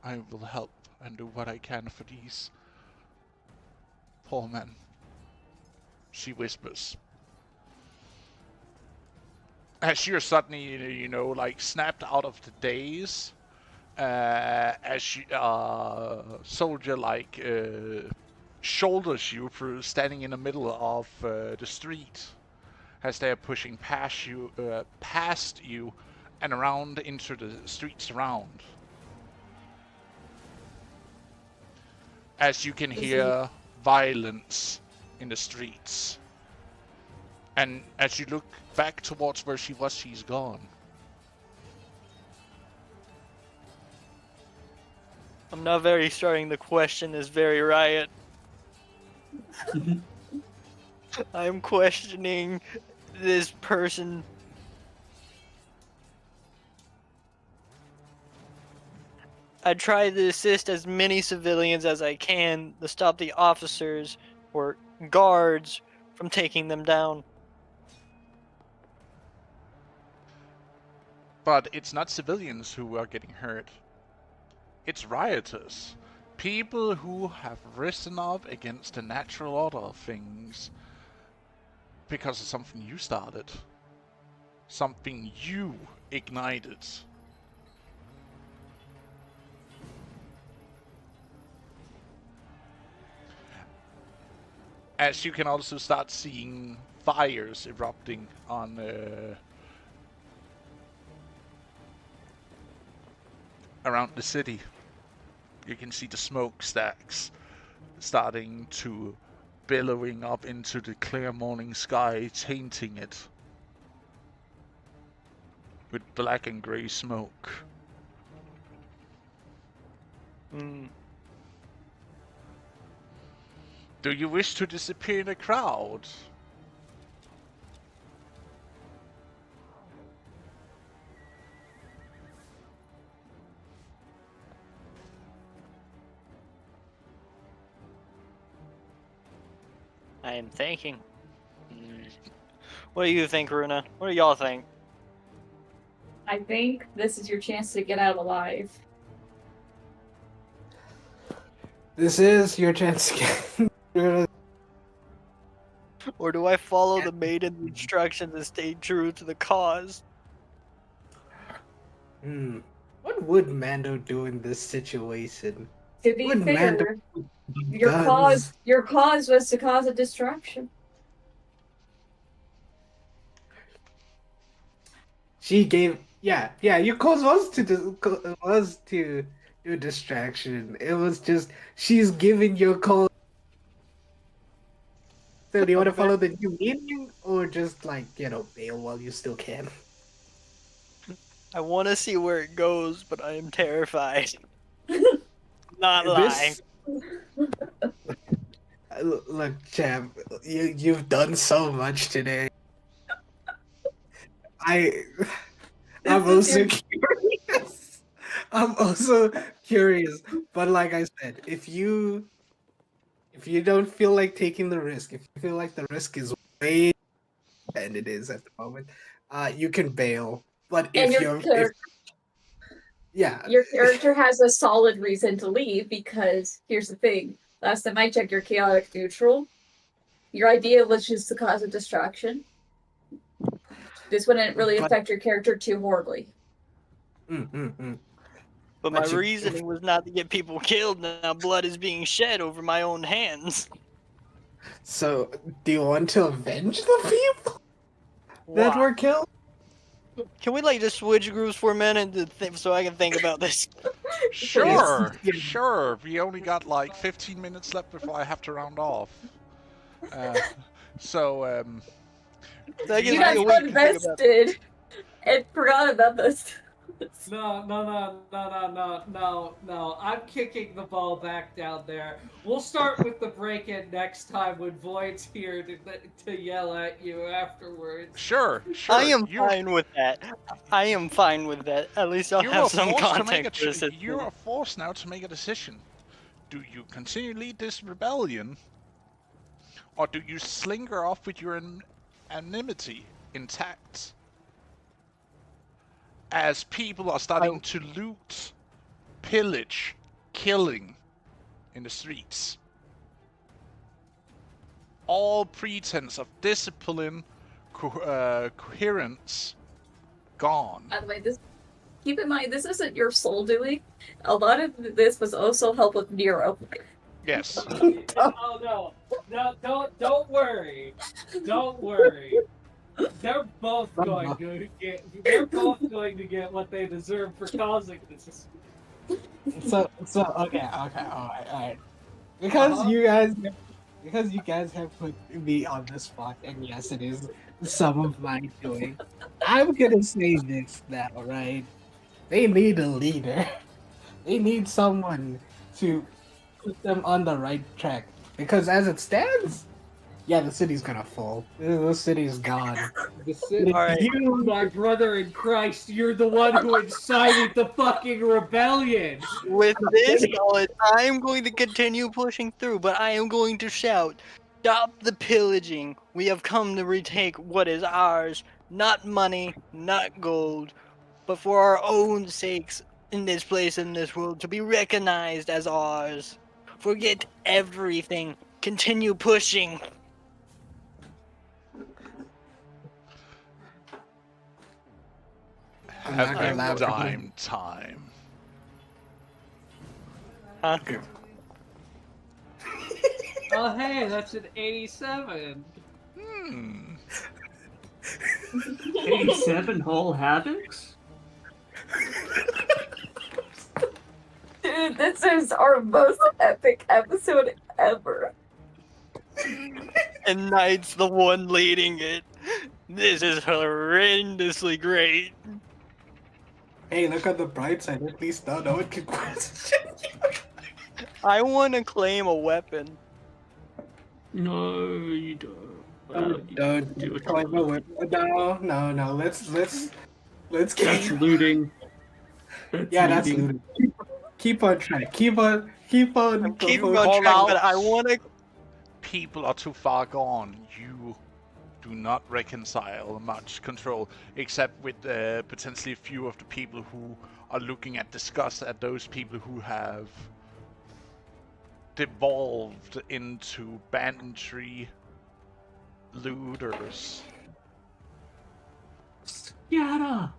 I will help and do what I can for these poor men. She whispers. As you're suddenly, you know, like snapped out of the daze, as you, soldier like shoulders you through standing in the middle of the street, as they're pushing past you, and around into the streets around. As you can hear violence in the streets. And as you look back towards where she was, she's gone. I'm not very starting to question this very riot. I'm questioning this person. I try to assist as many civilians as I can to stop the officers or guards from taking them down. But it's not civilians who are getting hurt. It's rioters. People who have risen up against the natural order of things because of something you started. Something you ignited. As you can also start seeing fires erupting on around the city. You can see the smokestacks starting to billowing up into the clear morning sky, tainting it with black and grey smoke. Do you wish to disappear in the crowd? I am thinking. What do you think, Runa? What do y'all think? I think this is your chance to get out alive. This is your chance to get. Or do I follow the maiden's instructions and stay true to the cause? What would Mando do in this situation? To be What fair, Mando your does? cause was to cause a distraction. She gave, yeah. Your cause was to do distraction. It was just she's giving your cause. So do you want to follow the new meaning, or just like bail while you still can? I want to see where it goes, but I am terrified. Not lying. Look, champ, you've done so much today. I'm also curious. I'm also curious, but like I said, if you don't feel like taking the risk, if you feel like the risk is way, and it is at the moment, you can bail. But if your character has a solid reason to leave, because here's the thing: last time I checked, you're chaotic neutral. Your idea was just to cause a distraction. This wouldn't really affect your character too horribly. But my reasoning was not to get people killed. Now blood is being shed over my own hands. So, do you want to avenge the people that were killed? Can we like just switch groups for a minute so I can think about this? Sure, Yeah. sure. We only got like 15 minutes left before I have to round off. So, So I guess You we guys can got think about it. invested and forgot about this. No. I'm kicking the ball back down there. We'll start with the break-in next time when Void's here to yell at you afterwards. sure. I am You're- fine with that. I am fine with that. At least I'll you have are some forced to make context for this. you are forced now to make a decision. Do you continue to lead this rebellion, or do you slinker off with your anonymity intact? As people are starting to loot, pillage, killing in the streets. All pretense of discipline, coherence, gone. By the way, keep in mind, this isn't your soul doing. A lot of this was also help with Nero. Yes. Oh no, don't worry. They're both going to get. They're both going to get what they deserve for causing this. So okay, all right. Because you guys have put me on the spot, and yes, it is some of my doing. I'm gonna say this now, right? They need a leader. They need someone to put them on the right track. Because as it stands, yeah, the city's gonna fall. The city's gone. Alright. My brother in Christ, you're the one who incited the fucking rebellion. With this knowledge, I am going to continue pushing through, but I am going to shout, "Stop the pillaging! We have come to retake what is ours. Not money, not gold, but for our own sakes in this place, in this world, to be recognized as ours. Forget everything. Continue pushing." I'm not gonna Have lie. time. Huh? Oh hey, that's an 87. 87 whole havocs? Dude, this is our most epic episode ever. And Knight's the one leading it. This is horrendously great. Hey, look on the bright side. At least now no one can question you. I want to claim a weapon. No, you don't. Don't do it. claim a weapon. No. Let's That's keep. looting. Yeah, that's looting. Keep on track. Keep on. I'm go keeping forward. on Call track, out. but I want to. People are too far gone. You do not reconcile much control, except with potentially a few of the people who are looking at disgust at those people who have devolved into banditry looters. Yada!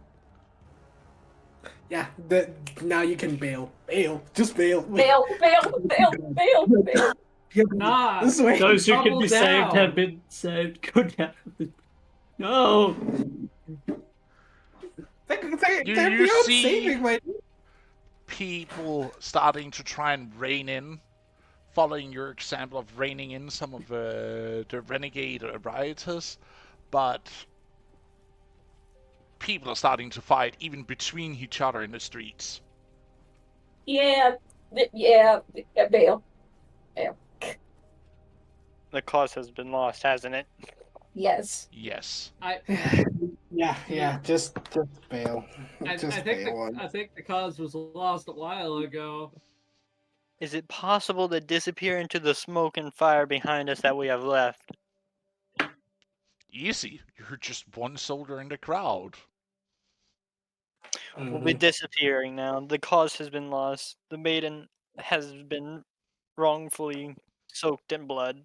Yeah, now you can bail. Just bail. Bail. Yeah, Nah. this way. Those who can Double be down. saved have been saved. Good heavens. No! They're You beyond see- saving my. People starting to try and rein in, following your example of reining in some of the renegade rioters, but people are starting to fight even between each other in the streets. Yeah, bail. The cause has been lost, hasn't it? Yes. Yes. Yeah, just bail. I Just think bail. I think the cause was lost a while ago. Is it possible to disappear into the smoke and fire behind us that we have left? Easy. You're just one soldier in the crowd. We'll be disappearing now. The cause has been lost. The maiden has been wrongfully soaked in blood.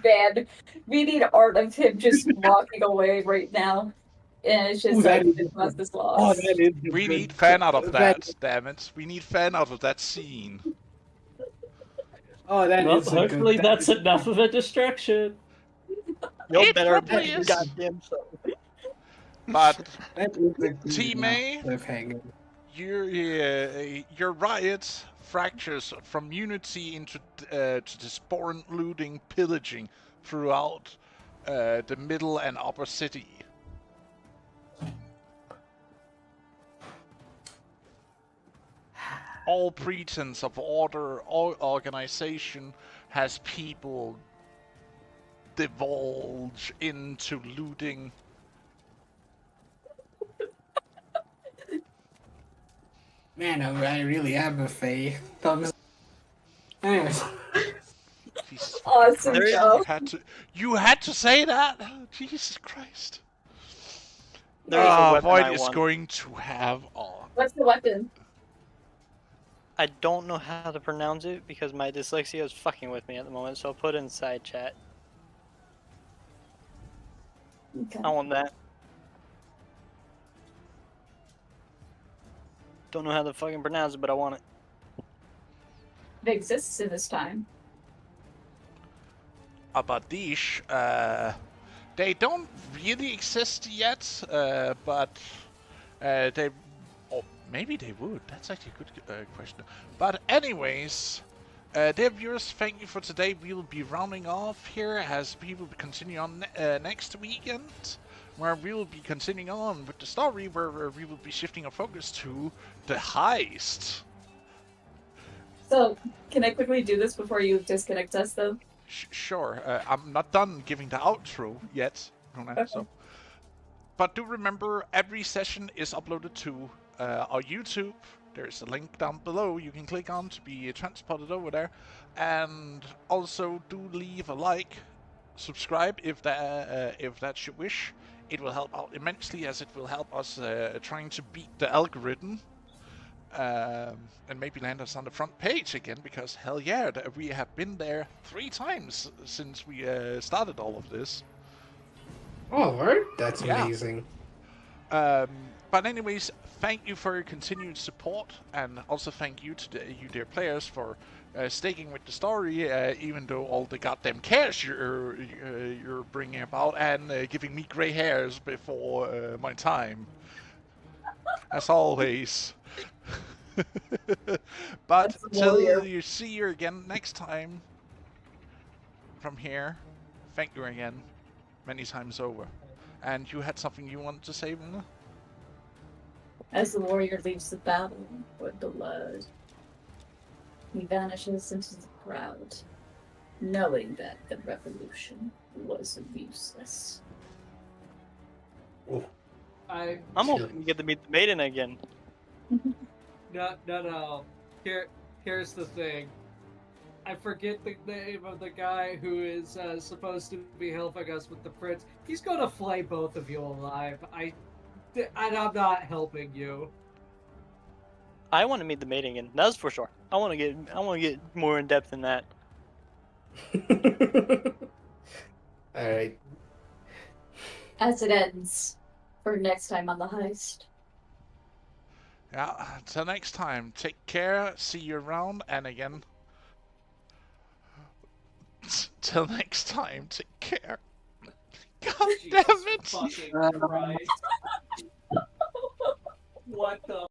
Man, we need art of him just walking away right now. And it's just Ooh, that like, is- this must is Oh, lost. that is. We good. need fan out of That- that, damn it. We need fan out of that scene. Oh, that Well, is a good. hopefully that that's is- enough of a distraction. You It better probably bet is. goddamn so. But That is a good T-May? cliffhanger. your riot fractures from unity into to disparate looting, pillaging throughout the middle and upper city. All pretense of order, all organization has people divulge into looting. Man, I really am a fae. Thumbs. Anyways, Jesus Awesome, Christ, Joe. you had to say that? Jesus Christ. There is a weapon Void I is want. going to have on. What's the weapon? I don't know how to pronounce it because my dyslexia is fucking with me at the moment, so I'll put it in side chat. Okay. I want that. Don't know how to fucking pronounce it, but I want it. It exists in this time. Abadish, they don't really exist yet, but they... Oh, maybe they would. That's actually a good question. But anyways, dear viewers, thank you for today. We will be rounding off here as we will continue on next weekend, where we will be continuing on with the story, where we will be shifting our focus to the heist. So, can I quickly do this before you disconnect us, though? Sure, I'm not done giving the outro yet, Rona, Okay. so. But do remember, every session is uploaded to our YouTube. There's a link down below you can click on to be transported over there. And also do leave a like, subscribe if that's your wish. It will help out immensely, as it will help us trying to beat the algorithm. And maybe land us on the front page again, because hell yeah, we have been there 3 times since we started all of this. oh, word? That's Yeah. amazing. But anyways, thank you for your continued support, and also thank you to you dear players for sticking with the story, even though all the goddamn cash you're bringing about, and giving me grey hairs before my time. As always. But That's a till warrior. you see you again next time from here, thank you again many times over. And you had something you wanted to say, Runa? As the warrior leaves the battle with the blood, he vanishes into the crowd, knowing that the revolution was useless. I I'm hoping to get to meet the maiden again. no. Here's the thing. I forget the name of the guy who is supposed to be helping us with the prince. He's gonna flay both of you alive. And I'm not helping you. I want to meet the maiden again. That's for sure. I want to get more in depth than that. Alright. As it ends, for next time on the heist. Yeah, till next time, take care, see you around, and again, till next time, take care. God damn Jesus it! fucking Christ. What the